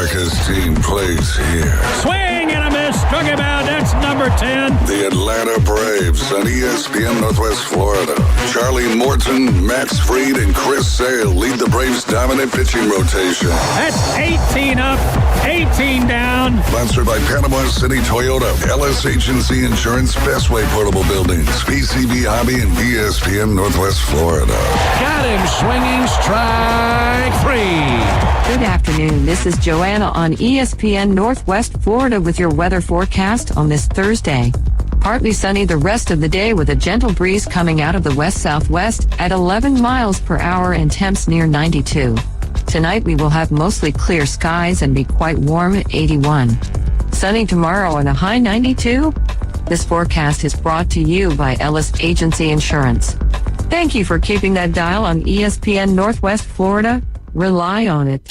America's team plays here. Swing and a miss. Struck him out. That's number 10. The Atlanta Braves on ESPN Northwest Florida. Charlie Morton, Max Fried, and Chris Sale lead the Braves' dominant pitching rotation. That's 18 up, 18 down. Sponsored by Panama City Toyota, Ellis Agency Insurance, Bestway Portable Buildings, PCB Hobby, and ESPN Northwest Florida. Got him swinging. Strike 3. Good afternoon. This is Joanna on ESPN Northwest Florida with your weather forecast on this Thursday. Partly sunny the rest of the day with a gentle breeze coming out of the west-southwest at 11 miles per hour and temps near 92. Tonight we will have mostly clear skies and be quite warm at 81. Sunny tomorrow and a high 92. This forecast is brought to you by Ellis Agency Insurance. Thank you for keeping that dial on ESPN Northwest Florida. Rely on it.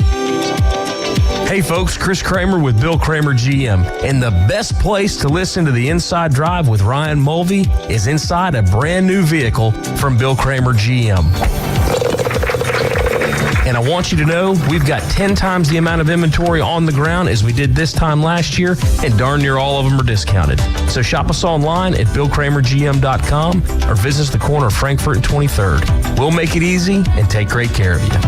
Hey folks, Chris Kramer with Bill Kramer GM. And the best place to listen to the Inside Drive with Ryan Mulvey is inside a brand new vehicle from Bill Kramer GM. And I want you to know we've got 10 times the amount of inventory on the ground as we did this time last year, and darn near all of them are discounted. So shop us online at BillKramerGM.com or visit us at the corner of Frankfurt and 23rd. We'll make it easy and take great care of you.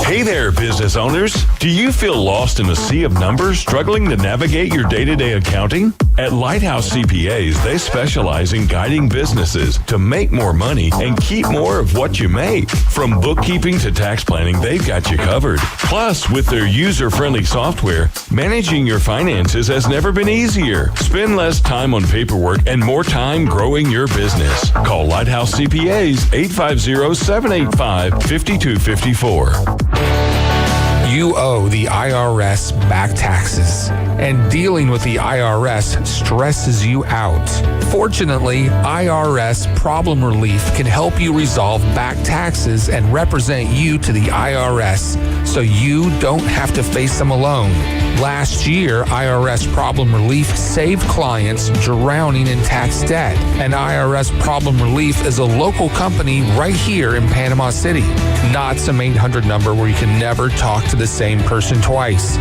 Hey there, business owners. Do you feel lost in a sea of numbers, struggling to navigate your day-to-day accounting? At Lighthouse CPAs, they specialize in guiding businesses to make more money and keep more of what you make. From bookkeeping to tax planning, they've got you covered. Plus, with their user-friendly software, managing your finances has never been easier. Spend less time on paperwork and more time growing your business. Call Lighthouse CPAs 850-785-5254. You owe the IRS back taxes, and dealing with the IRS stresses you out. Fortunately, IRS Problem Relief can help you resolve back taxes and represent you to the IRS so you don't have to face them alone. Last year, IRS Problem Relief saved clients drowning in tax debt, and IRS Problem Relief is a local company right here in Panama City, not some 800 number where you can never talk to the same person twice.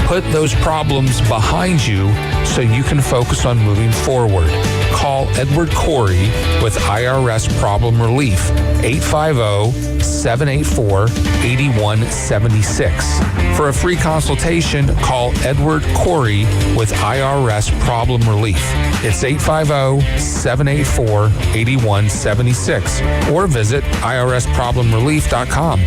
Put those problems behind you so you can focus on moving forward. Call Edward Corey with IRS Problem Relief, 850-784-8176. For a free consultation, call Edward Corey with IRS Problem Relief. It's 850-784-8176 or visit irsproblemrelief.com.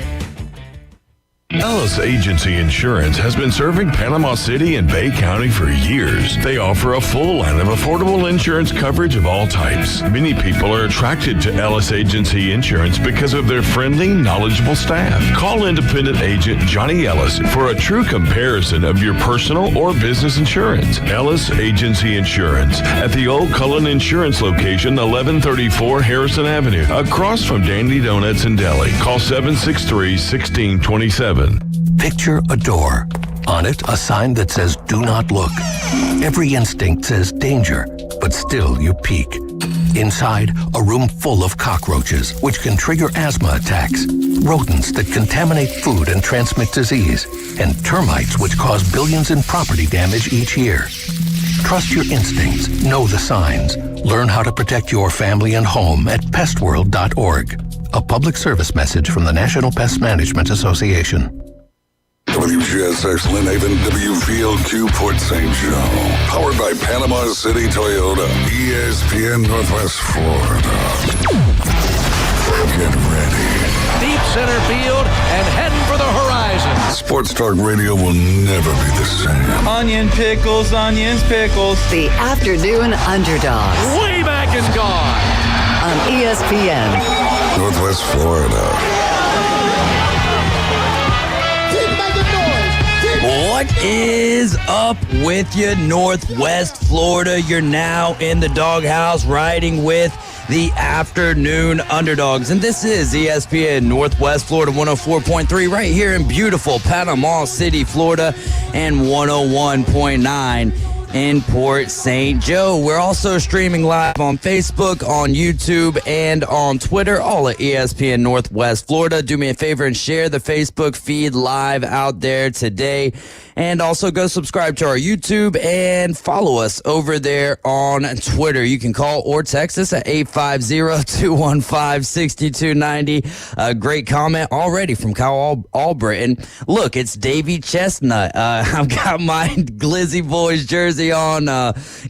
Ellis Agency Insurance has been serving Panama City and Bay County for years. They offer a full line of affordable insurance coverage of all types. Many people are attracted to Ellis Agency Insurance because of their friendly, knowledgeable staff. Call independent agent Johnny Ellis for a true comparison of your personal or business insurance. Ellis Agency Insurance at the Old Cullen Insurance location, 1134 Harrison Avenue, across from Dandy Donuts in Delhi. Call 763-1627. Picture a door. On it, a sign that says, "Do not look." Every instinct says danger, but still you peek. Inside, a room full of cockroaches, which can trigger asthma attacks, rodents that contaminate food and transmit disease, and termites which cause billions in property damage each year. Trust your instincts. Know the signs. Learn how to protect your family and home at pestworld.org. A public service message from the National Pest Management Association. WGSX Lynn Haven, WVLQ Port St. Joe. Powered by Panama City Toyota, ESPN Northwest Florida. Get ready. Deep center field and heading for the horizon. Sports Talk Radio will never be the same. Onion pickles, onions, pickles. The Afternoon Underdogs. Way back and gone. On ESPN. Northwest Florida. What is up with you, Northwest Florida? You're now in the doghouse riding with the Afternoon Underdogs. And this is ESPN Northwest Florida 104.3 right here in beautiful Panama City, Florida, and 101.9 in Port St. Joe. We're also streaming live on Facebook, on YouTube, and on Twitter, all at ESPN Northwest Florida. Do me a favor and share the Facebook feed live out there today. And also go subscribe to our YouTube and follow us over there on Twitter. You can call or text us at 850-215-6290. A great comment already from Kyle Albritton. Look, it's Davy Chestnut. I've got my Glizzy Boys jersey on,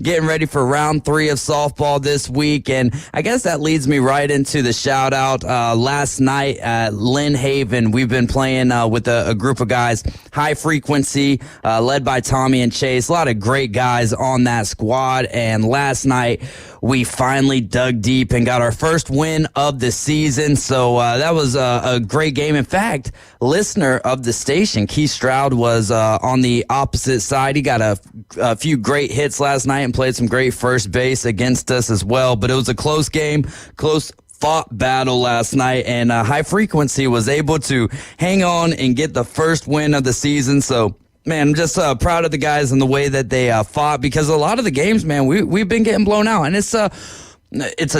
getting ready for round 3 of softball this week. And I guess that leads me right into the shout out. Last night at Lynn Haven, we've been playing with a group of guys, High Frequency, led by Tommy and Chase. A lot of great guys on that squad. And last night, we finally dug deep and got our first win of the season. So that was a great game. In fact, listener of the station, Keith Stroud, was on the opposite side. He got a few great hits last night and played some great first base against us as well. But it was a close game, close fought battle last night, and High Frequency was able to hang on and get the first win of the season. So, man, I'm just proud of the guys and the way that they fought, because a lot of the games, man, we've been getting blown out, and it's a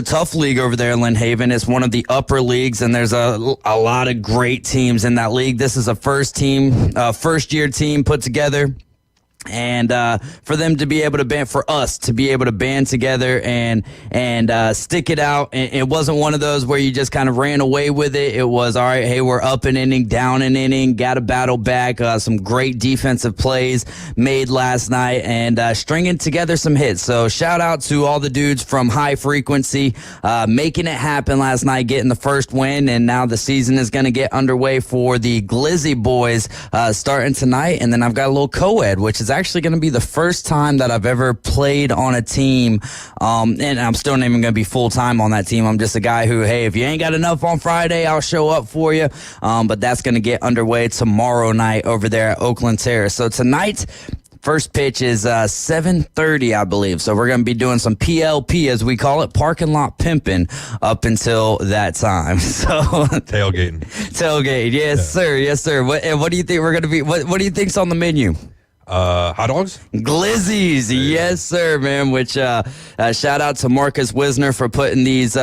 tough league over there in Lynn Haven. It's one of the upper leagues, and there's a lot of great teams in that league. This is a first year team put together. And for them to be able to band together and stick it out. And it wasn't one of those where you just kind of ran away with it. It was, all right, hey, we're up an inning, down an inning, got to battle back. Some great defensive plays made last night, and stringing together some hits. So shout out to all the dudes from High Frequency making it happen last night, getting the first win. And now the season is going to get underway for the Glizzy Boys starting tonight. And then I've got a little co-ed, which is actually going to be the first time that I've ever played on a team, and I'm still not even going to be full-time on that team. I'm just a guy who, hey, if you ain't got enough on Friday, I'll show up for you, but that's going to get underway tomorrow night over there at Oakland Terrace. So tonight, first pitch is 7:30, I believe. So we're going to be doing some PLP, as we call it, parking lot pimping, up until that time. So tailgating, yes, sir, yes, sir. What do you think we're going to be? What do you think's on the menu? Hot dogs? Glizzies, yes, sir, man. Which shout out to Marcus Wisner for putting these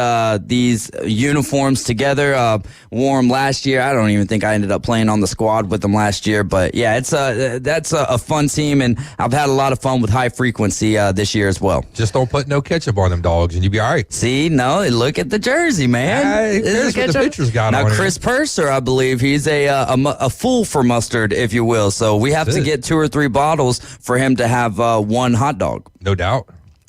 uniforms together. Wore them last year. I don't even think I ended up playing on the squad with them last year, but yeah, that's a fun team, and I've had a lot of fun with High Frequency this year as well. Just don't put no ketchup on them dogs, and you'll be all right. See, no, look at the jersey, man. This is what the pictures got now, on Chris here. Purser, I believe, he's a fool for mustard, if you will. So we have to get 2 or 3 bottles for him to have 1 hot dog. No doubt.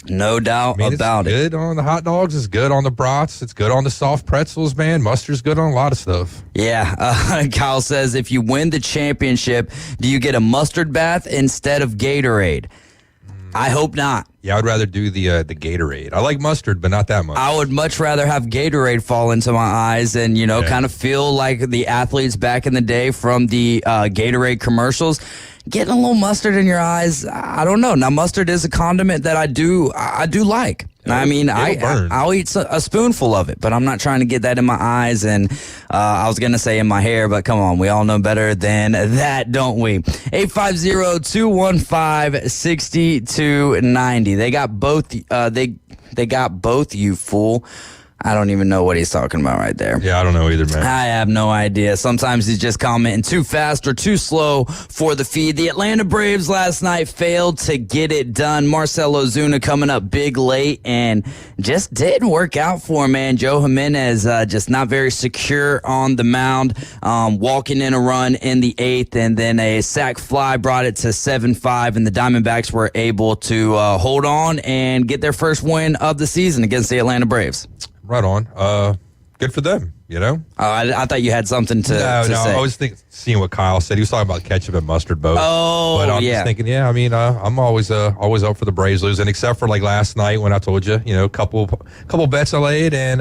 No doubt about it. It's good on the hot dogs. It's good on the brats. It's good on the soft pretzels, man. Mustard's good on a lot of stuff. Yeah. Kyle says, if you win the championship, do you get a mustard bath instead of Gatorade? I hope not. Yeah, I would rather do the Gatorade. I like mustard, but not that much. I would much rather have Gatorade fall into my eyes and, kind of feel like the athletes back in the day from the Gatorade commercials. Getting a little mustard in your eyes, I don't know. Now, mustard is a condiment that I do like. I mean, I'll eat a spoonful of it, but I'm not trying to get that in my eyes, and I was going to say in my hair, but come on, we all know better than that, don't we? 850-215-6290. They got both, they got both, you fool. I don't even know what he's talking about right there. Yeah, I don't know either, man. I have no idea. Sometimes he's just commenting too fast or too slow for the feed. The Atlanta Braves last night failed to get it done. Marcell Ozuna coming up big late and just didn't work out for him, man. Joe Jimenez just not very secure on the mound, walking in a run in the 8th, and then a sac fly brought it to 7-5, and the Diamondbacks were able to hold on and get their first win of the season against the Atlanta Braves. Right on. Good for them, I thought you had something to say. I was seeing what Kyle said. He was talking about ketchup and mustard both. Oh, but I'm just thinking, I'm always up for the Braves losing, except for like last night when I told you, a couple bets I laid, and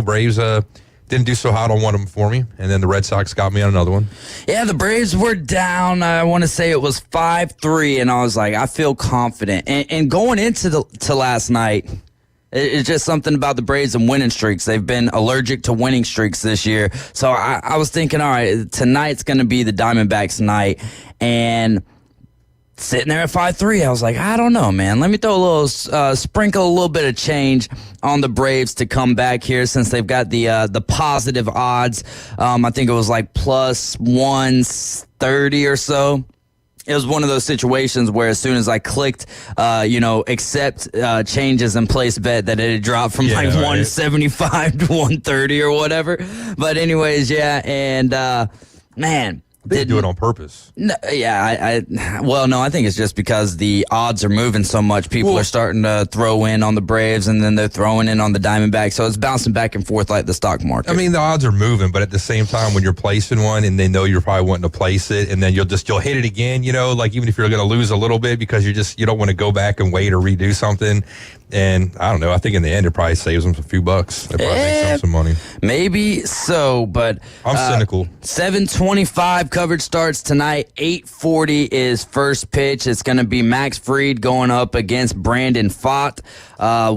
Braves didn't do so hot on one of them for me, and then the Red Sox got me on another one. Yeah, the Braves were down. I want to say it was 5-3, and I was like, I feel confident. And going into last night, it's just something about the Braves and winning streaks. They've been allergic to winning streaks this year. So I was thinking, all right, tonight's going to be the Diamondbacks' night. And sitting there at 5-3. I was like, I don't know, man. Let me throw a little, sprinkle a little bit of change on the Braves to come back here since they've got the positive odds. I think it was like plus 130 or so. It was one of those situations where as soon as I clicked, accept changes and place bet, that it had dropped from 175 to 130 or whatever. But anyways, yeah, and man. They do it on purpose. No, yeah, I think it's just because the odds are moving so much. People are starting to throw in on the Braves, and then they're throwing in on the Diamondbacks. So it's bouncing back and forth like the stock market. I mean, the odds are moving, but at the same time, when you're placing one and they know you're probably wanting to place it, and then you'll hit it again, like even if you're going to lose a little bit because you don't want to go back and wait or redo something. And I don't know. I think in the end, it probably saves them a few bucks. It probably makes them some money. Maybe so, but I'm cynical. 7:25 coverage starts tonight. 8:40 is first pitch. It's going to be Max Fried going up against Brandon Pfaadt,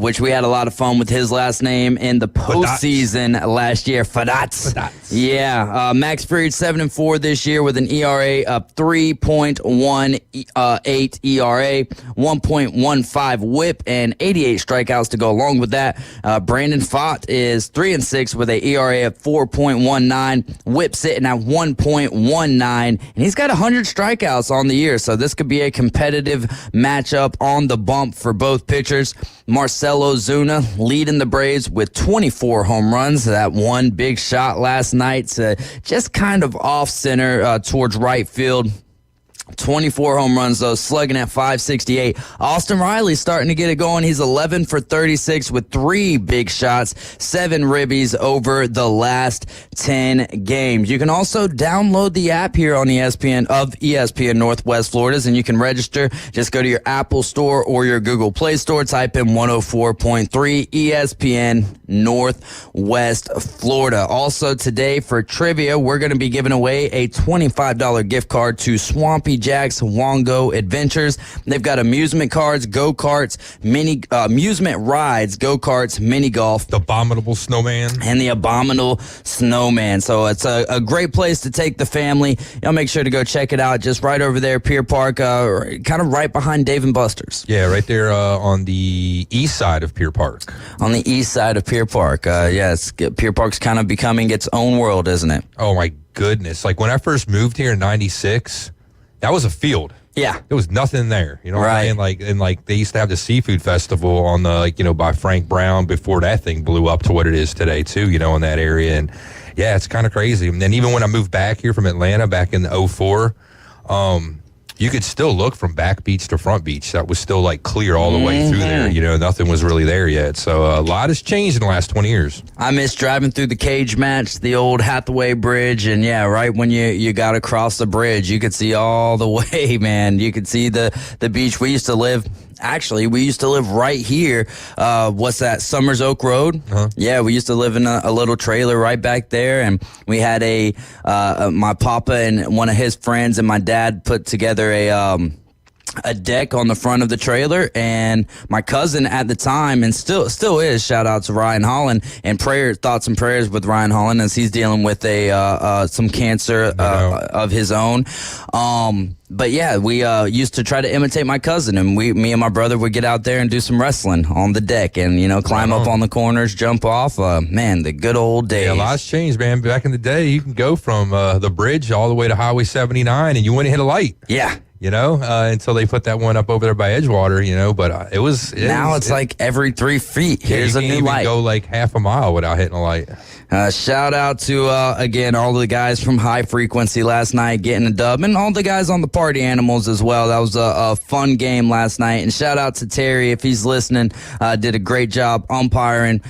which we had a lot of fun with his last name in the postseason last year. Pfaadt. Yeah. Max Fried 7-4 this year with an ERA of 3.18 ERA, 1.15 WHIP, and 88 strikeouts to go along with that. Brandon Pfaadt is 3-6 with a ERA of 4.19, WHIP sitting at 1.19, and he's got 100 strikeouts on the year, so this could be a competitive matchup on the bump for both pitchers. Marcell Ozuna leading the Braves with 24 home runs. That one big shot last night, just kind of off center towards right field. 24 home runs, though, slugging at .568. Austin Riley's starting to get it going. He's 11 for 36 with 3 big shots, 7 ribbies over the last 10 games. You can also download the app here on ESPN Northwest Florida's, and you can register. Just go to your Apple Store or your Google Play Store, type in 104.3 ESPN Northwest Florida. Also today for trivia, we're going to be giving away a $25 gift card to Swampy Jack's Wongo Adventures. They've got amusement cards, go-karts, amusement rides, go-karts, mini golf. The Abominable Snowman. And the Abominable Snowman. So it's a great place to take the family. Y'all make sure to go check it out. Just right over there, Pier Park, kind of right behind Dave & Buster's. Yeah, right there on the east side of Pier Park. On the east side of Pier Park. Pier Park's kind of becoming its own world, isn't it? Oh, my goodness. Like, when I first moved here in 96, that was a field. Yeah. There was nothing there. You know what right. I mean? Like they used to have the seafood festival on the, by Frank Brown before that thing blew up to what it is today, too, in that area. And, yeah, it's kind of crazy. And then even when I moved back here from Atlanta back in 04, you could still look from back beach to front beach. That was still like clear all the way through there. Nothing was really there yet. So a lot has changed in the last 20 years. I miss driving through the cage match, the old Hathaway Bridge. And yeah, right when you got across the bridge, you could see all the way, man. You could see the beach. We used to live right here. What's that? Summers Oak Road. Uh-huh. Yeah, we used to live in a little trailer right back there, and we had my papa and one of his friends and my dad put together a deck on the front of the trailer, and my cousin at the time, and still is, shout out to Ryan Holland, and thoughts and prayers with Ryan Holland as he's dealing with some cancer of his own. But yeah, we used to try to imitate my cousin, and me and my brother would get out there and do some wrestling on the deck, and climb up on the corners, jump off. Man, the good old days. Yeah, a lot's changed, man. Back in the day, you can go from the bridge all the way to Highway 79, and you wouldn't hit a light. Yeah. Until they put that one up over there by Edgewater, but it's like every 3 feet. Here's a new light. You go like half a mile without hitting a light. Shout out to, again, all the guys from High Frequency last night getting a dub, and all the guys on the Party Animals as well. That was a fun game last night. And shout out to Terry, if he's listening, did a great job umpiring.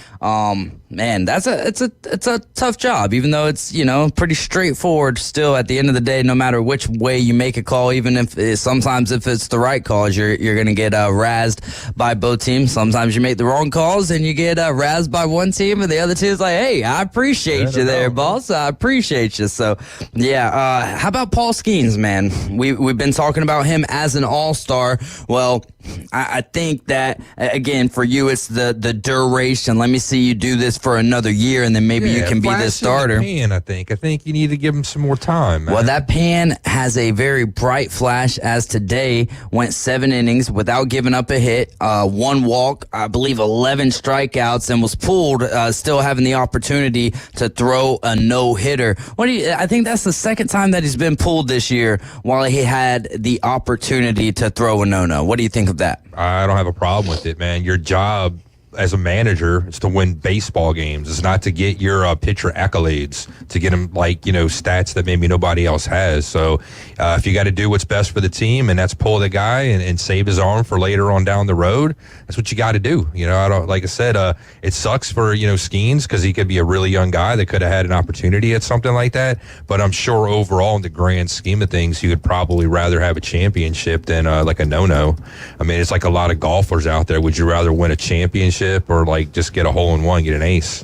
Man, it's a tough job, even though it's, pretty straightforward still at the end of the day, no matter which way you make a call, even if sometimes if it's the right calls, you're going to get razzed by both teams. Sometimes you make the wrong calls and you get razzed by one team, and the other team is like, hey, I appreciate you there, boss. I appreciate you. So, yeah, how about Paul Skeens, man? We've been talking about him as an all-star. Well, I think that, again, for you, it's the duration. Let me see you do this for another year, and then maybe you can be the starter. I think you need to give him some more time, man. Well, that Pan has a very bright flash as today went 7 innings without giving up a hit, 1 walk, I believe 11 strikeouts, and was pulled, still having the opportunity to throw a no-hitter. I think that's the second time that he's been pulled this year while he had the opportunity to throw a no-no. What do you think of that? I don't have a problem with it, man. Your job as a manager is to win baseball games. It's not to get your pitcher accolades, to get him stats that maybe nobody else has. So if you got to do what's best for the team, and that's pull the guy and save his arm for later on down the road, that's what you got to do. Like I said, it sucks for Skeens, because he could be a really young guy that could have had an opportunity at something like that. But I'm sure overall, in the grand scheme of things, he would probably rather have a championship than like a no-no. I mean, it's like a lot of golfers out there. Would you rather win a championship or just get a hole-in-one, get an ace?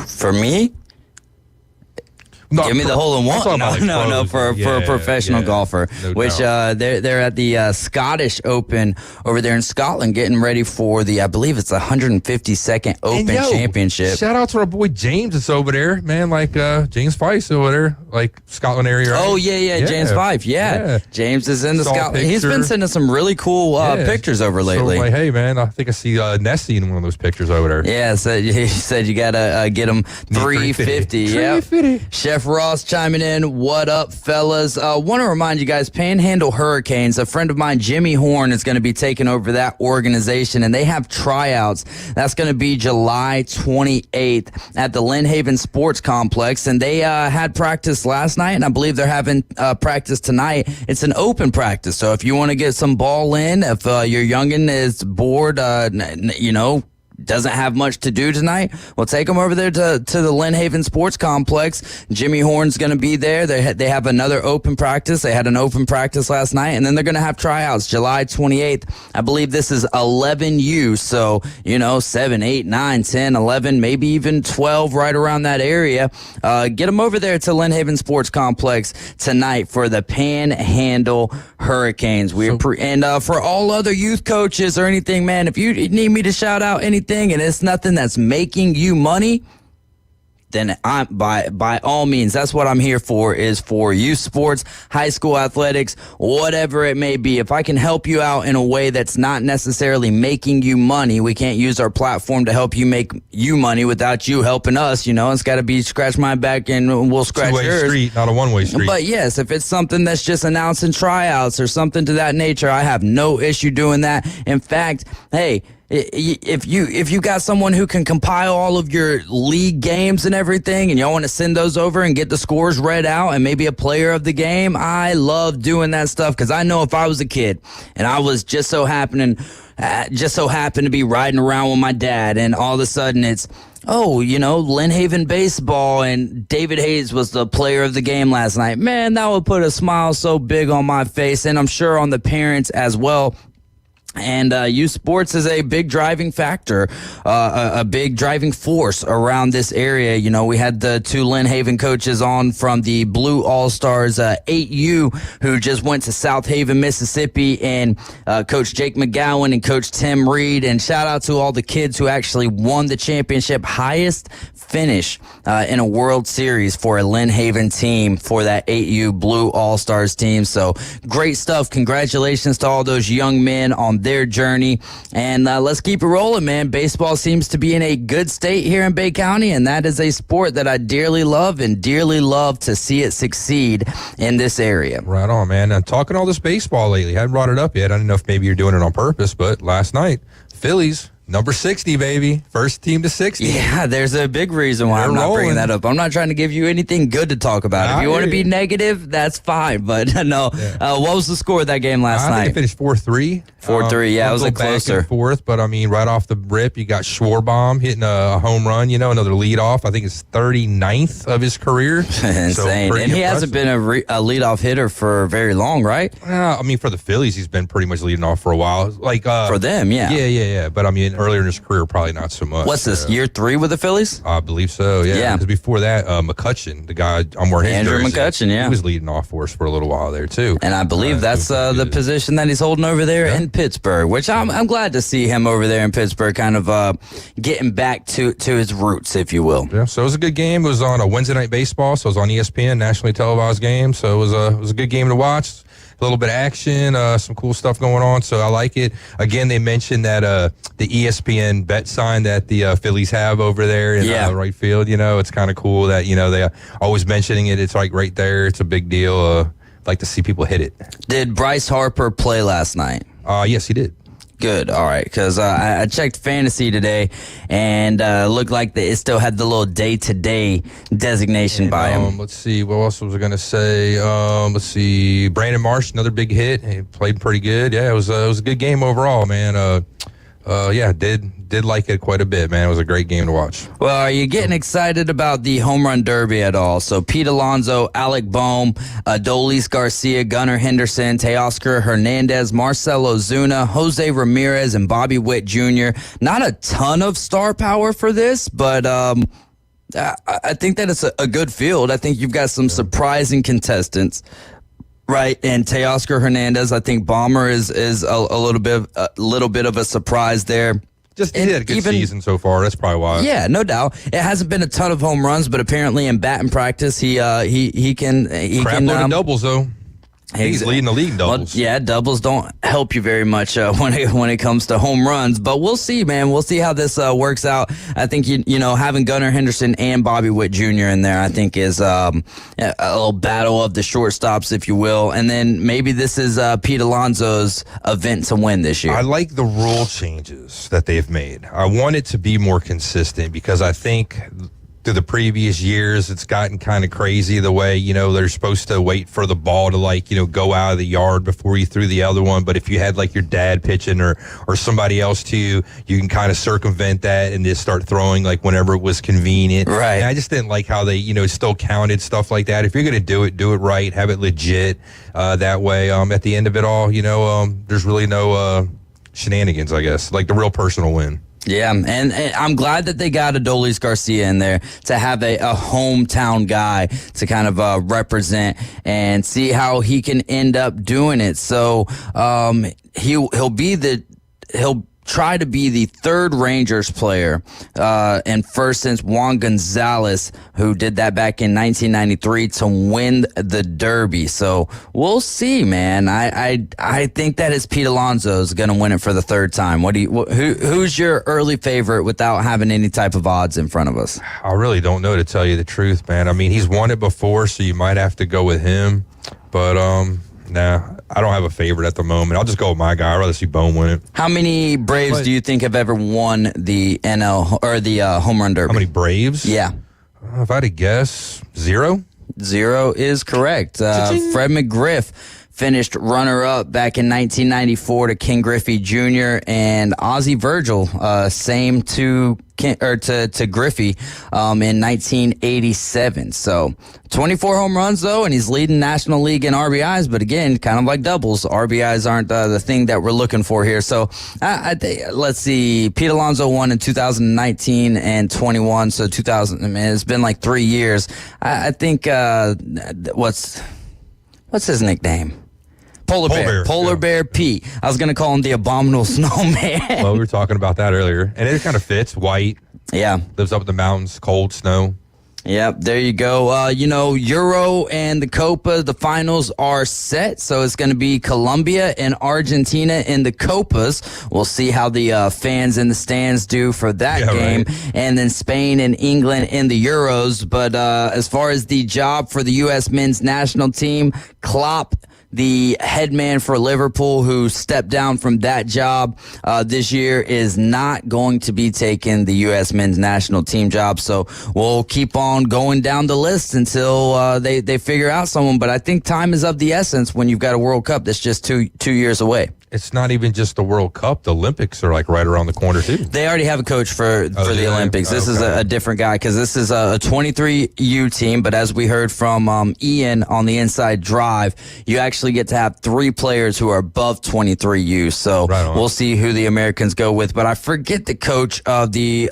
For me, give me the hole-in-one. No, for a professional golfer, which they're at the Scottish Open over there in Scotland, getting ready for I believe it's the 152nd Open Championship. Shout out to our boy James that's over there, man, James Fife over there, Scotland area. Right? Oh, yeah, James Fife, yeah. James is in the Scotland. He's been sending some really cool pictures over lately. So hey, man, I think I see Nessie in one of those pictures over there. Yeah, so he said you got to get him 350. Yeah. Chef Ross chiming in. What up, fellas? Want to remind you guys, Panhandle Hurricanes, a friend of mine, Jimmy Horn, is going to be taking over that organization, and they have tryouts. That's going to be July 28th at the Lynn Haven Sports Complex, and they had practice last night, and I believe they're having practice tonight. It's an open practice, so if you want to get some ball in, if your youngin' is bored, doesn't have much to do tonight, well, take them over there to the Lynn Haven Sports Complex. Jimmy Horn's going to be there. They have another open practice. They had an open practice last night, and then they're going to have tryouts July 28th. I believe this is 11U, so, 7, 8, 9, 10, 11, maybe even 12, right around that area. Get them over there to Lynn Haven Sports Complex tonight for the Panhandle Hurricanes. And for all other youth coaches or anything, man, if you need me to shout out anything, and it's nothing that's making you money, then by all means, that's what I'm here for, is for youth sports, high school athletics, whatever it may be. If I can help you out in a way that's not necessarily making you money, we can't use our platform to help you make you money without you helping us. It's got to be scratch my back and we'll scratch yours. Two-way street, not a one-way street. But yes, if it's something that's just announcing tryouts or something to that nature, I have no issue doing that. In fact, hey, if you got someone who can compile all of your league games and everything, and y'all want to send those over and get the scores read out and maybe a player of the game, I love doing that stuff, because I know if I was a kid and I was just so happened to be riding around with my dad, and all of a sudden it's, Lynn Haven baseball, and David Hayes was the player of the game last night. Man, that would put a smile so big on my face, and I'm sure on the parents as well. And youth sports is a big driving factor, a big driving force around this area. We had the 2 Lynn Haven coaches on from the Blue All-Stars 8U, who just went to South Haven, Mississippi, and Coach Jake McGowan and Coach Tim Reed. And shout out to all the kids who actually won the championship, highest finish in a World Series for a Lynn Haven team for that 8U Blue All-Stars team. So great stuff. Congratulations to all those young men on their journey, and let's keep it rolling, man. Baseball seems to be in a good state here in Bay County, and that is a sport that I dearly love to see it succeed in this area. Right on, man. I'm talking all this baseball lately. I haven't brought it up yet. I don't know if maybe you're doing it on purpose, but last night, Phillies, number 60, baby. First team to 60. Yeah, there's a big reason why I'm not bringing that up. I'm not trying to give you anything good to talk about. If you want to be negative, that's fine. But no, what was the score of that game last night? I think it finished 4-3. 4-3, yeah, it was a closer. Back and forth, but I mean, right off the rip, you got Schwarbaum hitting a home run, another leadoff. I think it's 39th of his career. Insane. So and he hasn't been a leadoff hitter for very long, right? I mean, for the Phillies, he's been pretty much leading off for a while. For them, yeah. Yeah. But I mean, earlier in his career, probably not so much. What's this, year 3 with the Phillies? I believe so, yeah. Because before that, McCutcheon, the guy I'm wearing his Andrew jersey, McCutcheon, yeah. he was leading off for us for a little while there, too. And I believe that's the position that he's holding over there in Pittsburgh, which I'm glad to see him over there in Pittsburgh kind of getting back to his roots, if you will. Yeah, so it was a good game. It was on a Wednesday Night Baseball, so it was on ESPN, nationally televised game. So it was a good game to watch. A little bit of action, some cool stuff going on, so I like it. Again, they mentioned that the ESPN bet sign that the Phillies have over there in right field, it's kind of cool that, they always mentioning it. It's like right there. It's a big deal. Like to see people hit it. Did Bryce Harper play last night? Yes, he did. Good. All right. Because I checked fantasy today and looked like it still had the little day-to-day designation by him. Let's see. What else was I going to say? Let's see. Brandon Marsh, another big hit. He played pretty good. Yeah, it was a good game overall, man. Did like it quite a bit, man. It was a great game to watch. Well, are you getting excited about the home run derby at all? So Pete Alonso, Alec Boehm, Adolis Garcia, Gunnar Henderson, Teoscar Hernandez, Marcell Ozuna, Jose Ramirez, and Bobby Witt Jr. Not a ton of star power for this, but I think that it's a good field. I think you've got some surprising contestants. Right, and Teoscar Hernandez, I think Bomber is a little bit of a surprise there. He had a good season so far. That's probably why. Yeah, no doubt. It hasn't been a ton of home runs, but apparently in batting practice, he can load of doubles though. He's leading the league in doubles. Well, yeah, doubles don't help you very much when it comes to home runs. But we'll see, man. We'll see how this works out. I think you know having Gunnar Henderson and Bobby Witt Jr. in there, I think is a little battle of the shortstops, if you will. And then maybe this is Pete Alonso's event to win this year. I like the rule changes that they've made. I want it to be more consistent because I think through the previous years, it's gotten kind of crazy the way, they're supposed to wait for the ball to go out of the yard before you threw the other one. But if you had like your dad pitching or somebody else too, you can kind of circumvent that and just start throwing like whenever it was convenient. Right. And I just didn't like how they, still counted stuff like that. If you're going to do it right, have it legit that way. At the end of it all, there's really no shenanigans, I guess, like the real personal win. Yeah, and I'm glad that they got Adolis Garcia in there to have a hometown guy to kind of represent and see how he can end up doing it. So he'll try to be the third Rangers player and first since Juan Gonzalez, who did that back in 1993, to win the Derby. So we'll see, man. I think that is Pete Alonso is going to win it for the third time. Who's your early favorite without having any type of odds in front of us? I really don't know, to tell you the truth, man. I mean, he's won it before, so you might have to go with him. But nah, I don't have a favorite at the moment. I'll just go with my guy. I'd rather see Boehm win it. How many Braves do you think have ever won the NL or the home run derby? How many Braves? Yeah. If I had to guess, 0? 0 is correct. Fred McGriff finished runner-up back in 1994 to Ken Griffey Jr. and Ozzie Virgil, same to Griffey in 1987. So 24 home runs though, and he's leading National League in RBIs. But again, kind of like doubles, RBIs aren't the thing that we're looking for here. So let's see. Pete Alonso won in 2019 and 21. So 2000. I mean, it's been like 3 years. I think what's his nickname? Polar Bear Pete. I was going to call him the Abominable Snowman. Well, we were talking about that earlier. And it kind of fits. White. Yeah. Lives up in the mountains, cold, snow. Yep, there you go. Euro and the Copa, the finals are set. So it's going to be Colombia and Argentina in the Copas. We'll see how the fans in the stands do for that game. Right. And then Spain and England in the Euros. But as far as the job for the U.S. men's national team, Klopp, the head man for Liverpool, who stepped down from that job this year, is not going to be taking the U.S. men's national team job. So we'll keep on going down the list until they figure out someone. But I think time is of the essence when you've got a World Cup that's just two years away. it's not even just the World Cup. The Olympics are like right around the corner too. They already have a coach for the Olympics. This is a different guy because this is a 23U team. But as we heard from Ian on the Inside Drive, you actually get to have 3 players who are above 23U. So we'll see who the Americans go with. But I forget the coach of the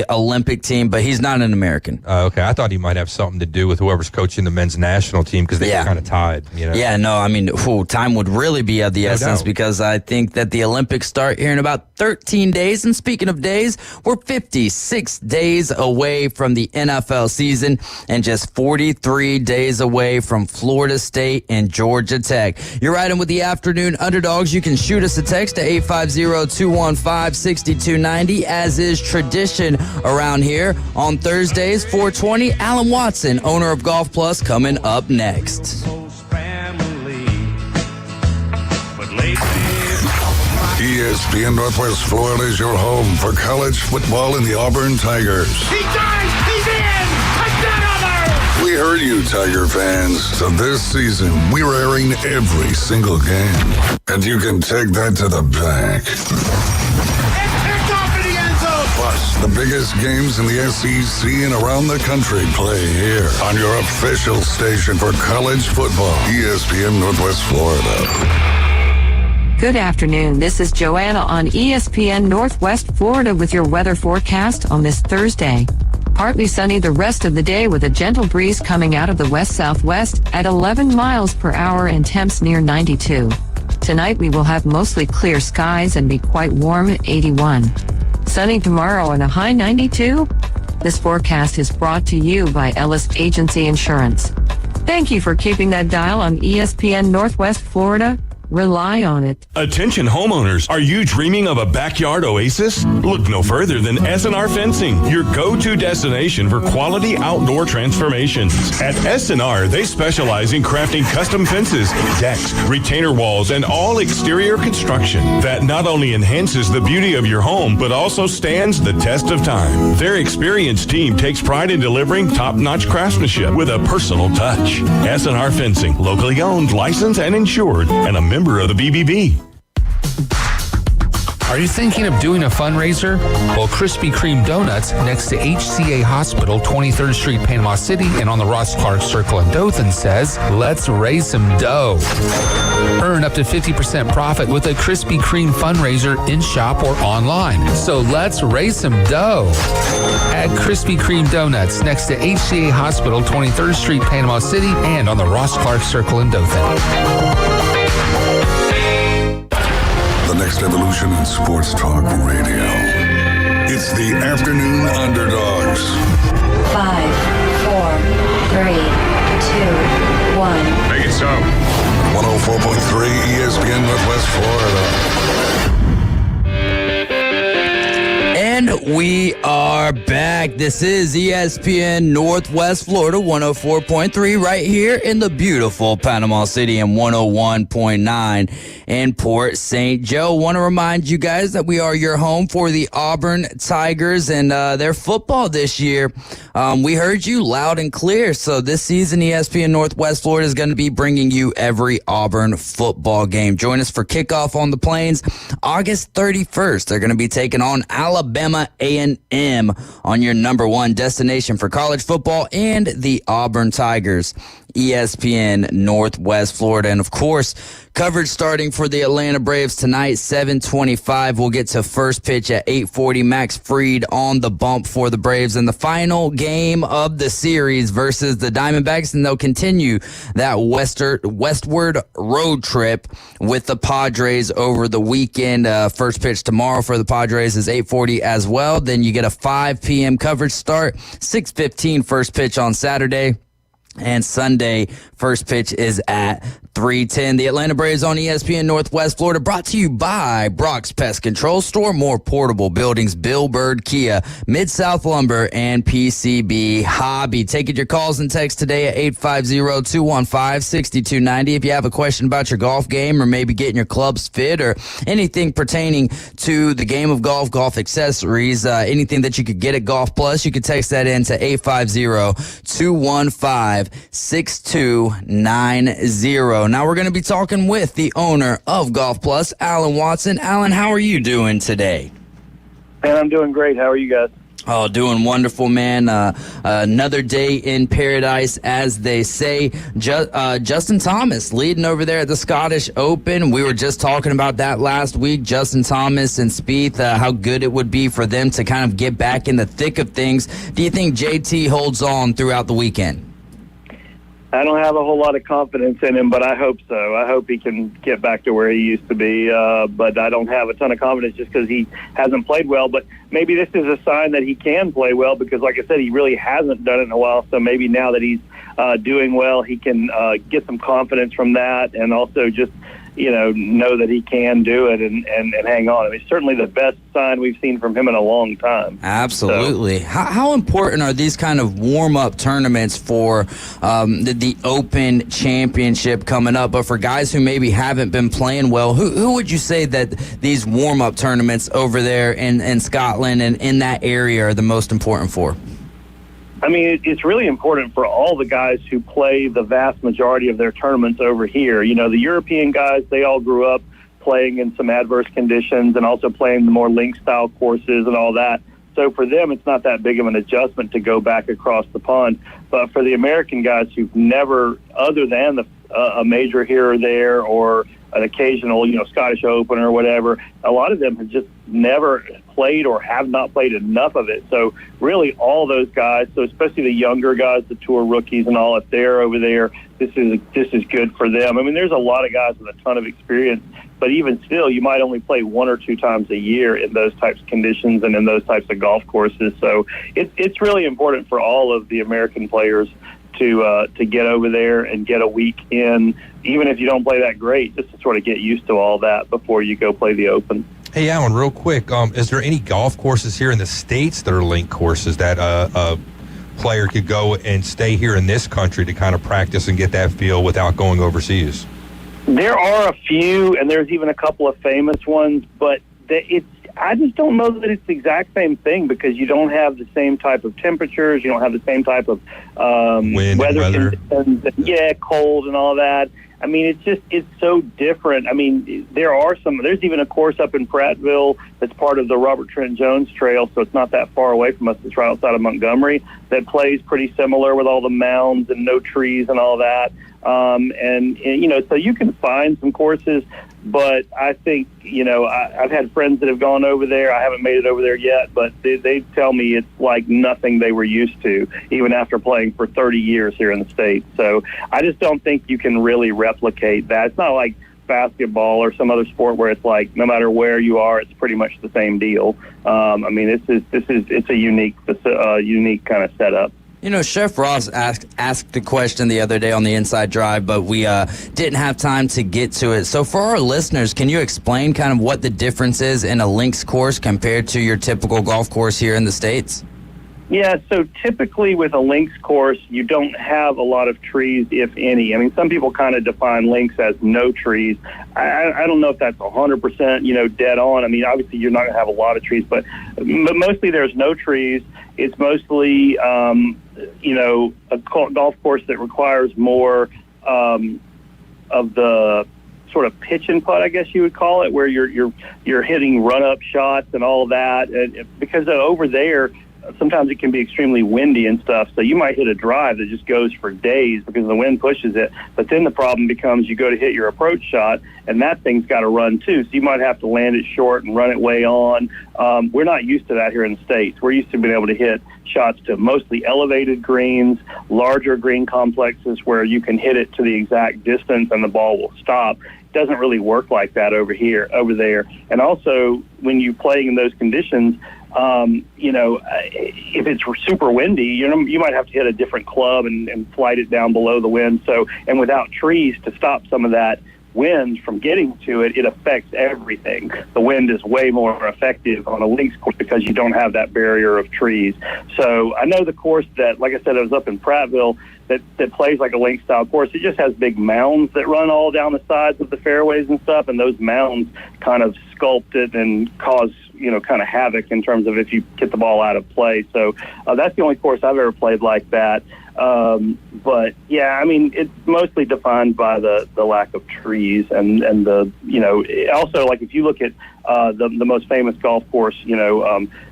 Olympic team, but he's not an American. Okay, I thought he might have something to do with whoever's coaching the men's national team because they were kind of tied. You know? Yeah, no, I mean, time would really be of the essence because I think that the Olympics start here in about 13 days. And speaking of days, we're 56 days away from the NFL season and just 43 days away from Florida State and Georgia Tech. You're riding with the Afternoon Underdogs. You can shoot us a text to 850-215-6290, as is tradition around here. On Thursdays, 420, Alan Watson, owner of Golf Plus, coming up next. ESPN Northwest Florida is your home for college football and the Auburn Tigers. He dives! He's in! Touchdown Auburn! We heard you, Tiger fans. So this season, we're airing every single game. And you can take that to the bank. It's picked off in the end zone! Plus, the biggest games in the SEC and around the country play here on your official station for college football, ESPN Northwest Florida. Good afternoon. This is Joanna on ESPN Northwest Florida with your weather forecast on this Thursday. Partly sunny the rest of the day with a gentle breeze coming out of the west-southwest at 11 miles per hour and temps near 92. Tonight we will have mostly clear skies and be quite warm at 81. Sunny tomorrow and a high 92. This forecast is brought to you by Ellis Agency Insurance. Thank you for keeping that dial on ESPN Northwest Florida. Rely on it. Attention homeowners, are you dreaming of a backyard oasis? Look no further than S&R Fencing, your go-to destination for quality outdoor transformations. At S&R, they specialize in crafting custom fences, decks, retainer walls, and all exterior construction that not only enhances the beauty of your home, but also stands the test of time. Their experienced team takes pride in delivering top-notch craftsmanship with a personal touch. S&R Fencing, locally owned, licensed, and insured, and a member of the BBB. Are you thinking of doing a fundraiser? Well, Krispy Kreme Donuts next to HCA Hospital, 23rd Street, Panama City, and on the Ross Clark Circle in Dothan says, let's raise some dough. Earn up to 50% profit with a Krispy Kreme fundraiser in-shop or online. So let's raise some dough. At Krispy Kreme Donuts next to HCA Hospital, 23rd Street, Panama City, and on the Ross Clark Circle in Dothan. The next evolution in sports talk radio. It's the Afternoon Underdogs. 5, 4, 3, 2, 1. Make it so. 104.3 ESPN Northwest Florida. And we are back. This is ESPN Northwest Florida, 104.3 right here in the beautiful Panama City and 101.9 in Port St. Joe. Want to remind you guys that we are your home for the Auburn Tigers and their football this year. We heard you loud and clear. So this season, ESPN Northwest Florida is going to be bringing you every Auburn football game. Join us for kickoff on the Plains August 31st. They're going to be taking on Alabama A&M on your number one destination for college football and the Auburn Tigers. ESPN Northwest Florida. And of course, coverage starting for the Atlanta Braves tonight, 7:25. We'll get to first pitch at 8:40. Max Fried on the bump for the Braves in the final game of the series versus the Diamondbacks. And they'll continue that westward road trip with the Padres over the weekend. First pitch tomorrow for the Padres is 8:40 as well. Then you get a 5 p.m. coverage start, 6:15 first pitch on Saturday. And Sunday, first pitch is at 3:10. The Atlanta Braves on ESPN Northwest Florida, brought to you by Brock's Pest Control Store, more portable buildings, Bill Bird Kia, Mid-South Lumber, and PCB Hobby. Taking your calls and texts today at 850-215-6290. If you have a question about your golf game or maybe getting your clubs fit or anything pertaining to the game of golf, golf accessories, anything that you could get at Golf Plus, you can text that in to 850-215 855-6290. Now we're going to be talking with the owner of Golf Plus, Alan Watson. Alan, how are you doing today? Man, I'm doing great. How are you guys? Oh, doing wonderful, man. Another day in paradise, as they say. Justin Thomas leading over there at the Scottish Open. We were just talking about that last week. Justin Thomas and Spieth, how good it would be for them to kind of get back in the thick of things. Do you think JT holds on throughout the weekend? I don't have a whole lot of confidence in him, but I hope so. I hope he can get back to where he used to be, but I don't have a ton of confidence just because he hasn't played well. But maybe this is a sign that he can play well because, like I said, he really hasn't done it in a while. So maybe now that he's doing well, he can get some confidence from that and also just, know that he can do it and hang on. I mean, certainly the best sign we've seen from him in a long time. Absolutely. So, how important are these kind of warm-up tournaments for the Open Championship coming up? But for guys who maybe haven't been playing well, who would you say that these warm-up tournaments over there in Scotland and in that area are the most important for? I mean, it's really important for all the guys who play the vast majority of their tournaments over here. The European guys, they all grew up playing in some adverse conditions and also playing the more link-style courses and all that. So for them, it's not that big of an adjustment to go back across the pond. But for the American guys who've never, other than a major here or there or an occasional, Scottish Open or whatever, a lot of them have just never played or have not played enough of it. So really all those guys, so especially the younger guys, the tour rookies and all, if they're over there, this is good for them. I mean, there's a lot of guys with a ton of experience, but even still, you might only play one or two times a year in those types of conditions and in those types of golf courses. So it's really important for all of the American players to get over there and get a week in, even if you don't play that great, just to sort of get used to all that before you go play the Open. Hey, Alan, real quick, is there any golf courses here in the States that are link courses that a player could go and stay here in this country to kind of practice and get that feel without going overseas? There are a few, and there's even a couple of famous ones, but I just don't know that it's the exact same thing because you don't have the same type of temperatures, you don't have the same type of weather conditions, cold and all that. I mean, it's so different. I mean, there's even a course up in Prattville that's part of the Robert Trent Jones Trail, so it's not that far away from us. It's right outside of Montgomery, that plays pretty similar with all the mounds and no trees and all that. So you can find some courses, but I think, I've had friends that have gone over there. I haven't made it over there yet, but they tell me it's like nothing they were used to, even after playing for 30 years here in the States. So I just don't think you can really replicate that. It's not like basketball or some other sport where it's like no matter where you are, it's pretty much the same deal. I mean, it's a unique kind of setup. Chef Ross asked the question the other day on the Inside Drive, but we didn't have time to get to it. So for our listeners, can you explain kind of what the difference is in a links course compared to your typical golf course here in the States? Yeah, so typically with a links course, you don't have a lot of trees, if any. I mean, some people kind of define links as no trees. I don't know if that's 100%, dead on. I mean, obviously you're not going to have a lot of trees, but mostly there's no trees. It's mostly, a golf course that requires more of the sort of pitch and putt, I guess you would call it, where you're hitting run-up shots and all that. And because over there, sometimes it can be extremely windy and stuff, so you might hit a drive that just goes for days because the wind pushes it. But then the problem becomes you go to hit your approach shot, and that thing's got to run too, so you might have to land it short and run it way on. We're not used to that here in the States. We're used to being able to hit shots to mostly elevated greens, larger green complexes where you can hit it to the exact distance and the ball will stop. It doesn't really work like that over there. And also, when you're playing in those conditions, if it's super windy, you might have to hit a different club and flight it down below the wind. So, and without trees to stop some of that wind from getting to it, it affects everything. The wind is way more effective on a links course because you don't have that barrier of trees. So I know the course that, like I said, it was up in Prattville, that plays like a link style course. It just has big mounds that run all down the sides of the fairways and stuff, and those mounds kind of sculpt it and cause kind of havoc in terms of if you get the ball out of play. So that's the only course I've ever played like that. But yeah, I mean, it's mostly defined by the lack of trees and the, also, like, if you look at the most famous golf course,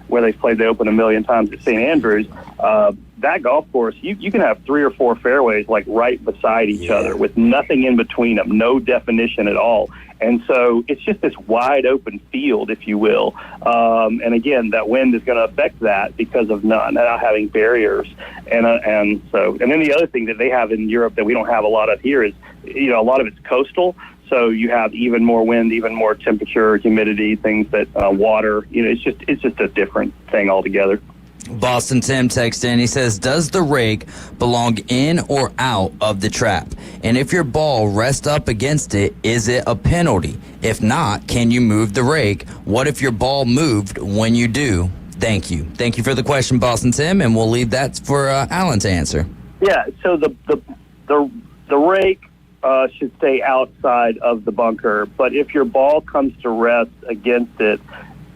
where they've played the Open a million times at St. Andrews, that golf course, you can have 3 or 4 fairways like right beside each other with nothing in between them, no definition at all. And so it's just this wide open field, if you will. And again, that wind is going to affect that because of not having barriers. And then the other thing that they have in Europe that we don't have a lot of here is, a lot of it's coastal. So you have even more wind, even more temperature, humidity, things that water. It's just a different thing altogether. Boston Tim texted in. He says, does the rake belong in or out of the trap? And if your ball rests up against it, is it a penalty? If not, can you move the rake? What if your ball moved when you do? Thank you. Thank you for the question, Boston Tim, and we'll leave that for Alan to answer. Yeah, so the rake should stay outside of the bunker, but if your ball comes to rest against it,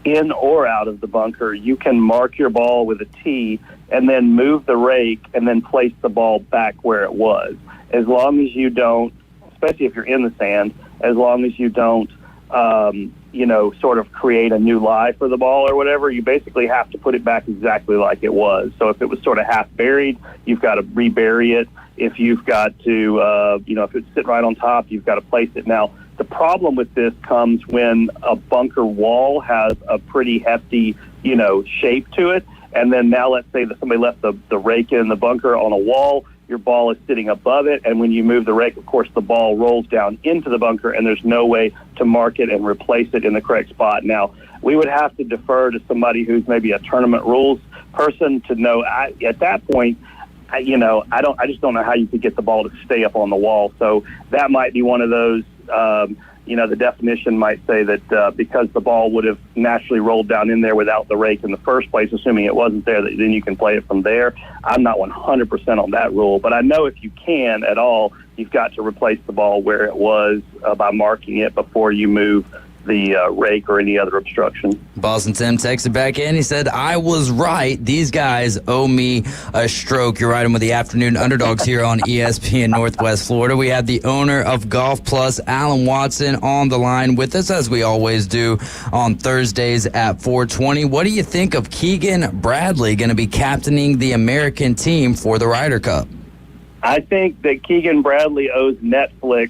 in or out of the bunker, you can mark your ball with a T and then move the rake and then place the ball back where it was. As long as you don't, especially if you're in the sand, as long as you don't, sort of create a new lie for the ball or whatever, you basically have to put it back exactly like it was. So if it was sort of half buried, you've got to rebury it. If you've got to, if it's sitting right on top, you've got to place it. Now, the problem with this comes when a bunker wall has a pretty hefty, shape to it. And then now let's say that somebody left the rake in the bunker on a wall, your ball is sitting above it. And when you move the rake, of course, the ball rolls down into the bunker and there's no way to mark it and replace it in the correct spot. Now, we would have to defer to somebody who's maybe a tournament rules person to know at that point, I just don't know how you could get the ball to stay up on the wall. So that might be one of those, the definition might say that because the ball would have naturally rolled down in there without the rake in the first place, assuming it wasn't there, that then you can play it from there. I'm not 100% on that rule, but I know if you can at all, you've got to replace the ball where it was by marking it before you move the rake or any other obstruction. Boston Tim texted back in. He said, I was right. These guys owe me a stroke. You're riding with the Afternoon Underdogs here on ESPN Northwest Florida. We have the owner of Golf Plus, Alan Watson, on the line with us, as we always do on Thursdays at 4:20. What do you think of Keegan Bradley going to be captaining the American team for the Ryder Cup? I think that Keegan Bradley owes Netflix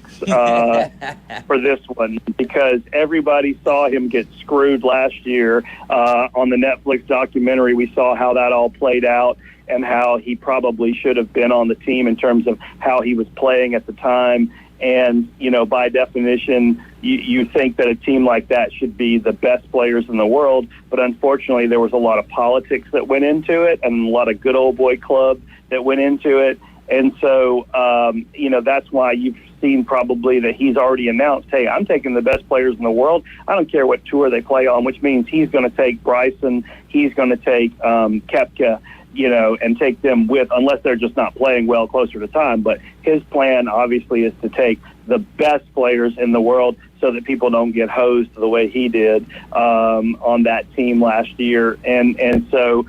for this one because everybody saw him get screwed last year on the Netflix documentary. We saw how that all played out and how he probably should have been on the team in terms of how he was playing at the time. And, by definition, you think that a team like that should be the best players in the world. But unfortunately, there was a lot of politics that went into it and a lot of good old boy club that went into it. And so, that's why you've seen probably that he's already announced, hey, I'm taking the best players in the world. I don't care what tour they play on, which means he's going to take Bryson, he's going to take Koepka, and take them with, unless they're just not playing well closer to time. But his plan, obviously, is to take the best players in the world so that people don't get hosed the way he did on that team last year. And so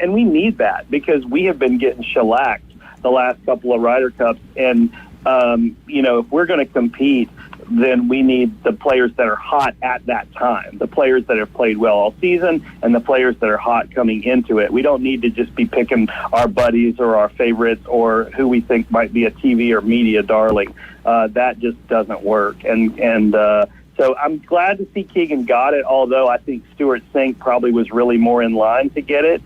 we need that because we have been getting shellacked the last couple of Ryder Cups. And, if we're going to compete, then we need the players that are hot at that time, the players that have played well all season and the players that are hot coming into it. We don't need to just be picking our buddies or our favorites or who we think might be a TV or media darling. That just doesn't work. So I'm glad to see Keegan got it, although I think Stuart Sink probably was really more in line to get it,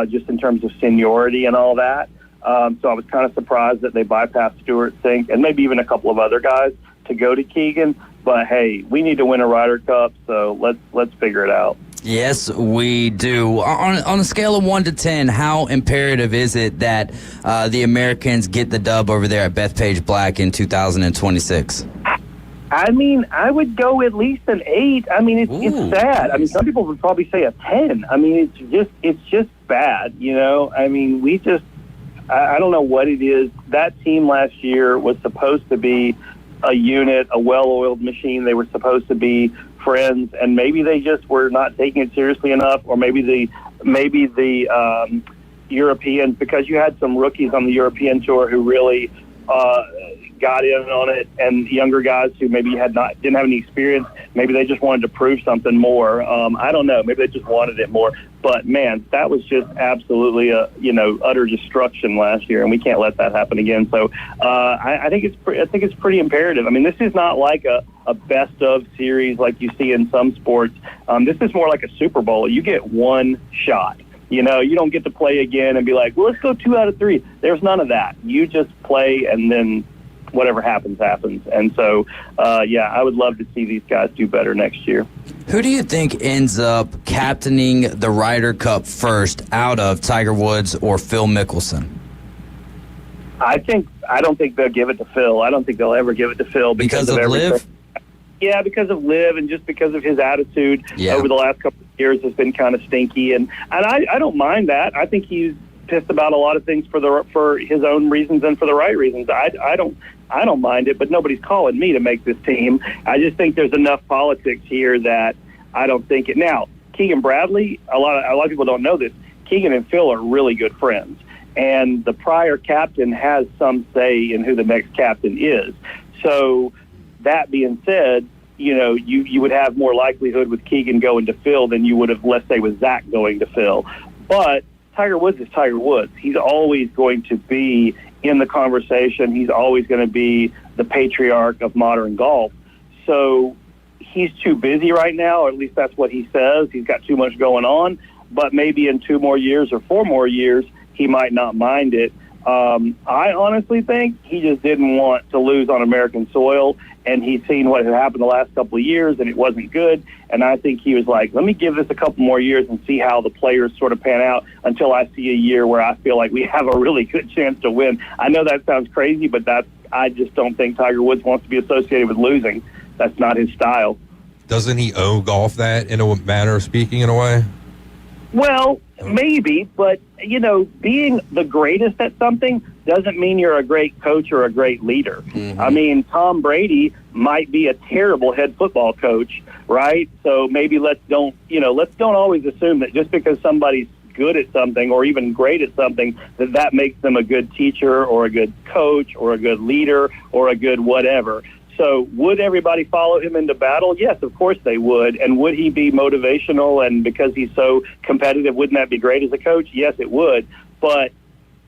just in terms of seniority and all that. So I was kind of surprised that they bypassed Stuart Sink and maybe even a couple of other guys to go to Keegan. But hey, we need to win a Ryder Cup, so let's figure it out. Yes, we do. On a scale of 1 to 10, how imperative is it that the Americans get the dub over there at Bethpage Black in 2026? I mean, I would go at least an 8. I mean, it's sad. I mean, some people would probably say a 10. I mean, it's just bad, I mean, I don't know what it is. That team last year was supposed to be a unit, a well-oiled machine. They were supposed to be friends, and maybe they just were not taking it seriously enough, or maybe the Europeans, because you had some rookies on the European tour who really got in on it, and younger guys who maybe didn't have any experience. Maybe they just wanted to prove something more. I don't know. Maybe they just wanted it more. But man, that was just absolutely utter destruction last year, and we can't let that happen again. So I think it's pretty imperative. I mean, this is not like a best of series like you see in some sports. This is more like a Super Bowl. You get one shot. You don't get to play again and be like, well, let's go 2 out of 3. There's none of that. You just play, and then whatever happens, happens. And so, I would love to see these guys do better next year. Who do you think ends up captaining the Ryder Cup first out of Tiger Woods or Phil Mickelson? I don't think they'll give it to Phil. I don't think they'll ever give it to Phil because of everything. Liv? Yeah, because of Liv, and just because of his attitude over the last couple of years has been kind of stinky. And I don't mind that. I think he's pissed about a lot of things for his own reasons and for the right reasons. I don't mind it, but nobody's calling me to make this team. I just think there's enough politics here that I don't think it. Now, Keegan Bradley, a lot of people don't know this. Keegan and Phil are really good friends, and the prior captain has some say in who the next captain is. So that being said, you would have more likelihood with Keegan going to Phil than you would have, let's say, with Zach going to Phil. But Tiger Woods is Tiger Woods. He's always going to be in the conversation. He's always going to be the patriarch of modern golf. So he's too busy right now, or at least that's what he says. He's got too much going on. But maybe in 2 more years or 4 more years, he might not mind it. I honestly think he just didn't want to lose on American soil, and he's seen what had happened the last couple of years, and it wasn't good. And I think he was like, let me give this a couple more years and see how the players sort of pan out until I see a year where I feel like we have a really good chance to win. I know that sounds crazy, but I just don't think Tiger Woods wants to be associated with losing. That's not his style. Doesn't he owe golf that, in a manner of speaking, in a way? Well, maybe, but, being the greatest at something doesn't mean you're a great coach or a great leader. Mm-hmm. I mean, Tom Brady might be a terrible head football coach, right? So maybe let's don't always assume that just because somebody's good at something or even great at something, that makes them a good teacher or a good coach or a good leader or a good whatever. So would everybody follow him into battle? Yes, of course they would. And would he be motivational? And because he's so competitive, wouldn't that be great as a coach? Yes, it would. But,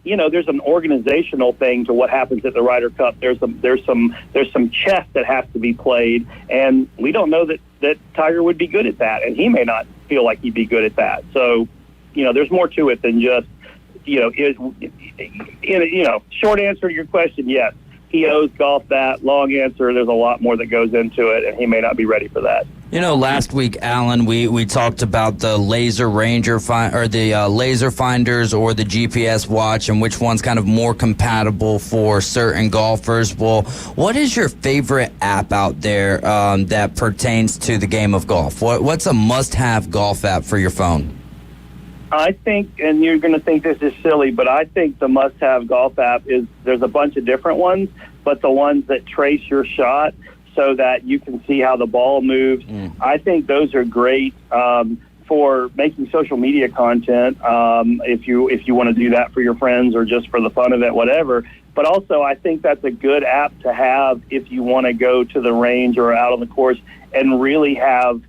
there's an organizational thing to what happens at the Ryder Cup. There's some chess that has to be played. And we don't know that Tiger would be good at that. And he may not feel like he'd be good at that. So, there's more to it than just, short answer to your question, yes. He owes golf that. Long answer, there's a lot more that goes into it, and he may not be ready for that. Last week, Alan, we talked about the laser laser finders or the GPS watch and which one's kind of more compatible for certain golfers. Well, what is your favorite app out there that pertains to the game of golf? What's a must-have golf app for your phone? I think, and you're going to think this is silly, but I think the must-have golf app there's a bunch of different ones, but the ones that trace your shot so that you can see how the ball moves, I think those are great for making social media content, if you want to do that for your friends or just for the fun of it, whatever. But also, I think that's a good app to have if you want to go to the range or out on the course and really have,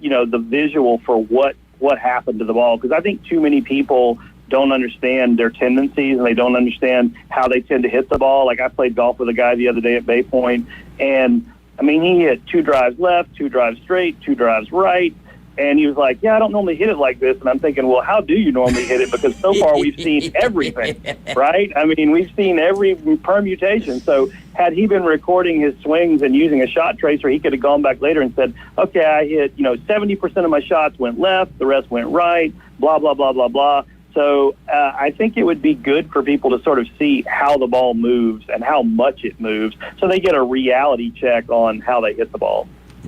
the visual for what happened to the ball, because I think too many people don't understand their tendencies and they don't understand how they tend to hit the ball. Like I played golf with a guy the other day at Bay Point, and he hit 2 drives left, 2 drives straight, 2 drives right, and he was like, I don't normally hit it like this. And I'm thinking, well, how do you normally hit it? Because so far we've seen everything, right? We've seen every permutation. So had he been recording his swings and using a shot tracer, he could have gone back later and said, okay, I hit, 70% of my shots went left, the rest went right, blah, blah, blah, blah, blah. So I think it would be good for people to sort of see how the ball moves and how much it moves so they get a reality check on how they hit the ball.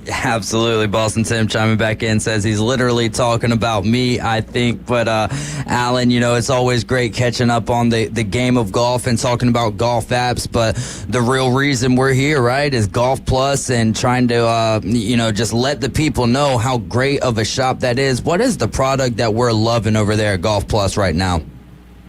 Absolutely. Boston Tim chiming back in says he's literally talking about me, I think. But, Alan, it's always great catching up on the game of golf and talking about golf apps. But the real reason we're here, right, is Golf Plus and trying to, just let the people know how great of a shop that is. What is the product that we're loving over there at Golf Plus right now?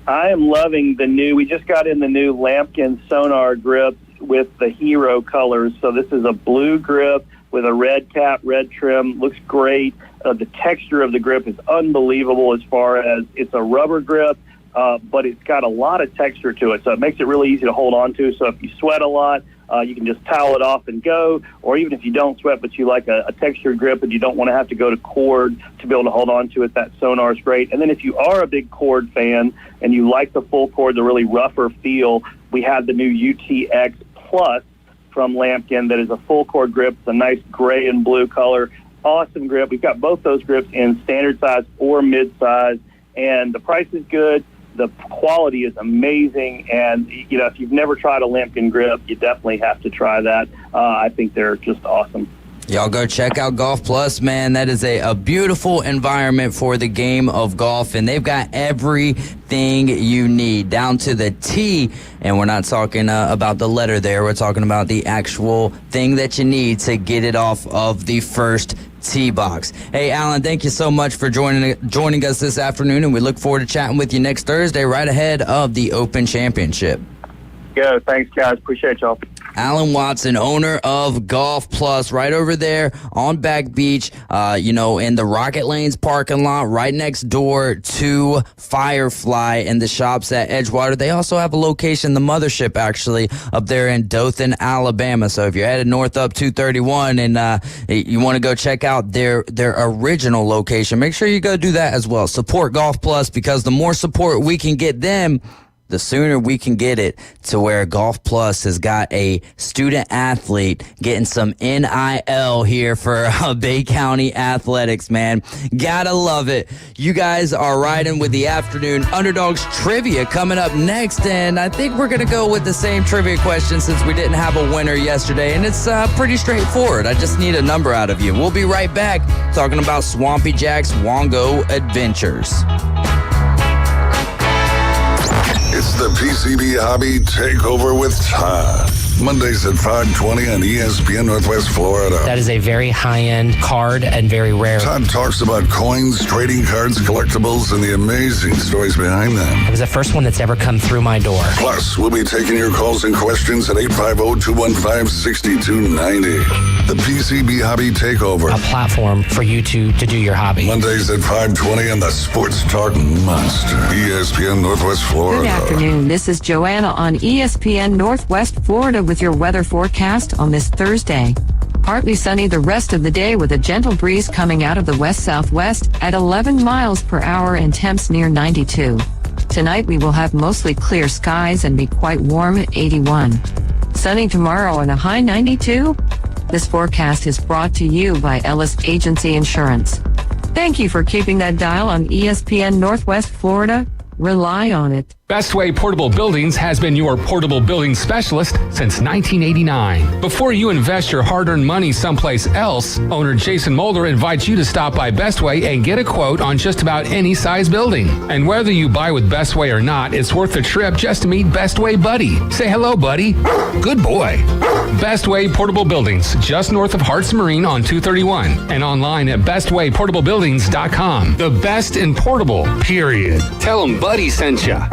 I am loving we just got in the new Lampkin Sonar grips with the Hero colors. So this is a blue grip with a red cap, red trim. Looks great. The texture of the grip is unbelievable as far as it's a rubber grip, but it's got a lot of texture to it. So it makes it really easy to hold on to. So if you sweat a lot, you can just towel it off and go. Or even if you don't sweat, but you like a textured grip and you don't want to have to go to cord to be able to hold on to it, that Sonar is great. And then if you are a big cord fan and you like the full cord, the really rougher feel, we have the new UTX Plus from Lampkin that is a full cord grip. It's a nice gray and blue color. Awesome grip. We've got both those grips in standard size or mid size, and the price is good. The quality is amazing, and if you've never tried a Lampkin grip, you definitely have to try that. I think they're just awesome. Y'all go check out Golf Plus, man. That is a beautiful environment for the game of golf, and they've got everything you need down to the tee. And we're not talking about the letter there. We're talking about the actual thing that you need to get it off of the first tee box. Hey, Alan, thank you so much for joining us this afternoon, and we look forward to chatting with you next Thursday right ahead of the Open Championship. Yeah, thanks, guys. Appreciate y'all. Alan Watson, owner of Golf Plus, right over there on Back Beach, in the Rocket Lanes parking lot, right next door to Firefly and the shops at Edgewater. They also have a location, the mothership, actually, up there in Dothan, Alabama. So if you're headed north up 231 and you want to go check out their original location, make sure you go do that as well. Support Golf Plus, because the more support we can get them, the sooner we can get it to where Golf Plus has got a student athlete getting some NIL here for Bay County athletics, man. Gotta love it. You guys are riding with the Afternoon Underdogs trivia coming up next, and I think we're going to go with the same trivia question since we didn't have a winner yesterday, and it's pretty straightforward. I just need a number out of you. We'll be right back talking about Swampy Jack's Wongo Adventures. It's the PCB Hobby Takeover with Todd. Mondays at 5:20 on ESPN Northwest Florida. That is a very high-end card and very rare. Todd talks about coins, trading cards, collectibles, and the amazing stories behind them. It was the first one that's ever come through my door. Plus, we'll be taking your calls and questions at 850-215-6290. The PCB Hobby Takeover. A platform for you to do your hobby. Mondays at 5:20 on the Sports Talk Monster. ESPN Northwest Florida. Good afternoon. This is Joanna on ESPN Northwest Florida with your weather forecast on this Thursday. Partly sunny the rest of the day with a gentle breeze coming out of the west-southwest at 11 miles per hour and temps near 92. Tonight we will have mostly clear skies and be quite warm at 81. Sunny tomorrow and a high 92. This forecast is brought to you by Ellis Agency Insurance. Thank you for keeping that dial on ESPN Northwest Florida. Rely on it. Bestway Portable Buildings has been your portable building specialist since 1989. Before you invest your hard-earned money someplace else, owner Jason Mulder invites you to stop by Bestway and get a quote on just about any size building. And whether you buy with Bestway or not, it's worth the trip just to meet Bestway Buddy. Say hello, buddy. Good boy. Bestway Portable Buildings, just north of Harts Marine on 231, and online at bestwayportablebuildings.com. The best in portable, period. Tell them Buddy sent ya.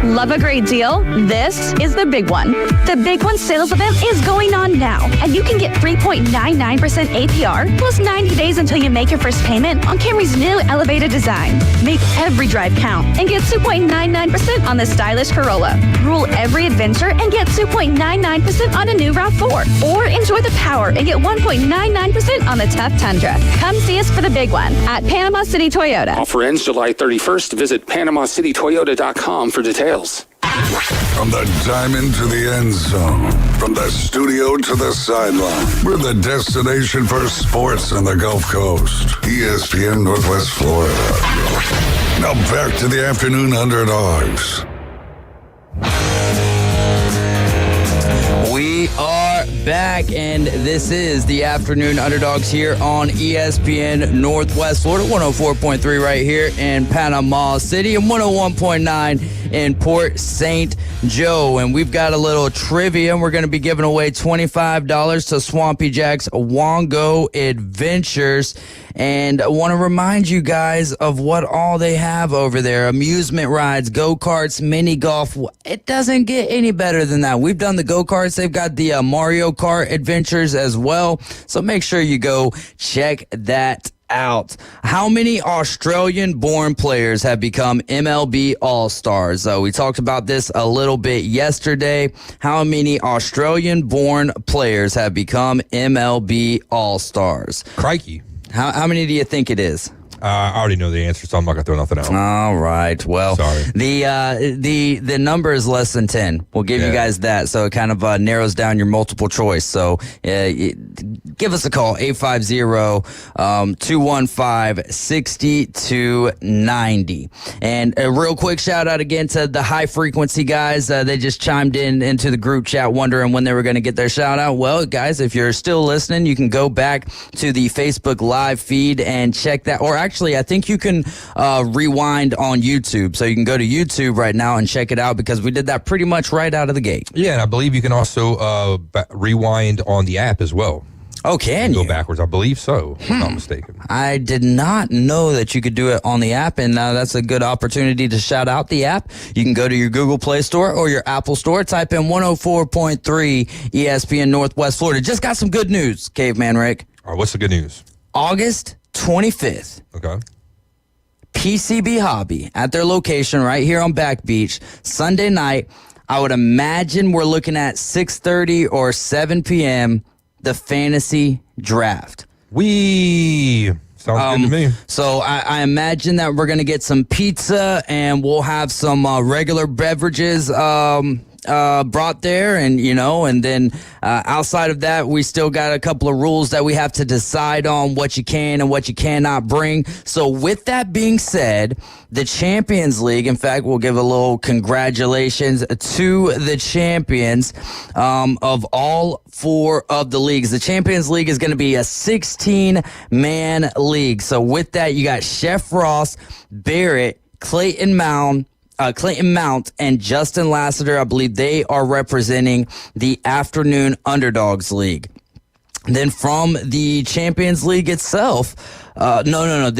Love a great deal? This is the big one. The Big One sales event is going on now, and you can get 3.99% APR plus 90 days until you make your first payment on Camry's new elevated design. Make every drive count and get 2.99% on the stylish Corolla. Rule every adventure and get 2.99% on a new RAV4. Or enjoy the power and get 1.99% on the tough Tundra. Come see us for the big one at Panama City Toyota. Offer ends July 31st. Visit PanamaCityToyota.com for details. From the diamond to the end zone, from the studio to the sideline, we're the destination for sports on the Gulf Coast. ESPN Northwest Florida. Now back to the Afternoon Underdogs. We are back, and this is the Afternoon Underdogs here on ESPN Northwest Florida, 104.3 right here in Panama City and 101.9 in Port St. Joe. And we've got a little trivia, and we're going to be giving away $25 to Swampy Jack's Wongo Adventures. And I want to remind you guys of what all they have over there. Amusement rides, go-karts, mini golf. It doesn't get any better than that. We've done the go-karts. They've got the Mario Kart adventures as well. So make sure you go check that out. How many Australian-born players have become MLB All-Stars? We talked about this a little bit yesterday. How many Australian-born players have become MLB All-Stars? Crikey. How many do you think it is? I already know the answer, so I'm not going to throw nothing out. All right. Well, sorry. The number is less than 10. We'll give you guys that, so it kind of narrows down your multiple choice. So give us a call, 850-215-6290. And a real quick shout out again to the High Frequency guys. They just chimed into the group chat wondering when they were going to get their shout out. Well, guys, if you're still listening, you can go back to the Facebook Live feed and check that. Or actually, I think you can rewind on YouTube. So you can go to YouTube right now and check it out, because we did that pretty much right out of the gate. Yeah, and I believe you can also rewind on the app as well. Oh, can you? Go backwards. I believe so, if I'm not mistaken. I did not know that you could do it on the app, and that's a good opportunity to shout out the app. You can go to your Google Play Store or your Apple Store, type in 104.3 ESPN Northwest Florida. Just got some good news, Caveman Rick. All right, what's the good news? August 25th. Okay. PCB Hobby at their location right here on Back Beach, Sunday night. I would imagine we're looking at 6:30 or 7 p.m., the fantasy draft. Sounds good to me. So I imagine that we're going to get some pizza, and we'll have some regular beverages brought there, and then outside of that, we still got a couple of rules that we have to decide on, what you can and what you cannot bring. So with that being said, the Champions League, in fact, we'll give a little congratulations to the champions of all 4 of the leagues. The Champions League is going to be a 16-man league. So with that, you got Chef Ross, Barrett, Clayton Mount, and Justin Lassiter. I believe they are representing the Afternoon Underdogs League. Then from the Champions League itself, no.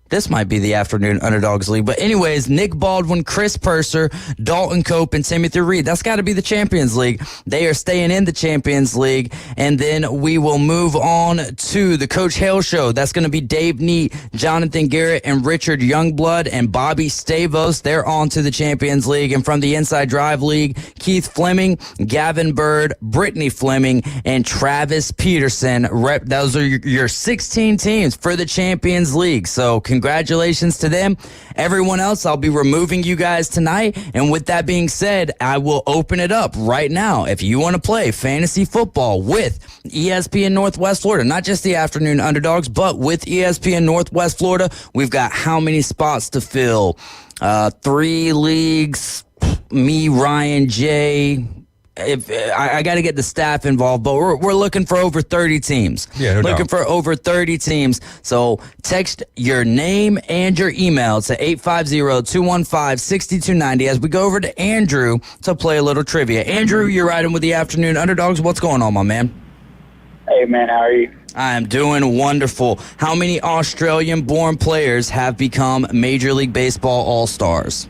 This might be the Afternoon Underdogs League. But anyways, Nick Baldwin, Chris Purser, Dalton Cope, and Timothy Reed. That's got to be the Champions League. They are staying in the Champions League. And then we will move on to the Coach Hale Show. That's going to be Dave Neat, Jonathan Garrett, and Richard Youngblood, and Bobby Stavos. They're on to the Champions League. And from the Inside Drive League, Keith Fleming, Gavin Bird, Brittany Fleming, and Travis Peterson. Those are your 16 teams for the Champions League. So congratulations to them. Everyone else, I'll be removing you guys tonight. And with that being said, I will open it up right now. If you want to play fantasy football with ESPN Northwest Florida, not just the Afternoon Underdogs, but with ESPN Northwest Florida, we've got how many spots to fill? 3 leagues, me, Ryan, Jay. If I got to get the staff involved, but we're looking for over 30 teams. Yeah, no looking doubt. for over 30 teams. So text your name and your email to 850-215-6290 as we go over to Andrew to play a little trivia. Andrew, you're riding with the Afternoon Underdogs. What's going on, my man? Hey, man, how are you? I am doing wonderful. How many Australian-born players have become Major League Baseball All-Stars?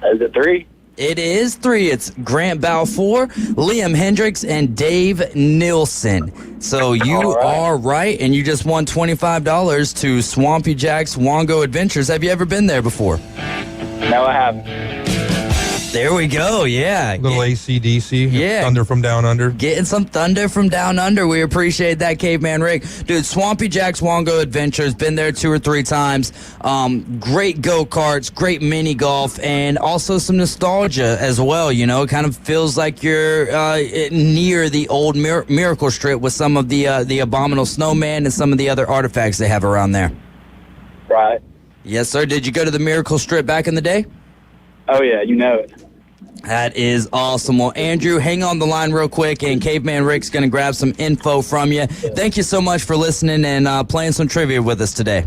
Is it 3? It is 3. It's Grant Balfour, Liam Hendricks, and Dave Nilsson. So you are right, and you just won $25 to Swampy Jack's Wongo Adventures. Have you ever been there before? No, I haven't. There we go, yeah. Little AC/DC. Yeah. Thunder from down under. Getting some thunder from down under. We appreciate that, Caveman Rick. Dude, Swampy Jack's Wongo Adventures, been there 2 or 3 times. Great go-karts, great mini golf, and also some nostalgia as well. You know, it kind of feels like you're near the old Miracle Strip with some of the Abominable Snowman and some of the other artifacts they have around there. Right. Yes, sir. Did you go to the Miracle Strip back in the day? Oh, yeah, you know it. That is awesome. Well, Andrew, hang on the line real quick, and Caveman Rick's going to grab some info from you. Thank you so much for listening and playing some trivia with us today.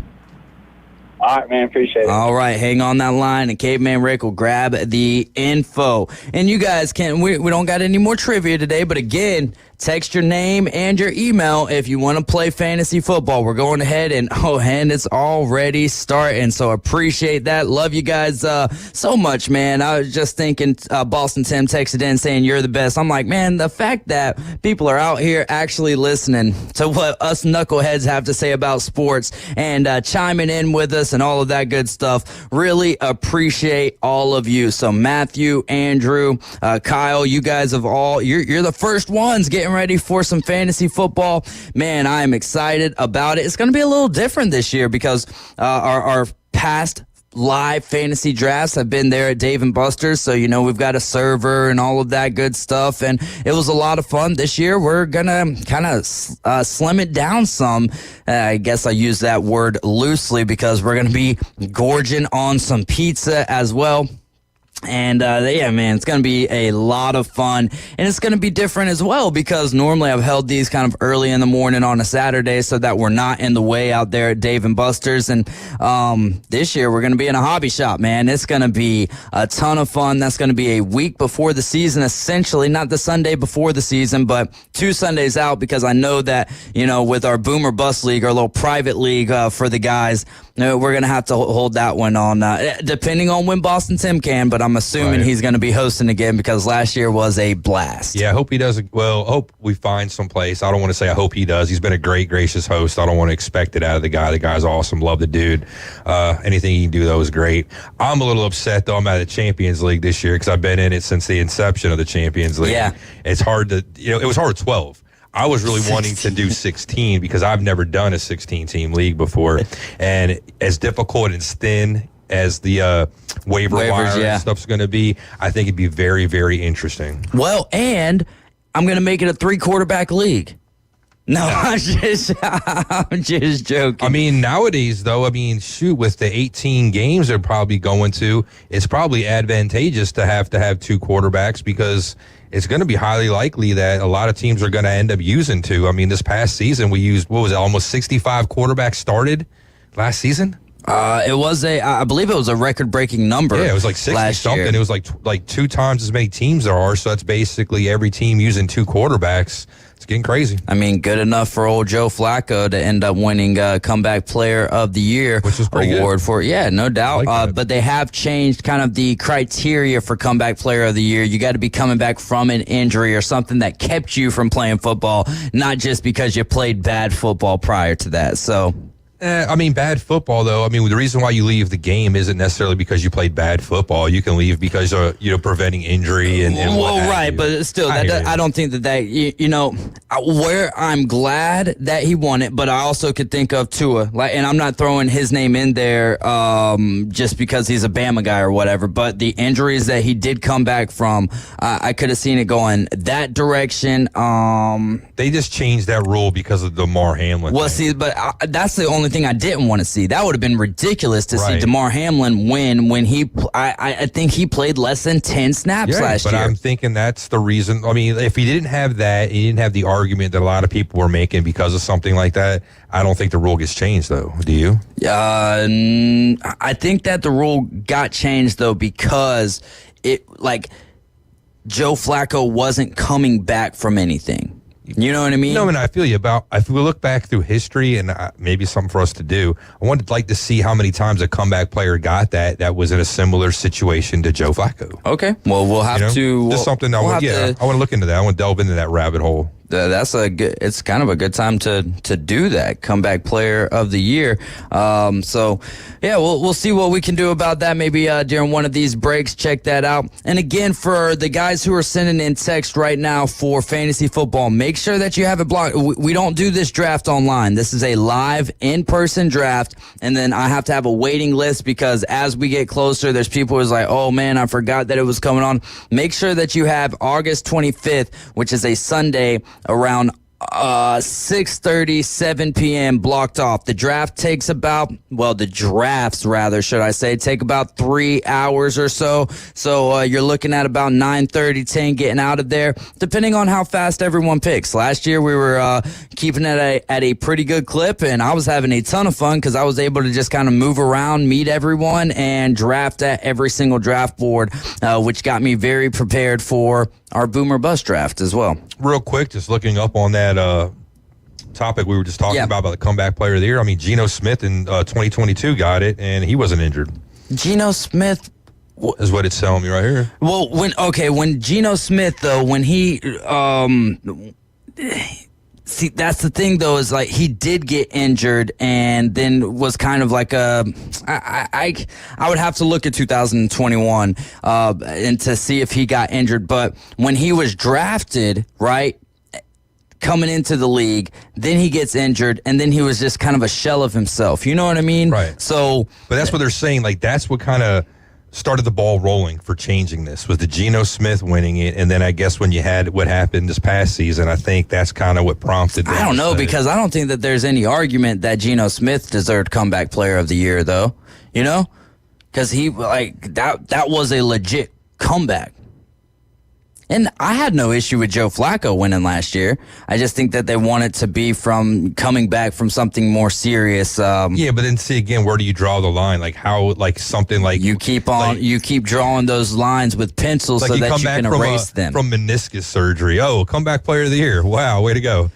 All right, man. Appreciate it. All right, hang on that line, and Caveman Rick will grab the info. And you guys we don't got any more trivia today, but again, text your name and your email if you want to play fantasy football. We're going ahead, and it's already starting, so appreciate that. Love you guys so much, man. I was just thinking, Boston Tim texted in saying you're the best. I'm like, man, the fact that people are out here actually listening to what us knuckleheads have to say about sports and chiming in with us and all of that good stuff, really appreciate all of you. So Matthew, Andrew, Kyle, you guys have you're the first ones getting ready for some fantasy football. Man, I am excited about it. It's going to be a little different this year because our past live fantasy drafts have been there at Dave & Buster's, so we've got a server and all of that good stuff, and it was a lot of fun. This year we're gonna kind of slim it down some. I guess I use that word loosely because we're gonna be gorging on some pizza as well. And yeah, man, it's going to be a lot of fun, and it's going to be different as well because normally I've held these kind of early in the morning on a Saturday so that we're not in the way out there at Dave & Buster's. And this year we're going to be in a hobby shop, man. It's going to be a ton of fun. That's going to be a week before the season, essentially, not the Sunday before the season, but 2 Sundays out, because I know that, with our Boomer Bust League, our little private league for the guys, we're going to have to hold that one on, depending on when Boston Tim can, but I'm assuming he's going to be hosting again because last year was a blast. Yeah, I hope he does. Well, I hope we find some place. I don't want to say I hope he does. He's been a great, gracious host. I don't want to expect it out of the guy. The guy's awesome. Love the dude. Anything he can do, though, is great. I'm a little upset, though. I'm out of the Champions League this year because I've been in it since the inception of the Champions League. Yeah. It's hard to, it was hard at 12. I was really wanting to do 16 because I've never done a 16-team league before. And as difficult and thin as the waiver wire and stuff's going to be, I think it'd be very, very interesting. Well, and I'm going to make it a 3-quarterback league. No, I'm just joking. I mean, nowadays, though, with the 18 games they're probably going to, it's probably advantageous to have 2 quarterbacks because it's going to be highly likely that a lot of teams are going to end up using 2. I mean, this past season we used, almost 65 quarterbacks started last season? It was I believe it was a record-breaking number. Yeah, it was like 60-something. Year. It was like 2 times as many teams there are, so that's basically every team using 2 quarterbacks. It's getting crazy. I mean, good enough for old Joe Flacco to end up winning Comeback Player of the Year award for it. Yeah, no doubt. But they have changed kind of the criteria for Comeback Player of the Year. You got to be coming back from an injury or something that kept you from playing football, not just because you played bad football prior to that. So. Bad football, though. The reason why you leave the game isn't necessarily because you played bad football. You can leave because of, preventing injury and right, but still, I don't think that where I'm glad that he won it, but I also could think of Tua, and I'm not throwing his name in there just because he's a Bama guy or whatever, but the injuries that he did come back from, I could have seen it going that direction. They just changed that rule because of Damar Hamlin. Well, see, but that's the only thing I didn't want to see. That would have been ridiculous to see Damar Hamlin win when I think he played less than 10 snaps last year. But I'm thinking that's the reason. If he didn't have that, he didn't have the argument that a lot of people were making because of something like that, I don't think the rule gets changed, though. Do you? I think that the rule got changed, though, because Joe Flacco wasn't coming back from anything. You know what I mean? No, I feel you. If we look back through history, and maybe something for us to do, I would like to see how many times a comeback player got that was in a similar situation to Joe Flacco. Okay. Well, we'll have to. Just something I want to look into that. I want to delve into that rabbit hole. It's kind of a good time to do that, Comeback Player of the Year. So yeah, we'll see what we can do about that. Maybe during one of these breaks, check that out. And again, for the guys who are sending in text right now for fantasy football, make sure that you have it blocked. We don't do this draft online. This is a live in-person draft, and then I have to have a waiting list because as we get closer, there's people who's like, oh man, I forgot that it was coming on. Make sure that you have August 25th, which is a Sunday, around 6:30, 7 p.m. blocked off. The drafts rather, should I say, take about 3 hours or so. So you're looking at about 9:30, 10 getting out of there, depending on how fast everyone picks. Last year we were keeping it at a pretty good clip, and I was having a ton of fun because I was able to just kind of move around, meet everyone, and draft at every single draft board, which got me very prepared for our Boomer Bust draft as well. Real quick, just looking up on that topic we were just talking about the comeback player of the year. I mean, Geno Smith in 2022 got it, and he wasn't injured. Geno Smith is what it's telling me right here. Well, when Geno Smith, though, when he see, that's the thing, though, is like he did get injured and then was kind of like I would have to look at 2021 and to see if he got injured. But when he was drafted, right, coming into the league, then he gets injured, and then he was just kind of a shell of himself. You know what I mean? Right. So, but that's what they're saying. Like, that's what kind of started the ball rolling for changing this, was the Geno Smith winning it. And then I guess when you had what happened this past season, I think that's kind of what prompted them. I don't know, because I don't think that there's any argument that Geno Smith deserved comeback player of the year, though. You know? Because he, like, that was a legit comeback. And I had no issue with Joe Flacco winning last year. I just think that they want it to be from coming back from something more serious. Yeah, but then see again, where do you draw the line? Like how, like something like you keep drawing those lines with pencils like so that you can erase them from meniscus surgery. Oh, comeback player of the year! Wow, way to go!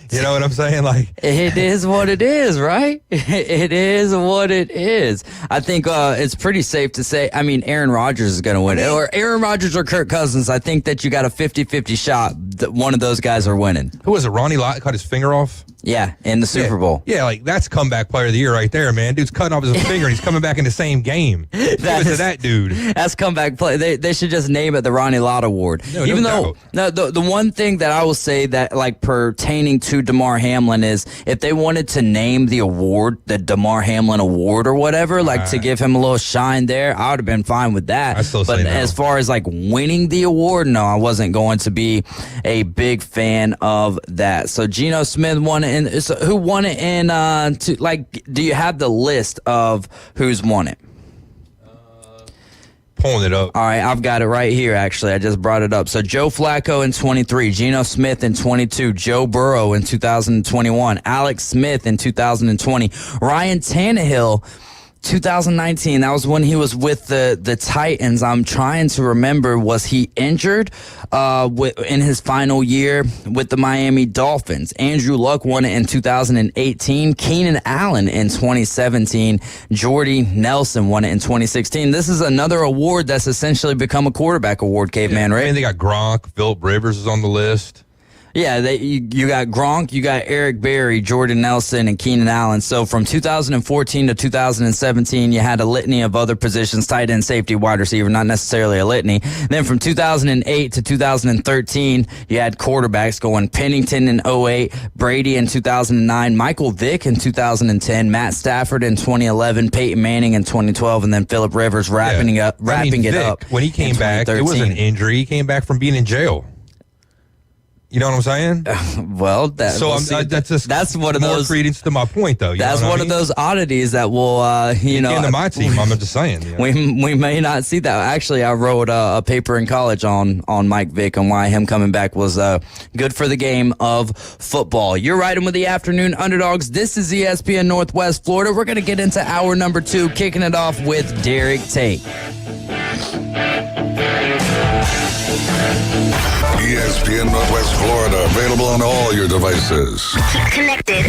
You know what I'm saying? Like, it is what it is, right? It is what it is. I think it's pretty safe to say, I mean, Aaron Rodgers is going to win it. Or Aaron Rodgers or Kirk Cousins. I think that you got a 50-50 shot that one of those guys are winning. Who was it? Ronnie Lott cut his finger off? Yeah, in the Super Bowl. Yeah, like that's comeback player of the year right there, man. Dude's cutting off his finger and he's coming back in the same game. That dude. That's comeback play. They should just name it the Ronnie Lott Award. Even though the one thing that I will say that like pertaining to DeMar Hamlin is if they wanted to name the award the DeMar Hamlin Award or whatever, like to give him a little shine there, I would have been fine with that. But as far as like winning the award, no, I wasn't going to be a big fan of that. So Geno Smith won it. So who won it in do you have the list of who's won it? Pulling it up. All right, I've got it right here, actually. I just brought it up. So Joe Flacco in 23, Geno Smith in 22, Joe Burrow in 2021, Alex Smith in 2020, Ryan Tannehill 2019, that was when he was with the Titans. I'm trying to remember, was he injured in his final year with the Miami Dolphins? Andrew Luck won it in 2018. Keenan Allen in 2017. Jordy Nelson won it in 2016. This is another award that's essentially become a quarterback award, Caveman, right? And they got Gronk, Phillip Rivers is on the list. Yeah, you got Gronk, you got Eric Berry, Jordan Nelson, and Keenan Allen. So from 2014 to 2017, you had a litany of other positions, tight end, safety, wide receiver, not necessarily a litany. Then from 2008 to 2013, you had quarterbacks going Pennington in 2008, Brady in 2009, Michael Vick in 2010, Matt Stafford in 2011, Peyton Manning in 2012, and then Phillip Rivers wrapping it up. When he came back, it was an injury. He came back from being in jail. You know what I'm saying? Well, that's one of those more credence to my point, though. That's one of those oddities that will, into my team. I'm just saying. You know? We may not see that. Actually, I wrote a paper in college on Mike Vick and why him coming back was good for the game of football. You're riding with the Afternoon Underdogs. This is ESPN Northwest Florida. We're going to get into hour number 2, kicking it off with Derek Tate. ESPN Northwest Florida, available on all your devices. Connected.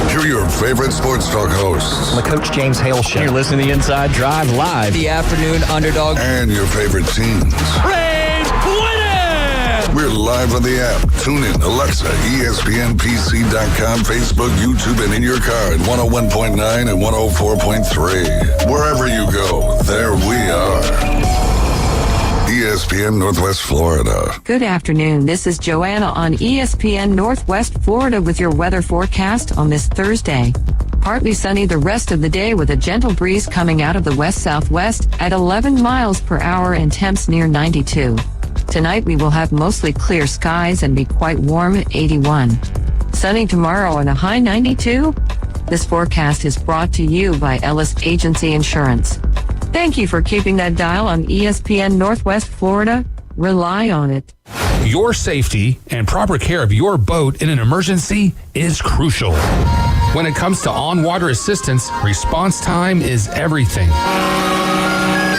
Hear your favorite sports talk hosts. On the Coach James Hale Show. You're listening to the Inside Drive live. The Afternoon Underdog. And your favorite teams. Braves winning! We're live on the app. Tune in, Alexa, ESPNPC.com, Facebook, YouTube, and in your car at 101.9 and 104.3. Wherever you go, there we are. ESPN Northwest Florida. Good afternoon. This is Joanna on ESPN Northwest Florida with your weather forecast on this Thursday. Partly sunny the rest of the day with a gentle breeze coming out of the west-southwest at 11 miles per hour and temps near 92. Tonight we will have mostly clear skies and be quite warm at 81. Sunny tomorrow and a high 92. This forecast is brought to you by Ellis Agency Insurance. Thank you for keeping that dial on ESPN Northwest Florida. Rely on it. Your safety and proper care of your boat in an emergency is crucial. When it comes to on-water assistance, response time is everything.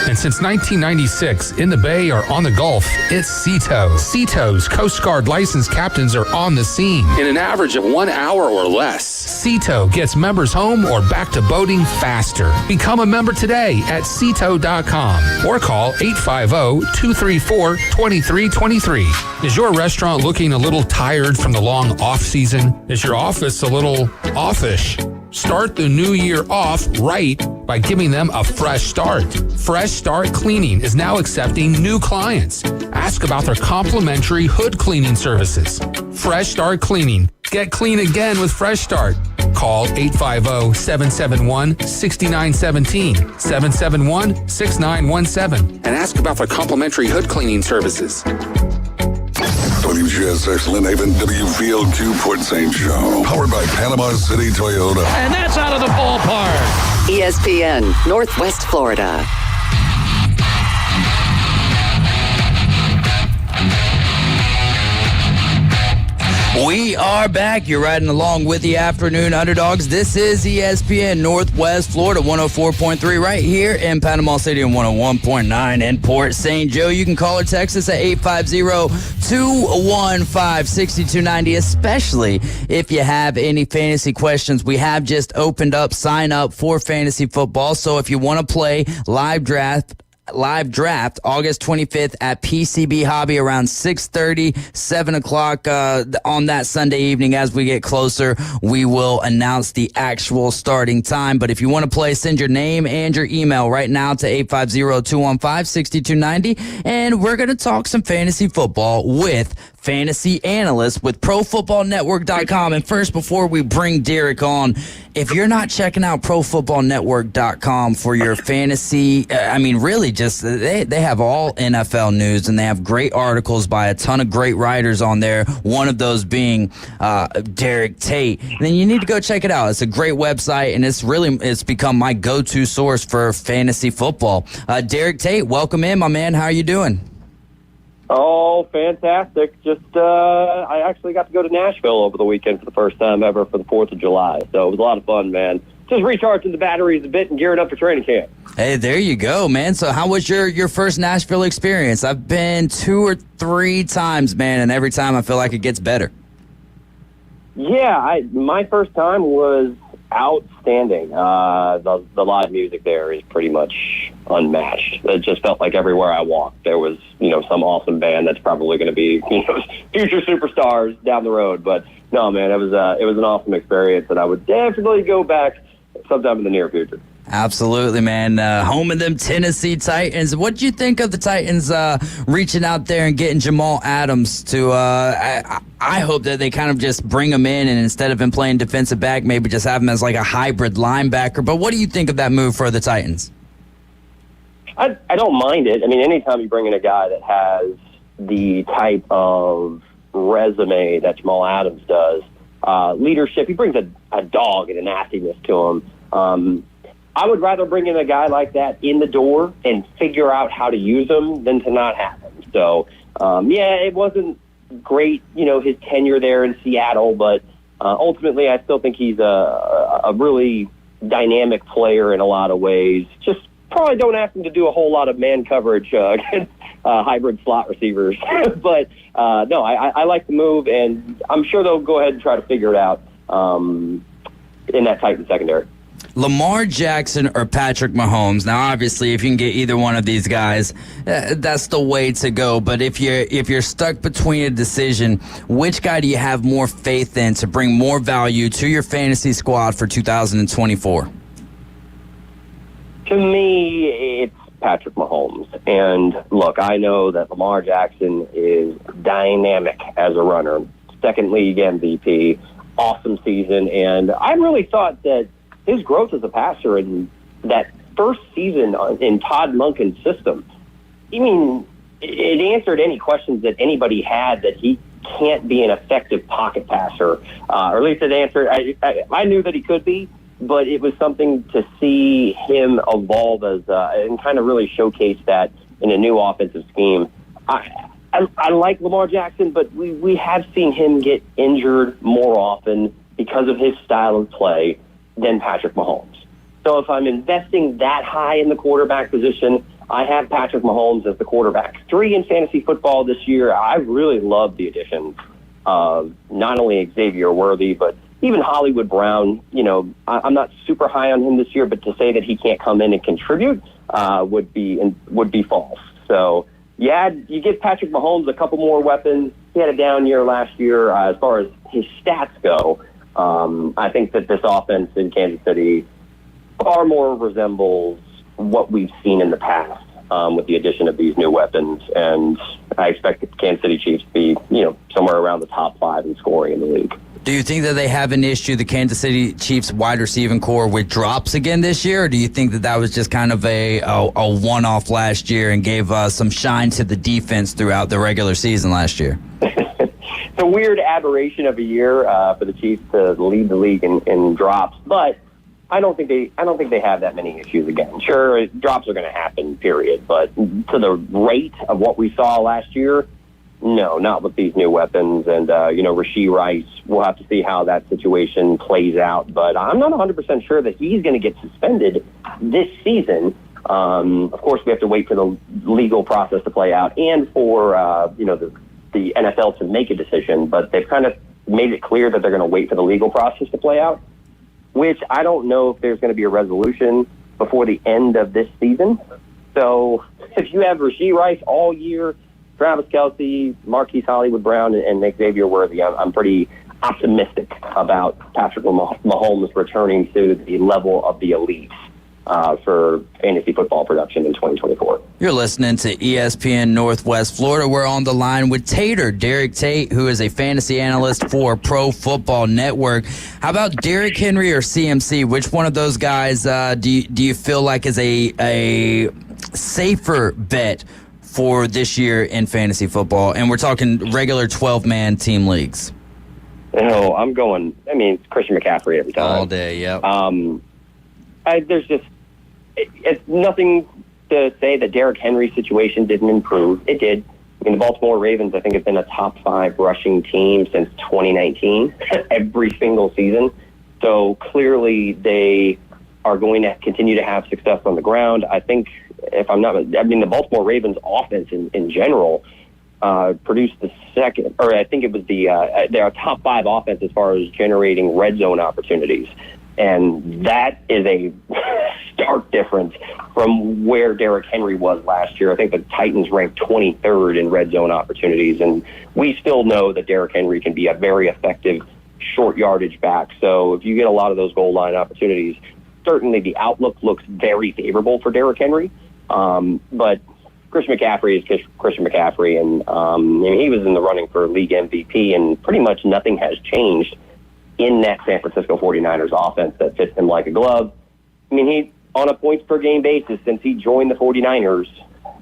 And since 1996, in the Bay or on the Gulf, it's Seato. Seato's Coast Guard licensed captains are on the scene in an average of 1 hour or less. Seato gets members home or back to boating faster. Become a member today at Seato.com or call 850-234-2323. Is your restaurant looking a little tired from the long off season? Is your office a little offish? Start the new year off right by giving them a fresh start. Fresh Start Cleaning is now accepting new clients. Ask about their complimentary hood cleaning services. Fresh Start Cleaning. Get clean again with Fresh Start. Call 850-771-6917, 771-6917, and ask about their complimentary hood cleaning services. WGSX Lynn Haven, WVLQ Port St. Joe. Powered by Panama City Toyota. And that's out of the ballpark. ESPN Northwest Florida. We are back. You're riding along with the Afternoon Underdogs. This is ESPN Northwest Florida 104.3 right here in Panama City and 101.9 in Port St. Joe. You can call or text us at 850-215-6290, especially if you have any fantasy questions. We have just opened up sign up for fantasy football. So if you want to play live draft August 25th at PCB Hobby around 6:30, 7 o'clock on that Sunday evening. As we get closer, we will announce the actual starting time. But if you want to play, send your name and your email right now to 850-215-6290. And we're going to talk some fantasy football with fantasy analyst with ProFootballNetwork.com. And first, before we bring Derek on, if you're not checking out ProFootballNetwork.com for your fantasy, really just they have all NFL news, and they have great articles by a ton of great writers on there, one of those being Derek Tate. Then you need to go check it out. It's a great website, and it's become my go-to source for fantasy football. Derek Tate, welcome in, my man. How are you doing? Oh, fantastic. I actually got to go to Nashville over the weekend for the first time ever for the 4th of July. So it was a lot of fun, man. Just recharging the batteries a bit and gearing up for training camp. Hey, there you go, man. So how was your first Nashville experience? I've been 2 or 3 times, man, and every time I feel like it gets better. Yeah, my first time was outstanding. The live music there is pretty much unmatched. It just felt like everywhere I walked there was, some awesome band that's probably going to be, future superstars down the road. But no, man, it was an awesome experience, and I would definitely go back sometime in the near future. Absolutely, man. Home of them Tennessee Titans. What did you think of the Titans reaching out there and getting Jamal Adams to I hope that they kind of just bring him in, and instead of him playing defensive back, maybe just have him as like a hybrid linebacker. But what do you think of that move for the Titans? I don't mind it. Anytime you bring in a guy that has the type of resume that Jamal Adams does, leadership, he brings a dog and a nastiness to him. I would rather bring in a guy like that in the door and figure out how to use him than to not have him. So, it wasn't great, his tenure there in Seattle, but ultimately I still think he's a really dynamic player in a lot of ways. Just probably don't ask him to do a whole lot of man coverage against hybrid slot receivers. But, no, I like the move, and I'm sure they'll go ahead and try to figure it out in that Titan secondary. Lamar Jackson or Patrick Mahomes. Now, obviously, if you can get either one of these guys, that's the way to go. But if you're stuck between a decision, which guy do you have more faith in to bring more value to your fantasy squad for 2024? To me, it's Patrick Mahomes. And look, I know that Lamar Jackson is dynamic as a runner. Second league MVP, awesome season. And I really thought that his growth as a passer in that first season in Todd Monken's system, it answered any questions that anybody had that he can't be an effective pocket passer, or at least it answered. I knew that he could be, but it was something to see him evolve and kind of really showcase that in a new offensive scheme. I like Lamar Jackson, but we have seen him get injured more often because of his style of play than Patrick Mahomes. So if I'm investing that high in the quarterback position, I have Patrick Mahomes as the quarterback 3 in fantasy football this year. I really love the additions of not only Xavier Worthy, but even Hollywood Brown. I'm not super high on him this year, but to say that he can't come in and contribute would be false. So, you give Patrick Mahomes a couple more weapons. He had a down year last year as far as his stats go. I think that this offense in Kansas City far more resembles what we've seen in the past with the addition of these new weapons. And I expect the Kansas City Chiefs to be, somewhere around the top 5 in scoring in the league. Do you think that they have an issue, the Kansas City Chiefs wide receiving core, with drops again this year? Or do you think that was just kind of a one-off last year and gave some shine to the defense throughout the regular season last year? It's a weird aberration of a year for the Chiefs to lead the league in drops, but I don't think they have that many issues again. Sure, drops are going to happen, period. But to the rate of what we saw last year, no, not with these new weapons. And, Rashee Rice, we'll have to see how that situation plays out. But I'm not 100% sure that he's going to get suspended this season. Of course, we have to wait for the legal process to play out and for, the NFL to make a decision. But they've kind of made it clear that they're going to wait for the legal process to play out, which I don't know if there's going to be a resolution before the end of this season. So if you have Rashee Rice all year, Travis Kelce, Marquise Hollywood Brown, and Xavier Worthy, I'm pretty optimistic about Patrick Mahomes returning to the level of the elites for fantasy football production in 2024. You're listening to ESPN Northwest Florida. We're on the line with Derek Tate, who is a fantasy analyst for Pro Football Network. How about Derrick Henry or CMC? Which one of those guys do you feel like is a safer bet for this year in fantasy football? And we're talking regular 12-man team leagues. I'm going, it's Christian McCaffrey every time. All day, yep. It's nothing to say that Derrick Henry's situation didn't improve. It did. The Baltimore Ravens, I think, have been a top 5 rushing team since 2019, every single season. So clearly they are going to continue to have success on the ground. I think, the Baltimore Ravens offense in general produced the second, or I think it was their top 5 offense as far as generating red zone opportunities. And that is a stark difference from where Derrick Henry was last year. I think the Titans ranked 23rd in red zone opportunities, and we still know that Derrick Henry can be a very effective short yardage back. So if you get a lot of those goal line opportunities, certainly the outlook looks very favorable for Derrick Henry. But Christian McCaffrey is Christian McCaffrey, and he was in the running for league MVP, and pretty much nothing has changed in that San Francisco 49ers offense that fits him like a glove. He, on a points per game basis, since he joined the 49ers,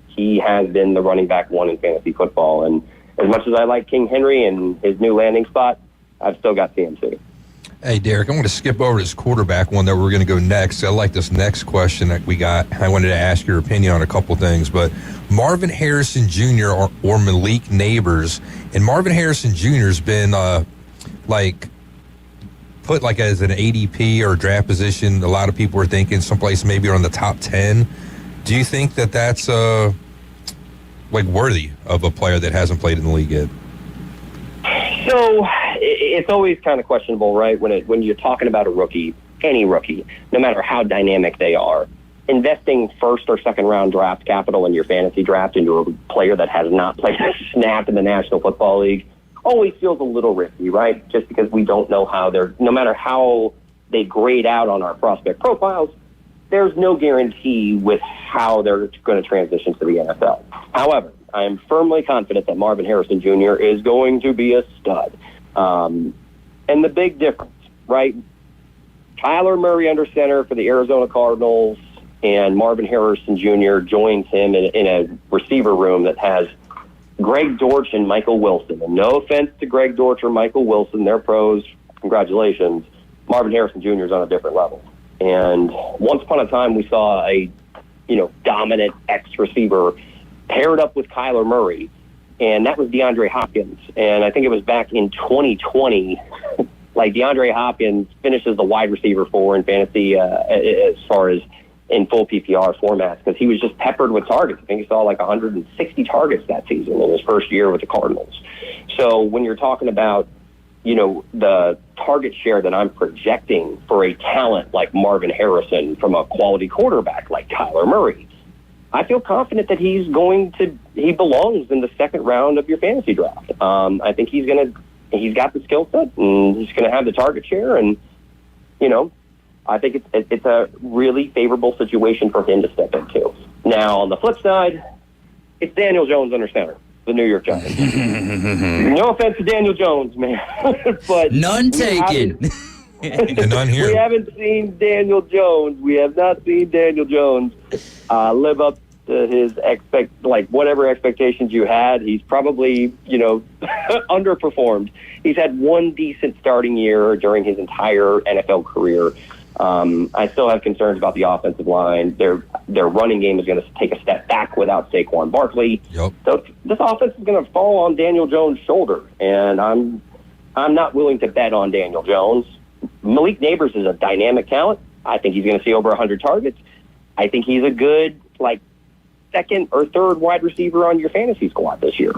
he has been the running back 1 in fantasy football. And as much as I like King Henry and his new landing spot, I've still got CMC. Hey, Derek, I'm going to skip over this quarterback one that we're going to go next. I like this next question that we got. I wanted to ask your opinion on a couple things, but Marvin Harrison Jr. or Malik Neighbors, and Marvin Harrison Jr. has been put as an ADP or draft position. A lot of people are thinking someplace maybe around the top 10. Do you think that that's worthy of a player that hasn't played in the league yet? So it's always kind of questionable, right? When you're talking about a rookie, any rookie, no matter how dynamic they are, investing first or second round draft capital in your fantasy draft into a player that has not played a snap in the National Football League always feels a little risky, right? Just because we don't know no matter how they grade out on our prospect profiles, there's no guarantee with how they're going to transition to the NFL. However, I am firmly confident that Marvin Harrison Jr. is going to be a stud. And the big difference, right? Kyler Murray under center for the Arizona Cardinals and Marvin Harrison Jr. joins him in a receiver room that has Greg Dortch and Michael Wilson. And no offense to Greg Dortch or Michael Wilson, they're pros. Congratulations. Marvin Harrison Jr. is on a different level. And once upon a time, we saw a, dominant X-receiver paired up with Kyler Murray, and that was DeAndre Hopkins. And I think it was back in 2020, like DeAndre Hopkins finishes the wide receiver 4 in fantasy as far as in full PPR formats, because he was just peppered with targets. I think he saw like 160 targets that season in his first year with the Cardinals. So when you're talking about, the target share that I'm projecting for a talent like Marvin Harrison from a quality quarterback like Kyler Murray, I feel confident that he belongs in the second round of your fantasy draft. I think he's got the skill set, and he's going to have the target share, and, I think it's a really favorable situation for him to step into. Now, on the flip side, it's Daniel Jones under center, the New York Giants. No offense to Daniel Jones, man, but none taken. None here. We haven't seen Daniel Jones. We have not seen Daniel Jones live up to his whatever expectations you had. He's probably underperformed. He's had one decent starting year during his entire NFL career. I still have concerns about the offensive line. Their running game is going to take a step back without Saquon Barkley. Yep. So this offense is going to fall on Daniel Jones' shoulder, and I'm not willing to bet on Daniel Jones. Malik Neighbors is a dynamic talent. I think he's going to see over 100 targets. I think he's a good second or third wide receiver on your fantasy squad this year.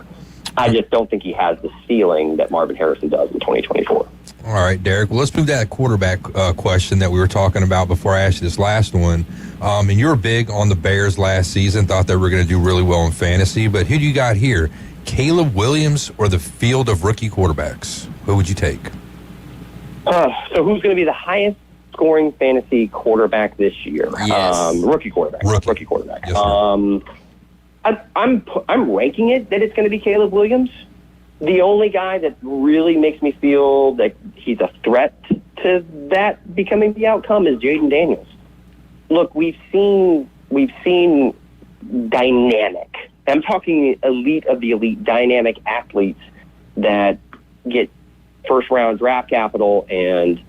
I just don't think he has the ceiling that Marvin Harrison does in 2024. All right, Derek. Well, let's move to that quarterback question that we were talking about before I asked you this last one. And you were big on the Bears last season, thought they were going to do really well in fantasy. But who do you got here? Caleb Williams or the field of rookie quarterbacks? Who would you take? So who's going to be the highest scoring fantasy quarterback this year? Yes. Rookie quarterback. Rookie quarterback. Yes, sir. I'm ranking it that it's going to be Caleb Williams. The only guy that really makes me feel that he's a threat to that becoming the outcome is Jaden Daniels. Look, we've seen dynamic. I'm talking elite of the elite, dynamic athletes that get first-round draft capital and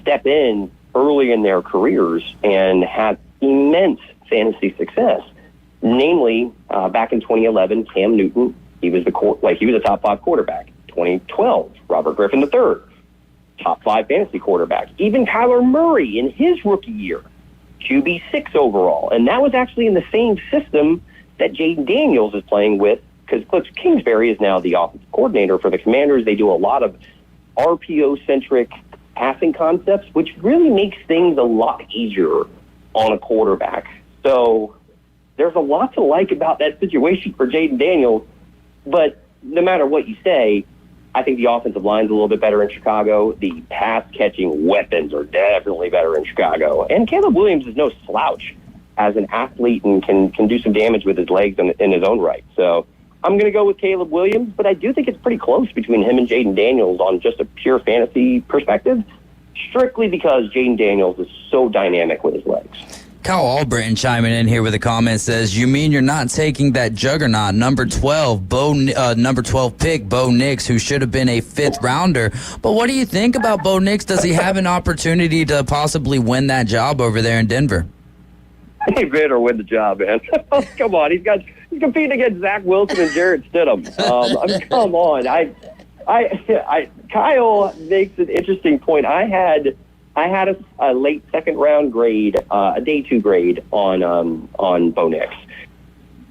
step in early in their careers and have immense fantasy success. Namely, back in 2011, Cam Newton, he was a top 5 quarterback. 2012, Robert Griffin III, top 5 fantasy quarterback. Even Kyler Murray in his rookie year, QB6 overall, and that was actually in the same system that Jaden Daniels is playing with, because Cliff Kingsbury is now the offensive coordinator for the Commanders. They do a lot of RPO-centric passing concepts, which really makes things a lot easier on a quarterback. So there's a lot to like about that situation for Jaden Daniels, but no matter what you say, I think the offensive line's a little bit better in Chicago. The pass-catching weapons are definitely better in Chicago. And Caleb Williams is no slouch as an athlete and can do some damage with his legs in his own right. So I'm going to go with Caleb Williams, but I do think it's pretty close between him and Jaden Daniels on just a pure fantasy perspective, strictly because Jaden Daniels is so dynamic with his legs. Kyle Albritton chiming in here with a comment says, "You mean you're not taking that juggernaut, number 12 pick, Bo Nix, who should have been a 5th rounder? But what do you think about Bo Nix? Does he have an opportunity to possibly win that job over there in Denver?" He better win the job, man. Come on, he's competing against Zach Wilson and Jarrett Stidham. Come on, Kyle makes an interesting point. I had a late second round grade, a day 2 grade on Bo Nix.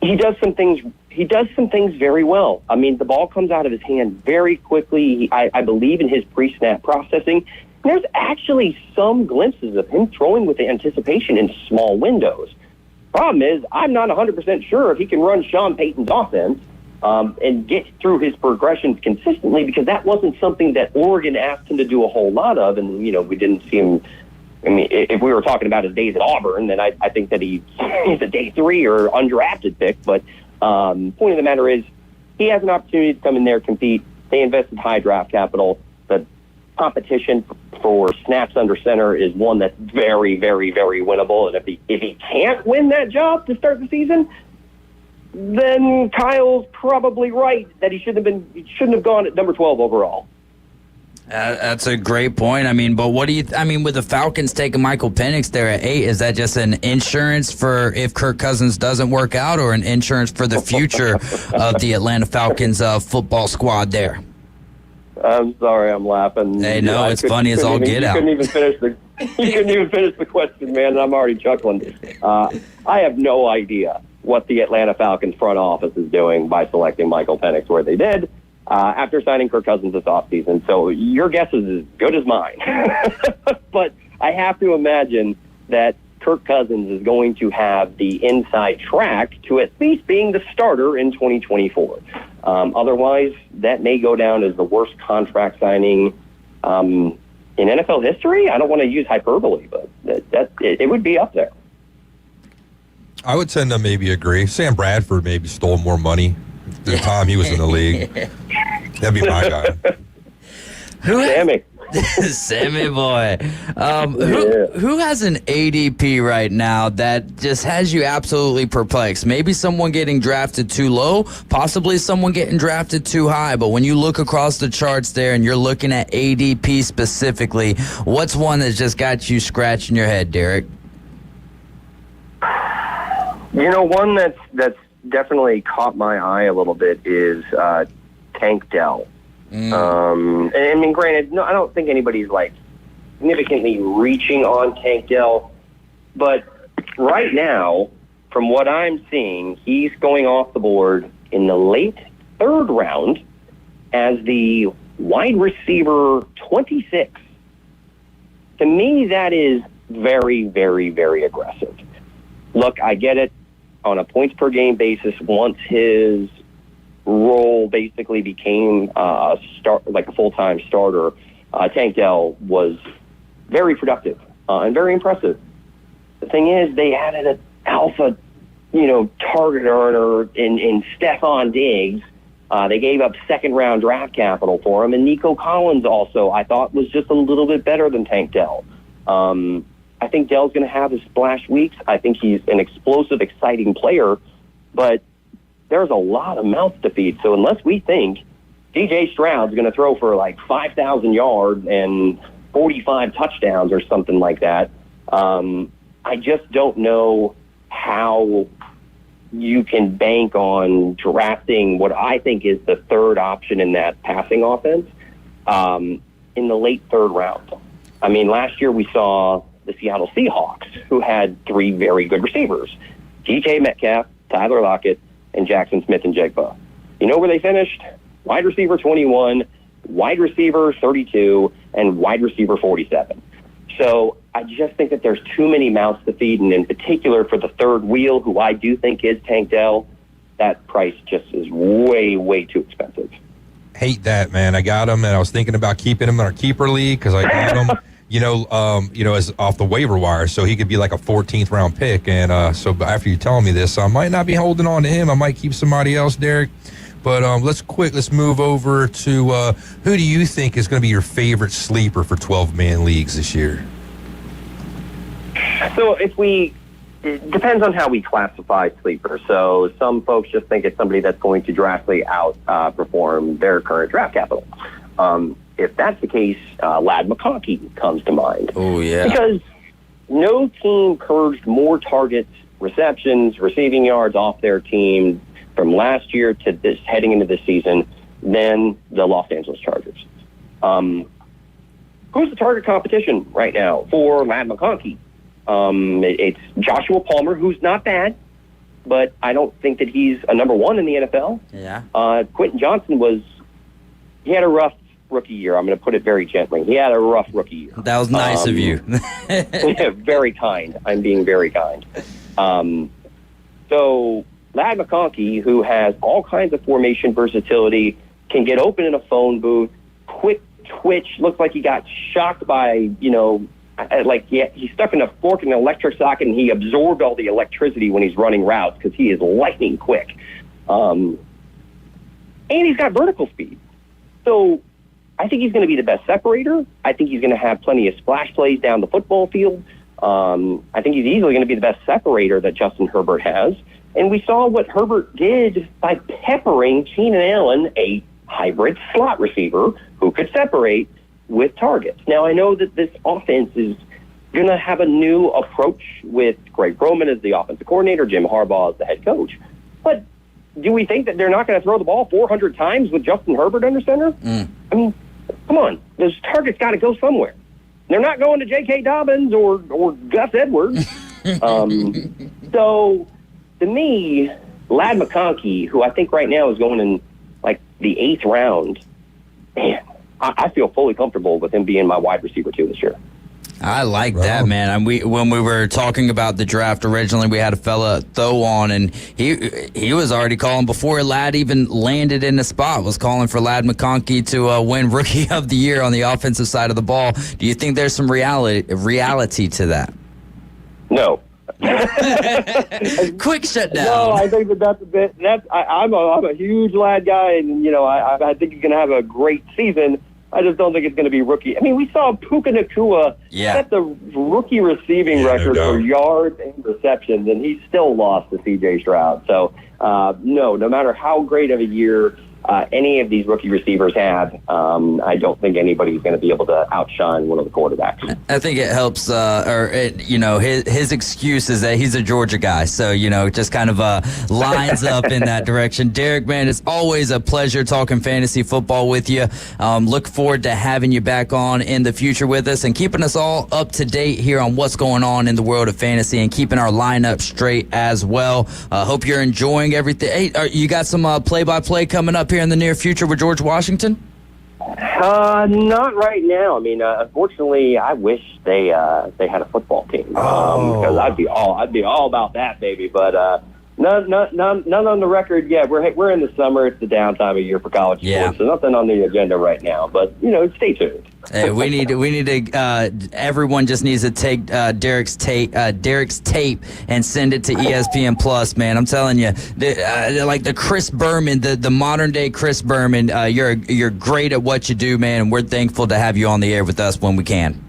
He does some things very well. I mean, the ball comes out of his hand very quickly. I believe in his pre-snap processing. There's actually some glimpses of him throwing with the anticipation in small windows. Problem is, I'm not 100% sure if he can run Sean Payton's offense and get through his progressions consistently, because that wasn't something that Oregon asked him to do a whole lot of, and we didn't see him. I mean, if we were talking about his days at Auburn, then I think that he's a day 3 or undrafted pick. But point of the matter is, he has an opportunity to come in there, compete. They invested high draft capital. The competition for snaps under center is one that's very, very, very winnable. And if he can't win that job to start the season, then Kyle's probably right that he shouldn't have gone at number 12 overall. That's a great point. I mean, but what do you? With the Falcons taking Michael Penix there at 8, is that just an insurance for if Kirk Cousins doesn't work out, or an insurance for the future of the Atlanta Falcons football squad there? I'm sorry, I'm laughing. Hey, no, it's funny as all get out. You couldn't even finish the question, man, and I'm already chuckling. I have no idea what the Atlanta Falcons front office is doing by selecting Michael Penix where they did after signing Kirk Cousins this offseason. So your guess is as good as mine. But I have to imagine that Kirk Cousins is going to have the inside track to at least being the starter in 2024. Otherwise, that may go down as the worst contract signing in NFL history. I don't want to use hyperbole, but it would be up there. I would tend to maybe agree. Sam Bradford maybe stole more money the time he was in the league. That'd be my guy. Sammy. Sammy boy. Who has an ADP right now that just has you absolutely perplexed? Maybe someone getting drafted too low, possibly someone getting drafted too high. But when you look across the charts there and you're looking at ADP specifically, what's one that's just got you scratching your head, Derek? One that's definitely caught my eye a little bit is Tank Dell. Granted, no, I don't think anybody's significantly reaching on Tank Dell, but right now, from what I'm seeing, he's going off the board in the late 3rd round as the wide receiver 26. To me, that is very, very, very aggressive. Look, I get it. On a points per game basis, once his role basically became a full-time starter, Tank Dell was very productive and very impressive. The thing is, they added an alpha, target earner in Stephon Diggs. They gave up 2nd-round draft capital for him, and Nico Collins also, I thought, was just a little bit better than Tank Dell. I think Dell's going to have his splash weeks. I think he's an explosive, exciting player, but there's a lot of mouths to feed. So unless we think DJ Stroud's going to throw for 5,000 yards and 45 touchdowns or something like that, I just don't know how you can bank on drafting what I think is the 3rd option in that passing offense in the late 3rd round. Last year we saw the Seattle Seahawks, who had 3 very good receivers, DK Metcalf, Tyler Lockett, and Jackson Smith-Njigba. You know where they finished? Wide receiver 21, wide receiver 32, and wide receiver 47. So I just think that there's too many mouths to feed, and in particular for the 3rd wheel, who I do think is Tank Dell, that price just is way, way too expensive. Hate that, man. I got him, and I was thinking about keeping him in our keeper league because I got him. As off the waiver wire, so he could be like a 14th round pick. And so after you telling me this, I might not be holding on to him. I might keep somebody else, Derek. But let's move over to who do you think is going to be your favorite sleeper for 12-man leagues this year? So it depends on how we classify sleeper. So some folks just think it's somebody that's going to drastically outperform their current draft capital. If that's the case, Ladd McConkey comes to mind. Oh, yeah. Because no team purged more targets, receptions, receiving yards off their team from last year to this heading into this season than the Los Angeles Chargers. Who's the target competition right now for Ladd McConkey? It's Joshua Palmer, who's not bad, but I don't think that he's a number 1 in the NFL. Yeah. Quentin Johnson he had a rough rookie year. I'm going to put it very gently. He had a rough rookie year. That was nice of you. Very kind. I'm being very kind. So Ladd McConkey, who has all kinds of formation versatility, can get open in a phone booth, quick twitch, looks like he got shocked by, he's stuck in a fork in an electric socket and he absorbed all the electricity when he's running routes because he is lightning quick. And he's got vertical speed. So I think he's going to be the best separator. I think he's going to have plenty of splash plays down the football field. I think he's easily going to be the best separator that Justin Herbert has. And we saw what Herbert did by peppering Keenan Allen, a hybrid slot receiver who could separate, with targets. Now, I know that this offense is going to have a new approach with Greg Roman as the offensive coordinator, Jim Harbaugh as the head coach. But do we think that they're not going to throw the ball 400 times with Justin Herbert under center? I mean, come on. Those targets got to go somewhere. They're not going to J.K. Dobbins or Gus Edwards. So, to me, Ladd McConkey, who I think right now is going in like the 8th round, man, I feel fully comfortable with him being my wide receiver 2 this year. I like that, man. And when we were talking about the draft originally, we had a fella Tho on, and he was already calling before Ladd even landed in the spot. Was calling for Ladd McConkey to win Rookie of the Year on the offensive side of the ball. Do you think there's some reality to that? No. Quick shutdown. No, I think that's a bit. I'm a huge Ladd guy, and I think he's going to have a great season. I just don't think it's going to be rookie. I mean, we saw Puka Nacua set the rookie receiving record for yards and receptions, and he still lost to C.J. Stroud. So, no matter how great of a year any of these rookie receivers have, I don't think anybody's going to be able to outshine one of the quarterbacks. I think it helps, his excuse is that he's a Georgia guy. So, just kind of lines up in that direction. Derek, man, it's always a pleasure talking fantasy football with you. Look forward to having you back on in the future with us and keeping us all up to date here on what's going on in the world of fantasy and keeping our lineup straight as well. Hope you're enjoying everything. Hey, you got some play-by-play coming up here in the near future with George Washington? Not right now. I mean, unfortunately, I wish they had a football team because I'd be all about that, baby. But none on the record yet. We're in the summer. It's the downtime of year for college sports, so nothing on the agenda right now. But stay tuned. Hey, we need to. Everyone just needs to take Derek's tape and send it to ESPN Plus, man. I'm telling you, like the Chris Berman, the modern day Chris Berman. You're great at what you do, man, and we're thankful to have you on the air with us when we can.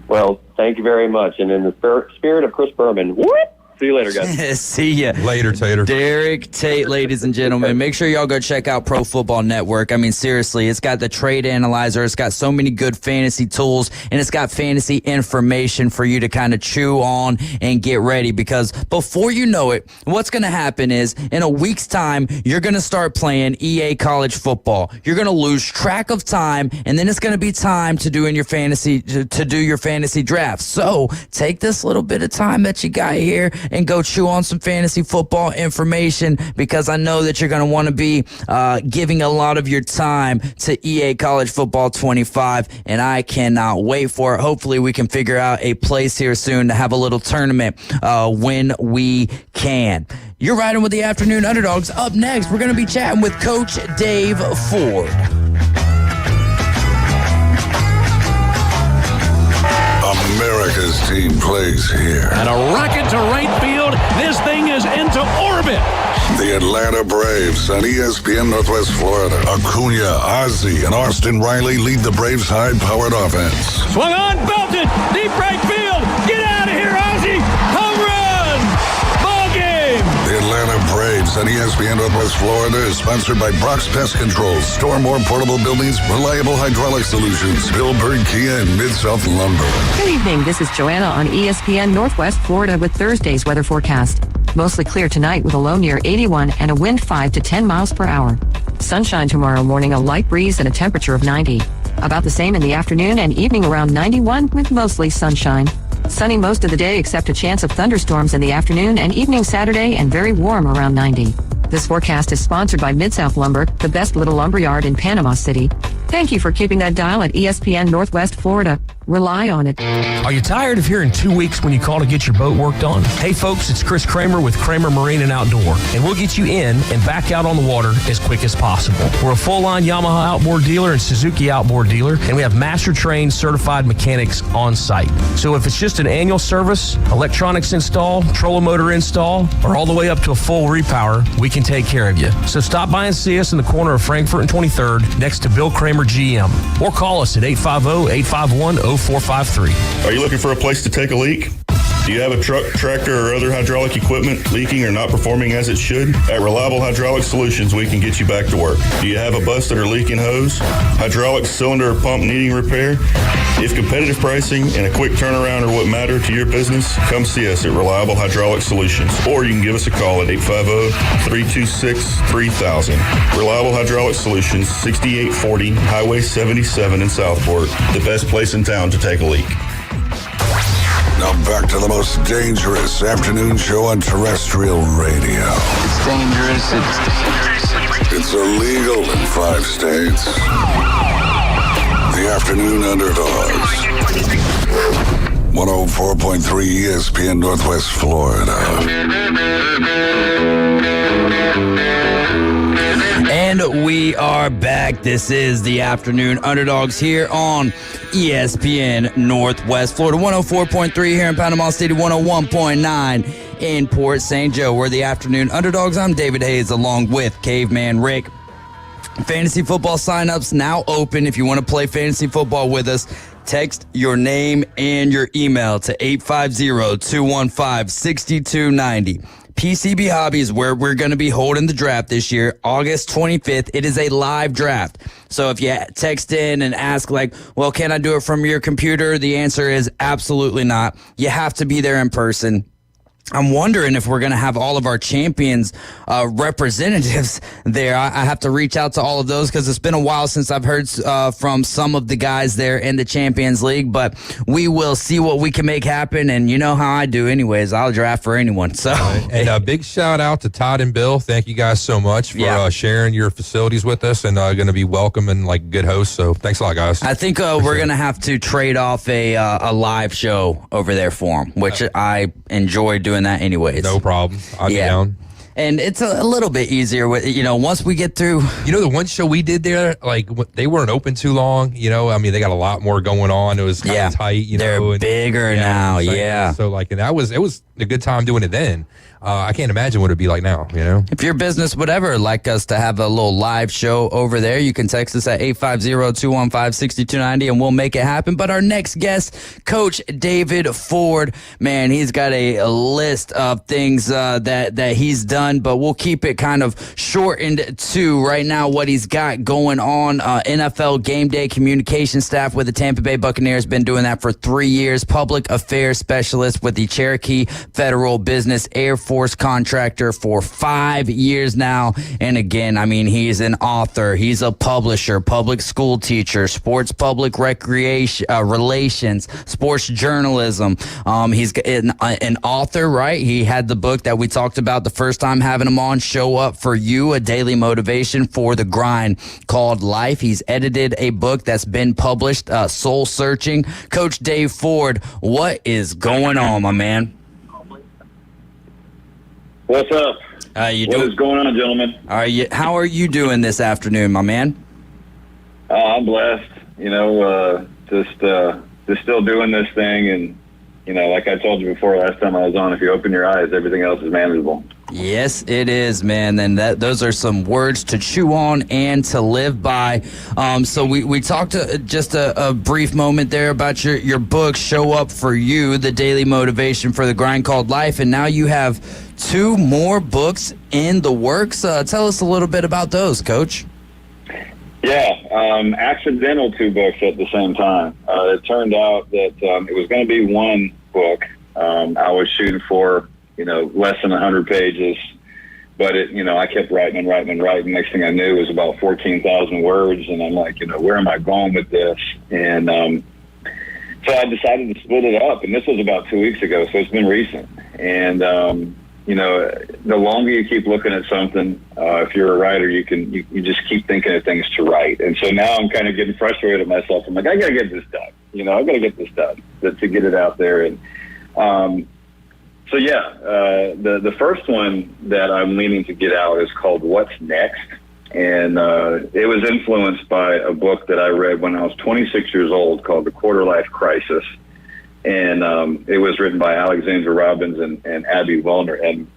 Well, thank you very much, and in the spirit of Chris Berman, what? See you later, guys. See ya. Later, Tater. Derek Tate, ladies and gentlemen. Make sure y'all go check out Pro Football Network. I mean, seriously, it's got the trade analyzer. It's got so many good fantasy tools, and it's got fantasy information for you to kind of chew on and get ready. Because before you know it, what's going to happen is in a week's time, you're going to start playing EA college football. You're going to lose track of time, and then it's going to be time to do your fantasy draft. So take this little bit of time that you got here and go chew on some fantasy football information, because I know that you're going to want to be giving a lot of your time to EA College Football 25, and I cannot wait for it. Hopefully we can figure out a place here soon to have a little tournament when we can. You're riding with the Afternoon Underdogs. Up next, we're going to be chatting with Coach Dave Ford. America's team plays here. And a rocket to right field. This thing is into orbit. The Atlanta Braves on ESPN Northwest Florida. Acuna, Ozzie, and Austin Riley lead the Braves' high-powered offense. Swung on, belted, deep right field. Get out of here, Ozzie. Home run. Ball game. The Atlanta Braves on ESPN Northwest Florida is sponsored by Brock's Pest Control. Store more portable buildings, reliable hydraulic solutions. Billberg Kia and Mid-South Lumber. Good evening. This is Joanna on ESPN Northwest Florida with Thursday's weather forecast. Mostly clear tonight with a low near 81 and a wind 5 to 10 miles per hour. Sunshine tomorrow morning, a light breeze and a temperature of 90. About the same in the afternoon and evening, around 91 with mostly sunshine. Sunny most of the day except a chance of thunderstorms in the afternoon and evening Saturday, and very warm around 90. This forecast is sponsored by Mid-South Lumber, the best little lumber yard in Panama City. Thank you for keeping that dial at ESPN Northwest Florida. rely on it. Are you tired of hearing 2 weeks when you call to get your boat worked on? Hey folks, it's Chris Kramer with Kramer Marine and Outdoor, and we'll get you in and back out on the water as quick as possible. We're a full-line Yamaha outboard dealer and Suzuki outboard dealer, and we have master-trained certified mechanics on site. So if it's just an annual service, electronics install, trolling motor install, or all the way up to a full repower, we can take care of you. So stop by and see us in the corner of Frankfurt and 23rd next to Bill Kramer GM, or call us at 850-851-0453. Are you looking for a place to take a leak? Do you have a truck, tractor, or other hydraulic equipment leaking or not performing as it should? At Reliable Hydraulic Solutions, we can get you back to work. Do you have a busted or leaking hose, hydraulic cylinder or pump needing repair? If competitive pricing and a quick turnaround are what matter to your business, come see us at Reliable Hydraulic Solutions, or you can give us a call at 850-326-3000. Reliable Hydraulic Solutions, 6840 Highway 77 in Southport, the best place in town to take a leak. Now back to the most dangerous afternoon show on terrestrial radio. It's dangerous. It's illegal in 5 states. The Afternoon Underdogs. 104.3 ESPN Northwest Florida. And we are back. This is the Afternoon Underdogs here on ESPN Northwest Florida. 104.3 here in Panama City, 101.9 in Port St. Joe. We're the Afternoon Underdogs. I'm David Hayes along with Caveman Rick. Fantasy football signups now open. If you want to play fantasy football with us, text your name and your email to 850-215-6290. PCB Hobby is where we're going to be holding the draft this year, August 25th. It is a live draft. So if you text in and ask like, well, can I do it from your computer? The answer is absolutely not. You have to be there in person. I'm wondering if we're going to have all of our champions representatives there. I have to reach out to all of those because it's been a while since I've heard from some of the guys there in the Champions League, but we will see what we can make happen. And you know how I do anyways. I'll draft for anyone. So, and a big shout out to Todd and Bill. Thank you guys so much for sharing your facilities with us and going to be welcome and like good hosts. So thanks a lot, guys. I think we're going to have to trade off a live show over there for them, which I enjoy doing that anyways. No problem. I'll be down. And it's a little bit easier with, once we get through. The one show we did there, like they weren't open too long. I mean, they got a lot more going on. It was kind of tight. They're bigger now. Yeah. So it was a good time doing it then. I can't imagine what it'd be like now, If your business would ever like us to have a little live show over there, you can text us at 850-215-6290 and we'll make it happen. But our next guest, Coach David Ford, man, he's got a list of things that he's done, but we'll keep it kind of shortened to right now what he's got going on. NFL game day communication staff with the Tampa Bay Buccaneers, been doing that for 3 years. Public affairs specialist with the Cherokee Federal Business Air Force contractor for 5 years now. And again, I mean, he's an author, he's a publisher, public school teacher, sports public recreation relations, sports journalism. He's an author, right? He had the book that we talked about the first time having him on, Show Up for You, a daily motivation for the grind called Life. He's edited a book that's been published, Soul Searching. Coach Dave Ford, what is going on, my man? What's up? What is going on, gentlemen? How are you doing this afternoon, my man? I'm blessed. Just still doing this thing, and like I told you before last time I was on, if you open your eyes, everything else is manageable. Yes, it is, man. And those are some words to chew on and to live by. So we talked just a brief moment there about your book, Show Up for You, the daily motivation for the grind called Life. And now you have 2 more books in the works. Tell us a little bit about those, Coach. Yeah, accidental 2 books at the same time. It turned out that it was going to be 1 book. I was shooting for less than 100 pages, but I kept writing. Next thing I knew, it was about 14,000 words, and I'm like, where am I going with this? And so I decided to split it up, and this was about 2 weeks ago, so it's been recent. And the longer you keep looking at something, if you're a writer, you just keep thinking of things to write. And so now I'm kind of getting frustrated at myself. I'm like, I got to get this done. You know, I've got to get this done to get it out there. And the first one that I'm leaning to get out is called What's Next. And it was influenced by a book that I read when I was 26 years old called The Quarter Life Crisis. And it was written by Alexandra Robbins and Abby Wellner. And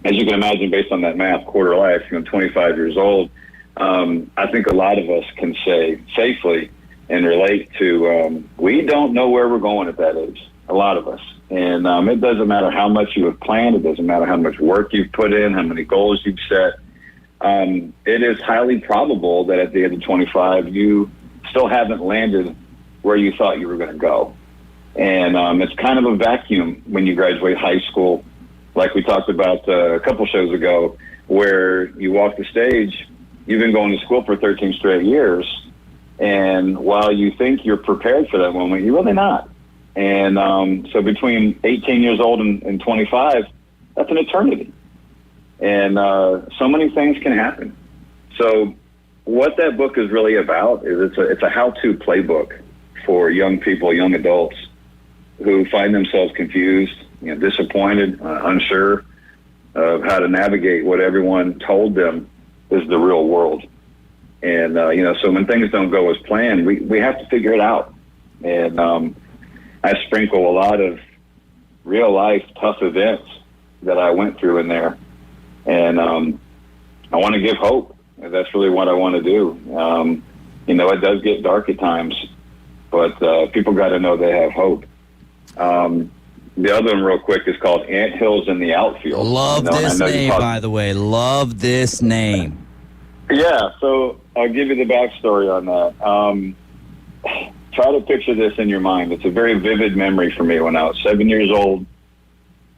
as you can imagine, based on that math, quarter life, 25 years old, I think a lot of us can say safely and relate to we don't know where we're going at that age, a lot of us. And it doesn't matter how much you have planned. It doesn't matter how much work you've put in, how many goals you've set. It is highly probable that at the age of 25, you still haven't landed where you thought you were going to go. And it's kind of a vacuum when you graduate high school, like we talked about a couple shows ago, where you walk the stage, you've been going to school for 13 straight years, and while you think you're prepared for that moment, you're really not. And so between 18 years old and 25, that's an eternity. And so many things can happen. So what that book is really about is it's a how-to playbook for young people, young adults, who find themselves confused, disappointed, unsure of how to navigate what everyone told them is the real world. And, so when things don't go as planned, we have to figure it out. And I sprinkle a lot of real life tough events that I went through in there. And I want to give hope. And that's really what I want to do. It does get dark at times, but people got to know they have hope. The other one real quick is called Anthills in the Outfield. Love this name, by the way. Love this name. Yeah, so I'll give you the backstory on that. Try to picture this in your mind. It's a very vivid memory for me when I was 7 years old,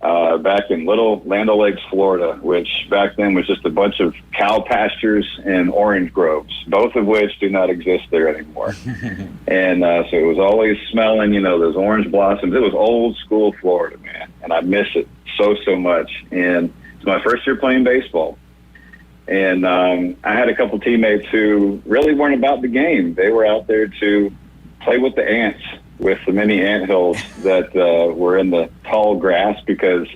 back in little Land O'Lakes, Florida, which back then was just a bunch of cow pastures and orange groves, both of which do not exist there anymore. And so it was always smelling, those orange blossoms. It was old school Florida, man, and I miss it so much. And it's my first year playing baseball. And I had a couple teammates who really weren't about the game. They were out there to play with the ants, with the many anthills that were in the tall grass, because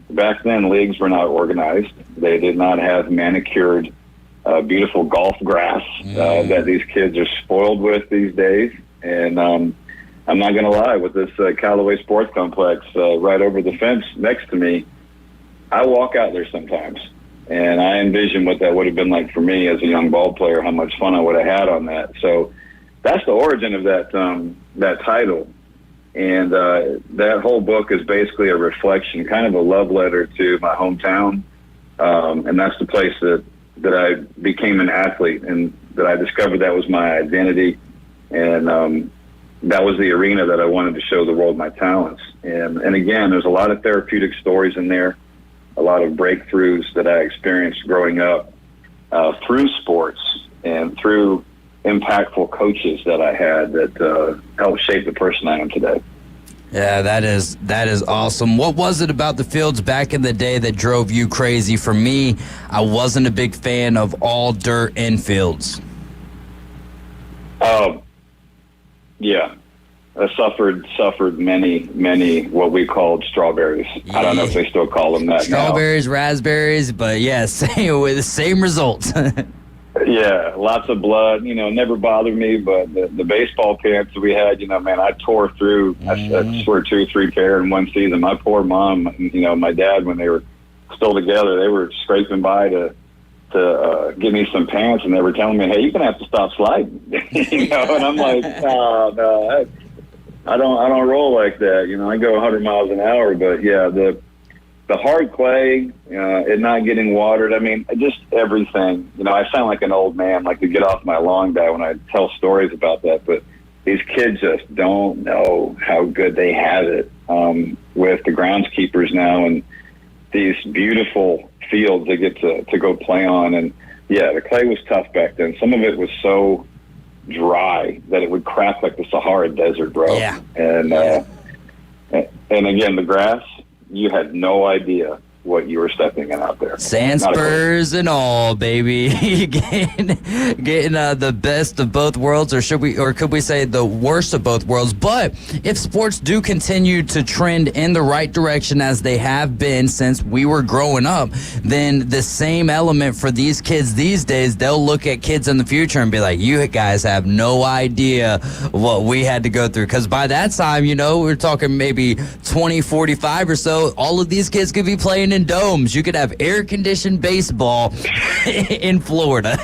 back then leagues were not organized. They did not have manicured, beautiful golf grass that these kids are spoiled with these days. And I'm not going to lie, with this Callaway Sports Complex right over the fence next to me, I walk out there sometimes. And I envision what that would have been like for me as a young ball player, how much fun I would have had on that. So that's the origin of that title. And that whole book is basically a reflection, kind of a love letter to my hometown. And that's the place that I became an athlete, and that I discovered that was my identity. And that was the arena that I wanted to show the world my talents. And again, there's a lot of therapeutic stories in there, a lot of breakthroughs that I experienced growing up through sports and through impactful coaches that I had that helped shape the person I am today. Yeah, that is awesome. What was it about the fields back in the day that drove you crazy? For me, I wasn't a big fan of all dirt infields. Yeah. I suffered many what we called strawberries. Yeah. I don't know if they still call them that strawberries, now. Raspberries, but yeah, same results. Yeah, lots of blood. Never bothered me, but the baseball pants we had, man, I tore through. I swear 2 or 3 pair in one season. My poor mom, my dad, when they were still together, they were scraping by to give me some pants, and they were telling me, "Hey, you're gonna have to stop sliding." And I'm like, "Oh, no, I don't roll like that." I go 100 miles an hour, but yeah, the hard clay, it not getting watered. I mean, just everything. I sound like an old man, like to get off my long guy when I tell stories about that. But these kids just don't know how good they have it with the groundskeepers now and these beautiful fields they get to go play on. And yeah, the clay was tough back then. Some of it was so dry that it would crack like the Sahara Desert, bro. Yeah. And again, the grass, you had no idea what you were stepping in out there. Sand spurs and all, baby. getting the best of both worlds, or could we say the worst of both worlds? But if sports do continue to trend in the right direction as they have been since we were growing up, then the same element for these kids these days, they'll look at kids in the future and be like, you guys have no idea what we had to go through. Because by that time, we're talking maybe 2045 or so, all of these kids could be playing in domes. You could have air-conditioned baseball in Florida.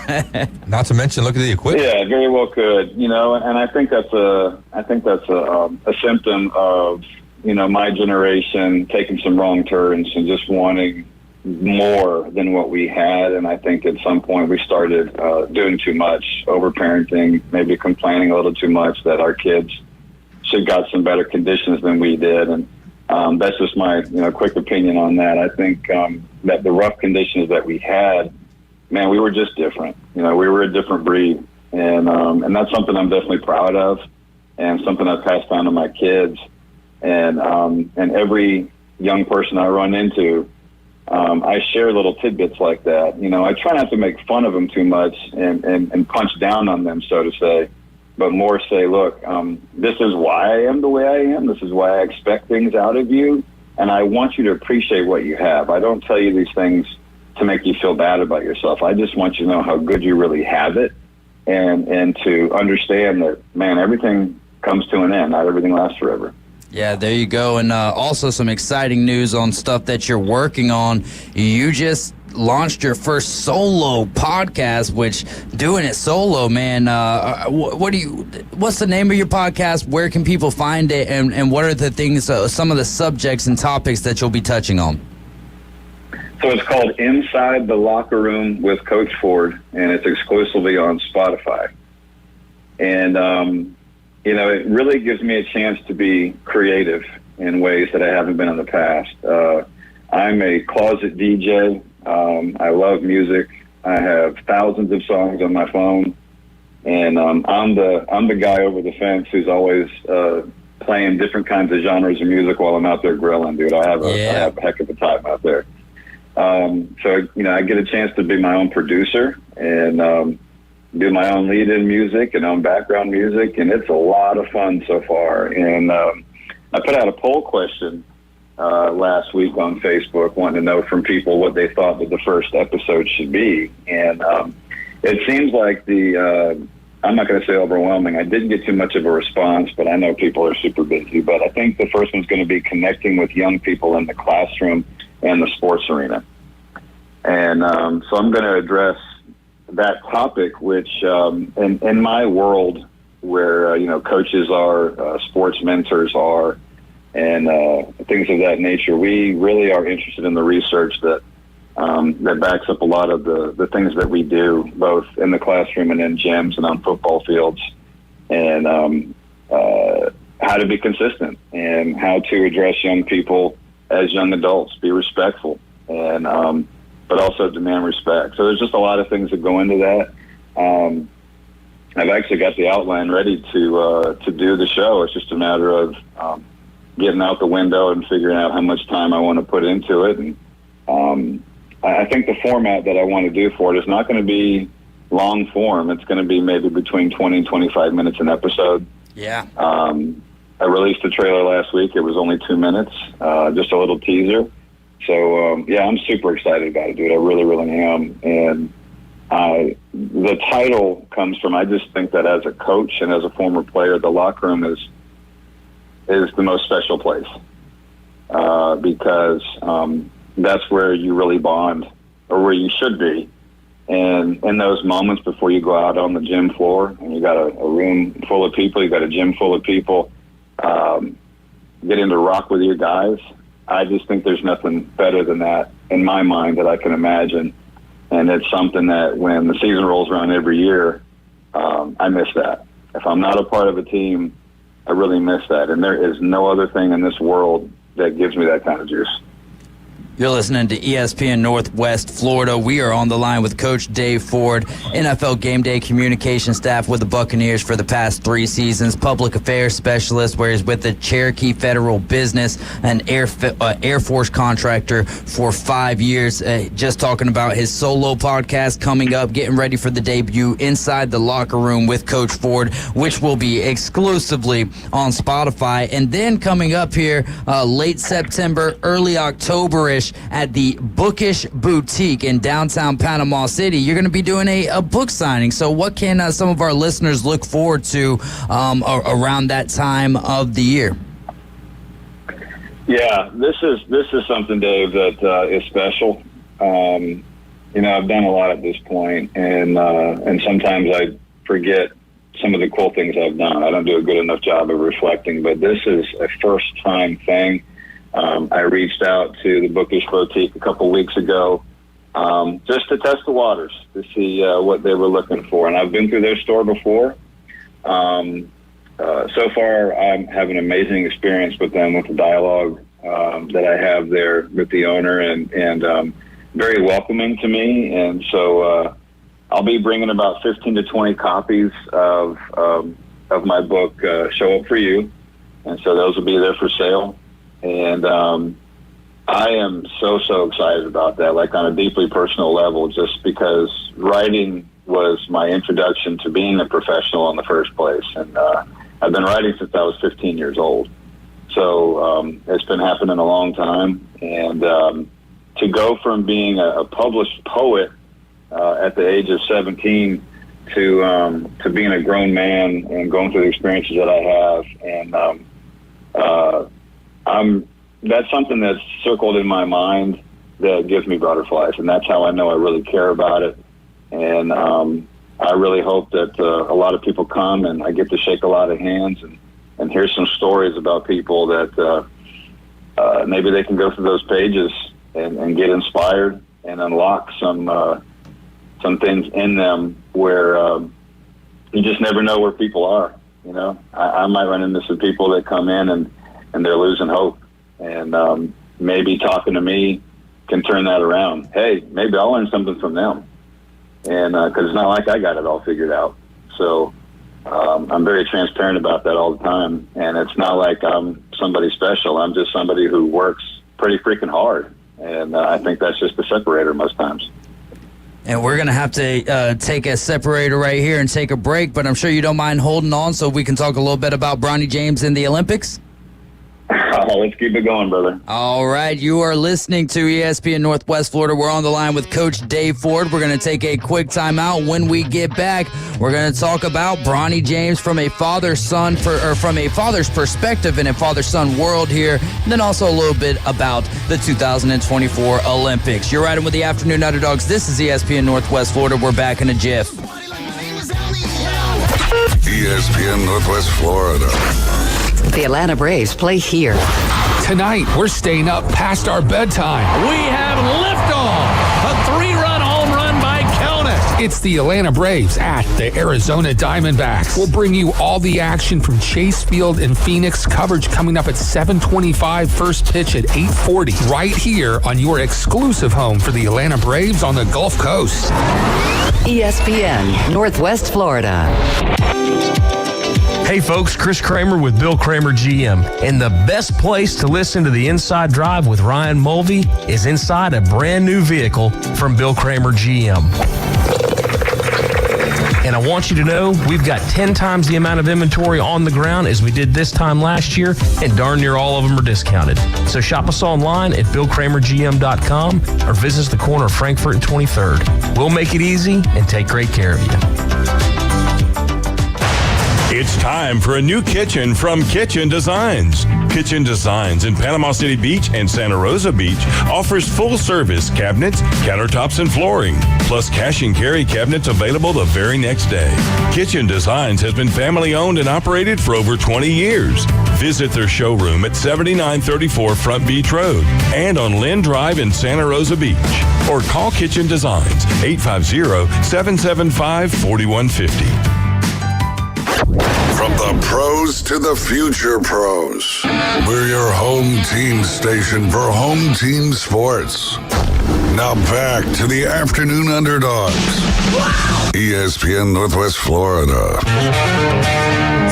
Not to mention, look at the equipment. Yeah, very well could. And I think that's a symptom of my generation taking some wrong turns and just wanting more than what we had. And I think at some point we started doing too much, overparenting, maybe complaining a little too much that our kids should got some better conditions than we did. And that's just my quick opinion on that. I think that the rough conditions that we had, man, we were just different. We were a different breed, and that's something I'm definitely proud of, and something I've passed on to my kids, and every young person I run into, I share little tidbits like that. I try not to make fun of them too much and punch down on them, so to say, but more say, look, this is why I am the way I am. This is why I expect things out of you. And I want you to appreciate what you have. I don't tell you these things to make you feel bad about yourself. I just want you to know how good you really have it, and to understand that, man, everything comes to an end. Not everything lasts forever. Yeah, there you go. And also some exciting news on stuff that you're working on. You just launched your first solo podcast, which doing it solo, man, what's the name of your podcast? Where can people find it? And what are the things, some of the subjects and topics that you'll be touching on? So it's called Inside the Locker Room with Coach Ford, and it's exclusively on Spotify. And, it really gives me a chance to be creative in ways that I haven't been in the past. I'm a closet DJ. I love music. I have thousands of songs on my phone, and I'm the guy over the fence who's always playing different kinds of genres of music while I'm out there grilling, dude. I have a heck of a time out there. So I get a chance to be my own producer and do my own lead-in music and own background music, and it's a lot of fun so far. And I put out a poll question last week on Facebook, wanting to know from people what they thought that the first episode should be. And it seems like I'm not going to say overwhelming. I didn't get too much of a response, but I know people are super busy. But I think the first one's going to be connecting with young people in the classroom and the sports arena. And so I'm going to address that topic, which in my world where, coaches are, sports mentors are, and things of that nature, we really are interested in the research that backs up a lot of the things that we do, both in the classroom and in gyms and on football fields, and how to be consistent and how to address young people as young adults, be respectful, and but also demand respect. So there's just a lot of things that go into that. I've actually got the outline ready to do the show. It's just a matter of getting out the window and figuring out how much time I want to put into it. And I think the format that I want to do for it is not going to be long form. It's going to be maybe between 20 and 25 minutes an episode. Yeah. I released the trailer last week. It was only 2 minutes, just a little teaser. So, I'm super excited about it, dude. I really, really am. And the title comes from, I just think that as a coach and as a former player, the locker room is the most special place because that's where you really bond, or where you should be. And in those moments before you go out on the gym floor and you got a room full of people, you got a gym full of people, getting to rock with your guys, I just think there's nothing better than that in my mind that I can imagine. And it's something that when the season rolls around every year, I miss that. If I'm not a part of a team, I really miss that. And there is no other thing in this world that gives me that kind of juice. You're listening to ESPN Northwest Florida. We are on the line with Coach Dave Ford, NFL Game Day communication staff with the Buccaneers for the past 3 seasons, public affairs specialist, where he's with the Cherokee Federal Business, an Air Force contractor for 5 years. Just talking about his solo podcast coming up, getting ready for the debut Inside the Locker Room with Coach Ford, which will be exclusively on Spotify. And then coming up here late September, early October-ish, at the Bookish Boutique in downtown Panama City, you're going to be doing a book signing. So what can some of our listeners look forward to around that time of the year? Yeah, this is something, Dave, that is special. I've done a lot at this point, and sometimes I forget some of the cool things I've done. I don't do a good enough job of reflecting, but this is a first-time thing. I reached out to the Bookish Boutique a couple weeks ago just to test the waters, to see what they were looking for. And I've been through their store before. So far, I have an amazing experience with them, with the dialogue that I have there with the owner, and very welcoming to me. And so I'll be bringing about 15 to 20 copies of my book, Show Up For You. And so those will be there for sale. And I am so excited about that, like on a deeply personal level, just because writing was my introduction to being a professional in the first place. And I've been writing since I was 15 years old. So it's been happening a long time. And to go from being a published poet at the age of 17 to being a grown man and going through the experiences that I have, and that's something that's circled in my mind that gives me butterflies, and that's how I know I really care about it. And I really hope that a lot of people come, and I get to shake a lot of hands and hear some stories about people that maybe they can go through those pages and get inspired and unlock some things in them where you just never know where people are. I might run into some people that come in and they're losing hope. And maybe talking to me can turn that around. Hey, maybe I'll learn something from them. And because it's not like I got it all figured out. So I'm very transparent about that all the time. And it's not like I'm somebody special. I'm just somebody who works pretty freaking hard. And I think that's just the separator most times. And we're going to have to take a separator right here and take a break, but I'm sure you don't mind holding on so we can talk a little bit about Bronny James in the Olympics. Oh, let's keep it going, brother. All right, you are listening to ESPN Northwest Florida. We're on the line with Coach Dave Ford. We're going to take a quick timeout. When we get back, we're going to talk about Bronny James from a father's perspective in a father-son world here, and then also a little bit about the 2024 Olympics. You're riding with the Afternoon Underdogs. This is ESPN Northwest Florida. We're back in a jiff. ESPN Northwest Florida. The Atlanta Braves play here. Tonight, we're staying up past our bedtime. We have liftoff. A 3-run home run by Count It. It's the Atlanta Braves at the Arizona Diamondbacks. We'll bring you all the action from Chase Field in Phoenix. Coverage coming up at 7:25. First pitch at 8:40. Right here on your exclusive home for the Atlanta Braves on the Gulf Coast. ESPN Northwest Florida. Hey folks, Chris Kramer with Bill Kramer GM. And the best place to listen to the Inside Drive with Ryan Mulvey is inside a brand new vehicle from Bill Kramer GM. And I want you to know we've got 10 times the amount of inventory on the ground as we did this time last year, and darn near all of them are discounted. So shop us online at BillKramerGM.com or visit us the corner of Frankfurt and 23rd. We'll make it easy and take great care of you. It's time for a new kitchen from Kitchen Designs. Kitchen Designs in Panama City Beach and Santa Rosa Beach offers full-service cabinets, countertops, and flooring, plus cash and carry cabinets available the very next day. Kitchen Designs has been family-owned and operated for over 20 years. Visit their showroom at 7934 Front Beach Road and on Lynn Drive in Santa Rosa Beach. Or call Kitchen Designs, 850-775-4150. From the pros to the future pros, we're your home team station for home team sports. Now back to the Afternoon Underdogs. ESPN Northwest Florida.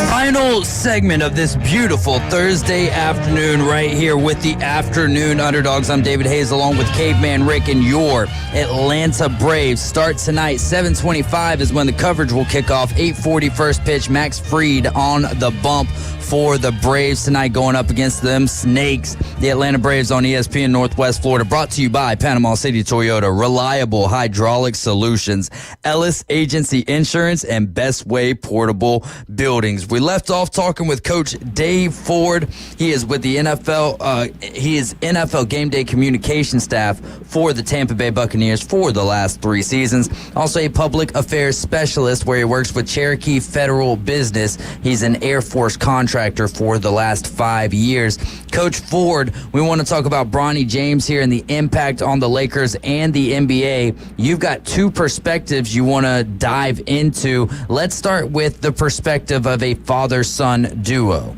Final segment of this beautiful Thursday afternoon right here with the Afternoon Underdogs. I'm David Hayes along with Caveman Rick, and your Atlanta Braves start tonight. 7:25 is when the coverage will kick off. 8:40 first pitch. Max Fried on the bump for the Braves tonight, going up against them Snakes. The Atlanta Braves on ESPN Northwest Florida, brought to you by Panama City Toyota, Reliable Hydraulic Solutions, Ellis Agency Insurance, and Best Way Portable Buildings. We left off talking with Coach Dave Ford. He is with the NFL. He is NFL Game Day Communication Staff for the Tampa Bay Buccaneers for the last 3 seasons. Also a public affairs specialist where he works with Cherokee Federal Business. He's an Air Force contractor for the last 5 years. Coach Ford, we want to talk about Bronny James here and the impact on the Lakers and the NBA. You've got 2 perspectives you want to dive into. Let's start with the perspective of a father-son duo.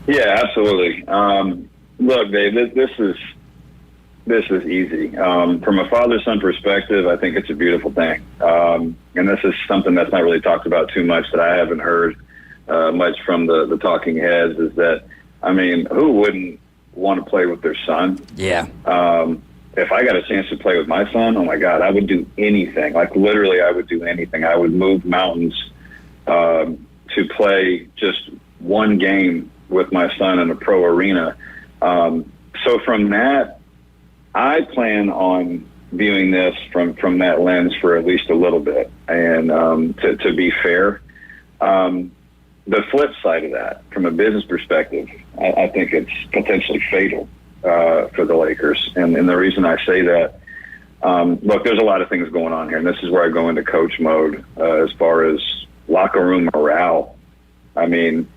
Yeah, absolutely. Look, Dave, this is easy. From a father-son perspective, I think it's a beautiful thing. And this is something that's not really talked about too much, that I haven't heard much from the talking heads, is that, I mean, who wouldn't want to play with their son? Yeah. If I got a chance to play with my son, oh my God, I would do anything. Like literally, I would do anything. I would move mountains to play just one game with my son in a pro arena. So from that, I plan on viewing this from that lens for at least a little bit. And to be fair, the flip side of that, from a business perspective, I think it's potentially fatal for the Lakers. And the reason I say that, look, there's a lot of things going on here, and this is where I go into coach mode as far as locker room morale. I mean,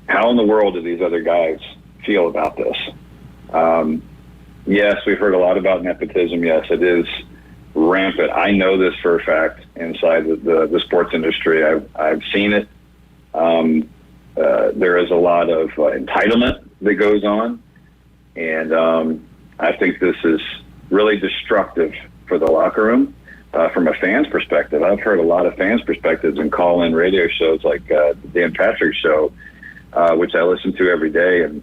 how in the world do these other guys feel about this? Yes, we've heard a lot about nepotism. Yes, it is rampant. I know this for a fact inside the sports industry. I've seen it. There is a lot of entitlement that goes on, and I think this is really destructive for the locker room from a fan's perspective. I've heard a lot of fans' perspectives in call-in radio shows like the Dan Patrick Show, which I listen to every day, and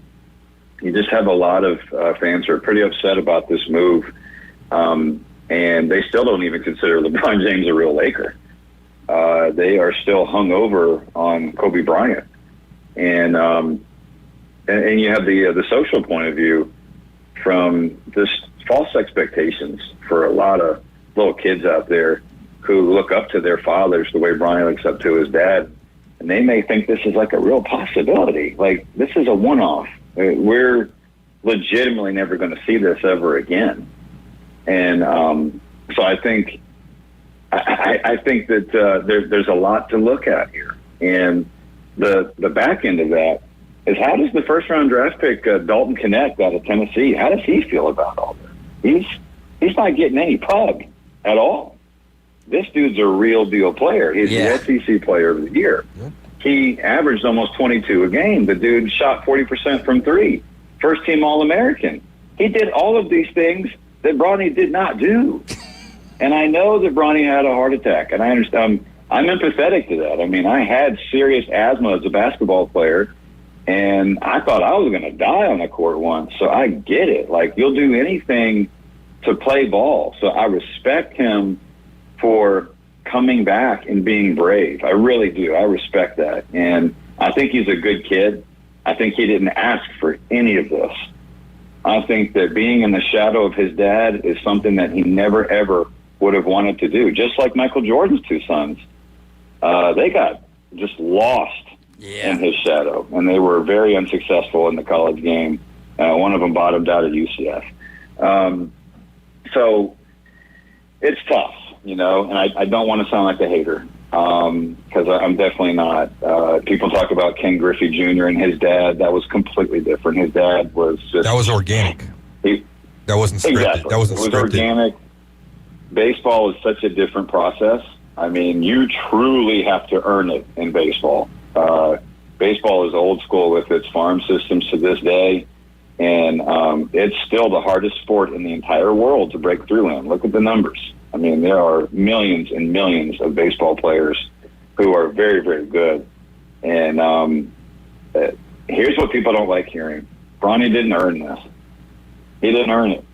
you just have a lot of fans who are pretty upset about this move, and they still don't even consider LeBron James a real Laker. They are still hung over on Kobe Bryant, and you have the social point of view from just false expectations for a lot of little kids out there who look up to their fathers the way Bryant looks up to his dad, and they may think this is like a real possibility. Like, this is a one-off. We're legitimately never going to see this ever again. And so I think that there's a lot to look at here. And the back end of that is, how does the first-round draft pick Dalton Knecht out of Tennessee, how does he feel about all this? He's not getting any pub at all. This dude's a real deal player. He's the SEC player of the year. Yep. He averaged almost 22 a game. The dude shot 40% from 3. First team All-American. He did all of these things that Bronny did not do. And I know that Bronny had a heart attack, and I understand. I'm empathetic to that. I mean, I had serious asthma as a basketball player, and I thought I was going to die on the court once. So I get it. Like, you'll do anything to play ball. So I respect him for coming back and being brave. I really do. I respect that. And I think he's a good kid. I think he didn't ask for any of this. I think that being in the shadow of his dad is something that he never, ever would have wanted to do. Just like Michael Jordan's 2 sons. They got just lost in his shadow, and they were very unsuccessful in the college game. One of them bottomed out at UCF. So it's tough, you know, and I don't want to sound like a hater, because I'm definitely not. People talk about Ken Griffey Jr. and his dad. That was completely different. His dad was just... That was organic. That wasn't scripted. Exactly. That wasn't it was scripted. Organic. Baseball is such a different process. I mean, you truly have to earn it in baseball. Baseball is old school with its farm systems to this day. And it's still the hardest sport in the entire world to break through in. Look at the numbers. I mean, there are millions and millions of baseball players who are very, very good. And here's what people don't like hearing. Bronny didn't earn this. He didn't earn it.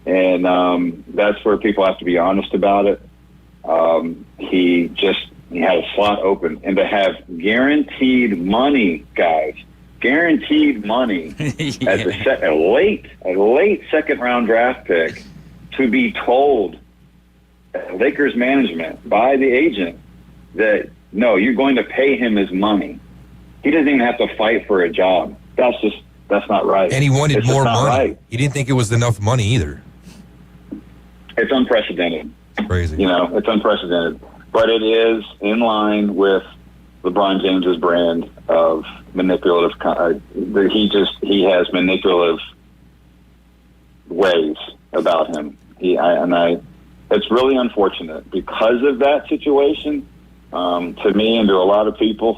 And that's where people have to be honest about it. He had a slot open. And to have guaranteed money, guys, guaranteed money as a late second-round draft pick, to be told Lakers management by the agent that, no, you're going to pay him his money. He doesn't even have to fight for a job. That's not right. And he wanted more money. Right. He didn't think it was enough money either. It's unprecedented. Crazy. You know, it's unprecedented. But it is in line with LeBron James's brand of manipulative. He has manipulative ways about him. It's really unfortunate because of that situation. To me and to a lot of people,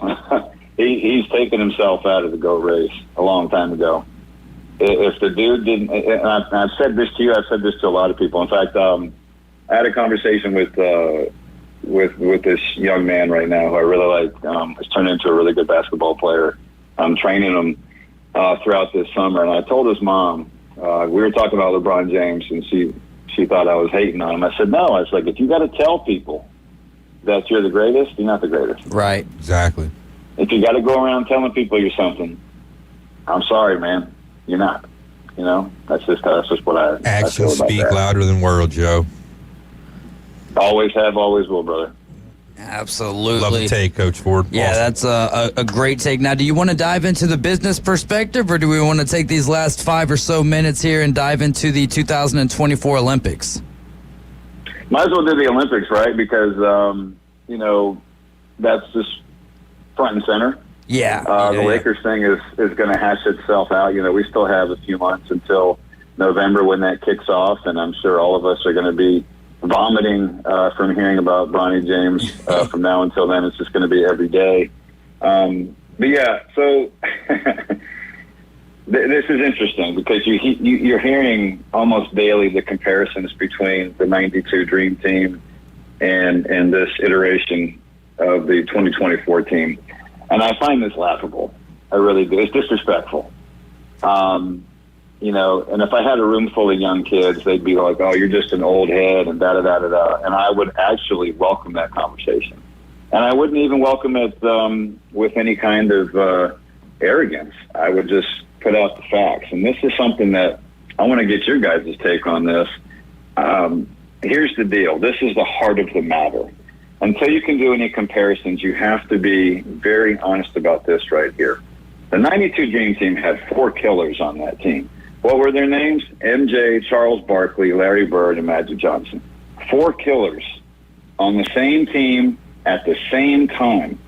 he's taken himself out of the GOAT race a long time ago. If the dude didn't, and I've said this to you, I've said this to a lot of people. In fact, I had a conversation with this young man right now who I really like. Has turned into a really good basketball player. I'm training him throughout this summer, and I told his mom, we were talking about LeBron James, and she thought I was hating on him. I said, no. I was like, if you got to tell people that you're the greatest, you're not the greatest. Right. Exactly. If you got to go around telling people you're something, I'm sorry, man, you're not. You know, that's just what I feel Actions about speak that. louder than words, Joe. Always have, always will, brother. Absolutely. Love the take, Coach Ford. Yeah, Awesome. that's a great take. Now, do you want to dive into the business perspective, or do we want to take these last 5 or so minutes here and dive into the 2024 Olympics? Might as well do the Olympics, right? Because, you know, that's just front and center. Yeah. The Lakers thing is going to hash itself out. You know, we still have a few months until November when that kicks off, and I'm sure all of us are going to be vomiting from hearing about Bronny James from now until then. It's just going to be every day. But yeah, so this is interesting because you're hearing almost daily the comparisons between the '92 Dream Team and this iteration of the 2024 team, and I find this laughable. I really do. It's disrespectful. You know, and if I had a room full of young kids, they'd be like, oh, you're just an old head and da-da-da-da-da. And I would actually welcome that conversation. And I wouldn't even welcome it with any kind of arrogance. I would just put out the facts. And this is something that I want to get your guys' take on this. Here's the deal. This is the heart of the matter. Until you can do any comparisons, you have to be very honest about this right here. The 92 Dream Team had 4 killers on that team. What were their names? MJ, Charles Barkley, Larry Bird, and Magic Johnson. 4 killers on the same team at the same time.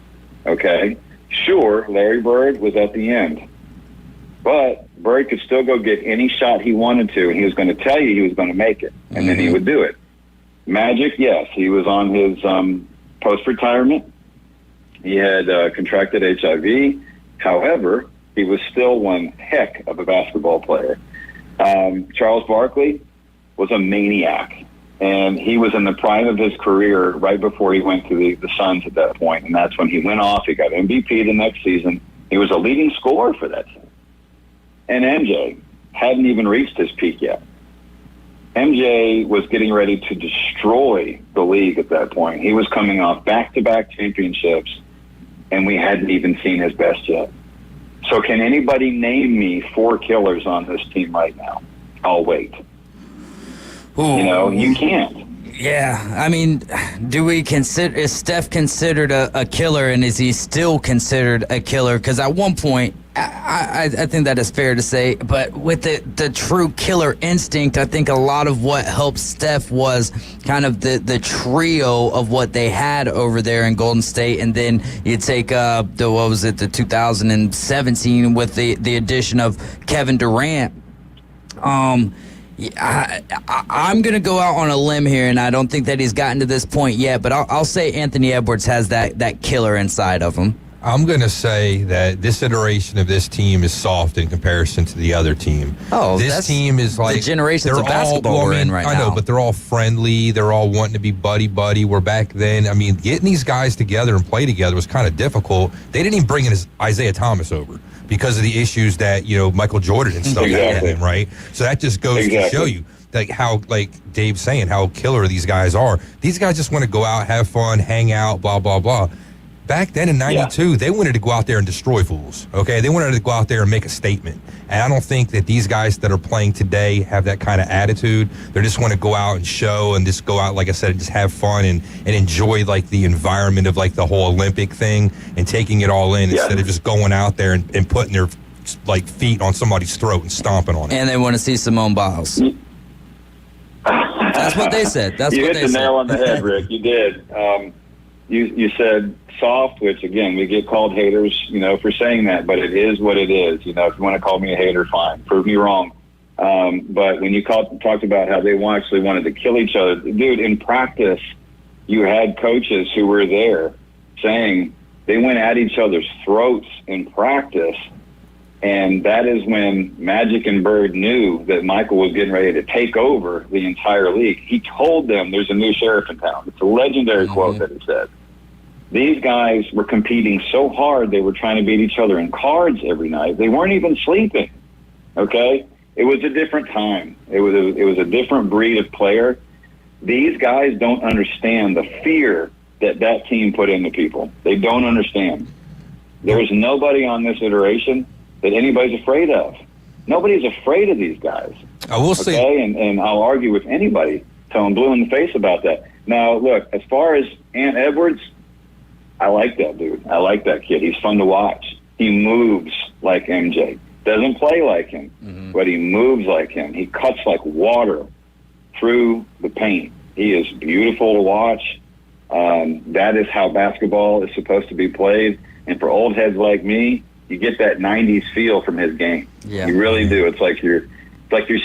Okay? Sure, Larry Bird was at the end. But Bird could still go get any shot he wanted to, and he was going to tell you he was going to make it, and then he would do it. Magic, yes, he was on his post-retirement. He had contracted HIV. However, he was still one heck of a basketball player. Charles Barkley was a maniac, and he was in the prime of his career right before he went to the Suns at that point, and that's when he went off. He got MVP the next season. He was a leading scorer for that team. And MJ hadn't even reached his peak yet. MJ was getting ready to destroy the league at that point. He was coming off back-to-back championships, and we hadn't even seen his best yet. So can anybody name me 4 killers on this team right now? I'll wait. Ooh. You know, you can't. Yeah, I mean, is Steph considered a killer, and is he still considered a killer? Because at one point, I think that is fair to say, but with the true killer instinct, I think a lot of what helped Steph was kind of the trio of what they had over there in Golden State, and then you take the 2017 with the addition of Kevin Durant. I'm going to go out on a limb here, and I don't think that he's gotten to this point yet, but I'll say Anthony Edwards has that killer inside of him. I'm going to say that this iteration of this team is soft in comparison to the other team. Oh, this team is like the generations of basketball we're in right now. I know, but they're all friendly. They're all wanting to be buddy-buddy. Where back then, I mean, getting these guys together and play together was kind of difficult. They didn't even bring in Isaiah Thomas over because of the issues that, Michael Jordan and stuff had him, right? So that just goes to show you like how, like Dave's saying, how killer these guys are. These guys just want to go out, have fun, hang out, blah, blah, blah. Back then in 92, they wanted to go out there and destroy fools, okay? They wanted to go out there and make a statement. And I don't think that these guys that are playing today have that kind of attitude. They just want to go out and show and just go out, like I said, and just have fun and enjoy, like, the environment of, like, the whole Olympic thing and taking it all in instead of just going out there and putting their, like, feet on somebody's throat and stomping on it. And they want to see Simone Biles. That's what they said. That's you what hit the nail on the head, Rick. You did. You said soft, which, again, we get called haters, for saying that, but it is what it is. If you want to call me a hater, fine. Prove me wrong. But when you talked about how they actually wanted to kill each other, dude, in practice, you had coaches who were there saying they went at each other's throats in practice. And that is when Magic and Bird knew that Michael was getting ready to take over the entire league. He told them there's a new sheriff in town. It's a legendary quote that he said. These guys were competing so hard, they were trying to beat each other in cards every night. They weren't even sleeping, okay? It was a different time. It was a different breed of player. These guys don't understand the fear that team put into people. They don't understand. There's nobody on this iteration that anybody's afraid of. Nobody's afraid of these guys. I will say, and I'll argue with anybody till I'm blue in the face about that. Now, look, as far as Ant Edwards, I like that dude. I like that kid. He's fun to watch. He moves like MJ. Doesn't play like him, but he moves like him. He cuts like water through the paint. He is beautiful to watch. That is how basketball is supposed to be played. And for old heads like me, you get that 90s feel from his game. Yeah. You really do. It's like you're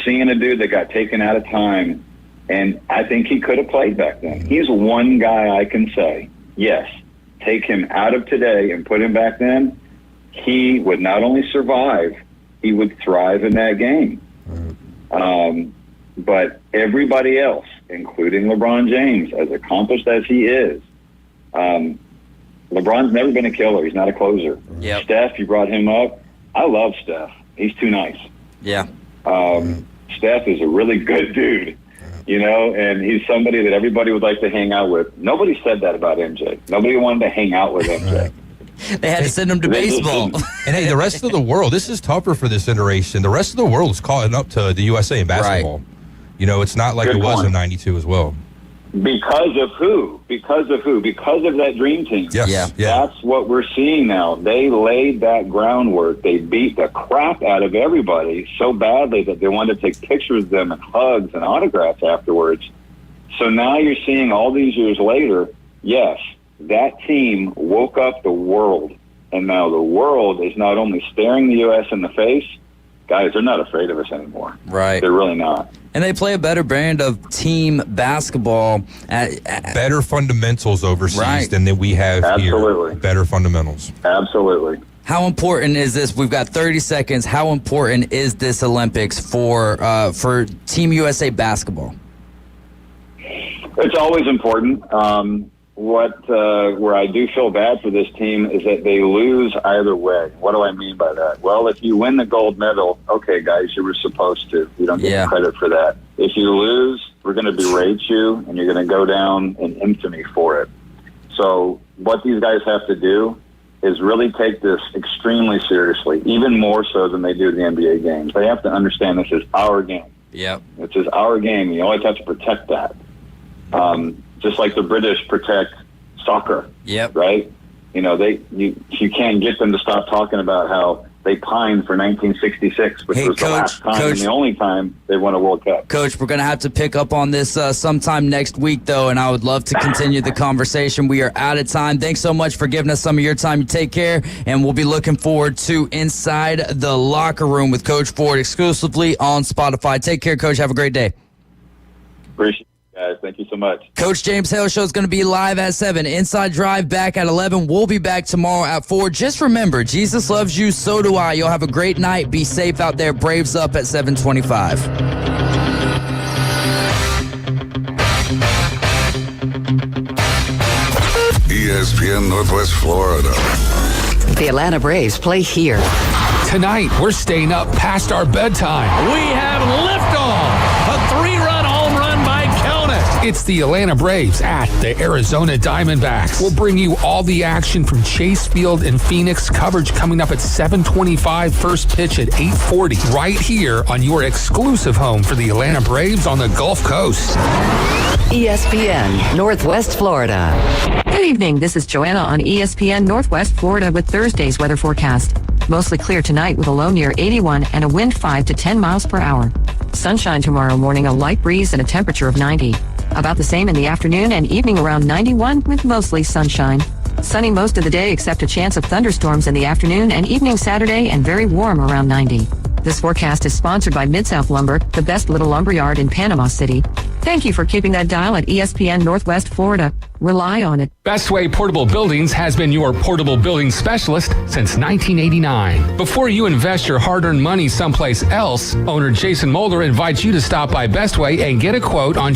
seeing a dude that got taken out of time, and I think he could have played back then. He's one guy I can say, yes, take him out of today and put him back then, he would not only survive, he would thrive in that game. But everybody else, including LeBron James, as accomplished as he is, LeBron's never been a killer. He's not a closer. Yep. Steph, you brought him up. I love Steph. He's too nice. Yeah. Steph is a really good dude, and he's somebody that everybody would like to hang out with. Nobody said that about MJ. Nobody wanted to hang out with MJ. They had to send him to baseball. And hey, the rest of the world, this is tougher for this iteration. The rest of the world is caught up to the USA in basketball. Right. It's not like it was in 92 as well. Because of who? Because of that dream team. Yes. Yeah. That's what we're seeing now. They laid that groundwork. They beat the crap out of everybody so badly that they wanted to take pictures of them and hugs and autographs afterwards. So now you're seeing all these years later, yes, that team woke up the world. And now the world is not only staring the U.S. in the face, guys, they're not afraid of us anymore. Right. They're really not. And they play a better brand of team basketball. Better fundamentals overseas than that we have here. Better fundamentals. Absolutely. How important is this? We've got 30 seconds. How important is this Olympics for Team USA basketball? It's always important. Where I do feel bad for this team is that they lose either way. What do I mean by that? Well, if you win the gold medal, okay, guys, you were supposed to. You don't get credit for that. If you lose, we're going to berate you, and you're going to go down in infamy for it. So what these guys have to do is really take this extremely seriously, even more so than they do the NBA games. They have to understand this is our game. Yep. This is our game. You always have to protect that. Just like the British protect soccer. Yep. Right? You can't get them to stop talking about how they pined for 1966, which was the last time and the only time they won a World Cup. Coach, we're going to have to pick up on this sometime next week, though, and I would love to continue the conversation. We are out of time. Thanks so much for giving us some of your time. You take care, and we'll be looking forward to Inside the Locker Room with Coach Ford exclusively on Spotify. Take care, Coach. Have a great day. Appreciate it. Guys, thank you so much. Coach James Hale Show is going to be live at 7. Inside Drive back at 11. We'll be back tomorrow at 4. Just remember, Jesus loves you, so do I. You'll have a great night. Be safe out there. Braves up at 7:25. ESPN Northwest Florida. The Atlanta Braves play here. Tonight, we're staying up past our bedtime. We have liftoff. A 3-run home run by Count It. It's the Atlanta Braves at the Arizona Diamondbacks. We'll bring you all the action from Chase Field in Phoenix. Coverage coming up at 7:25. First pitch at 8:40. Right here on your exclusive home for the Atlanta Braves on the Gulf Coast. ESPN Northwest Florida. Good evening. This is Joanna on ESPN Northwest Florida with Thursday's weather forecast. Mostly clear tonight with a low near 81 and a wind 5 to 10 miles per hour. Sunshine tomorrow morning, a light breeze and a temperature of 90. About the same in the afternoon and evening around 91 with mostly sunshine. Sunny most of the day except a chance of thunderstorms in the afternoon and evening Saturday and very warm around 90. This forecast is sponsored by Mid-South Lumber, the best little lumberyard in Panama City. Thank you for keeping that dial at ESPN Northwest Florida. Rely on it. Bestway Portable Buildings has been your portable building specialist since 1989. Before you invest your hard-earned money someplace else, owner Jason Mulder invites you to stop by Bestway and get a quote on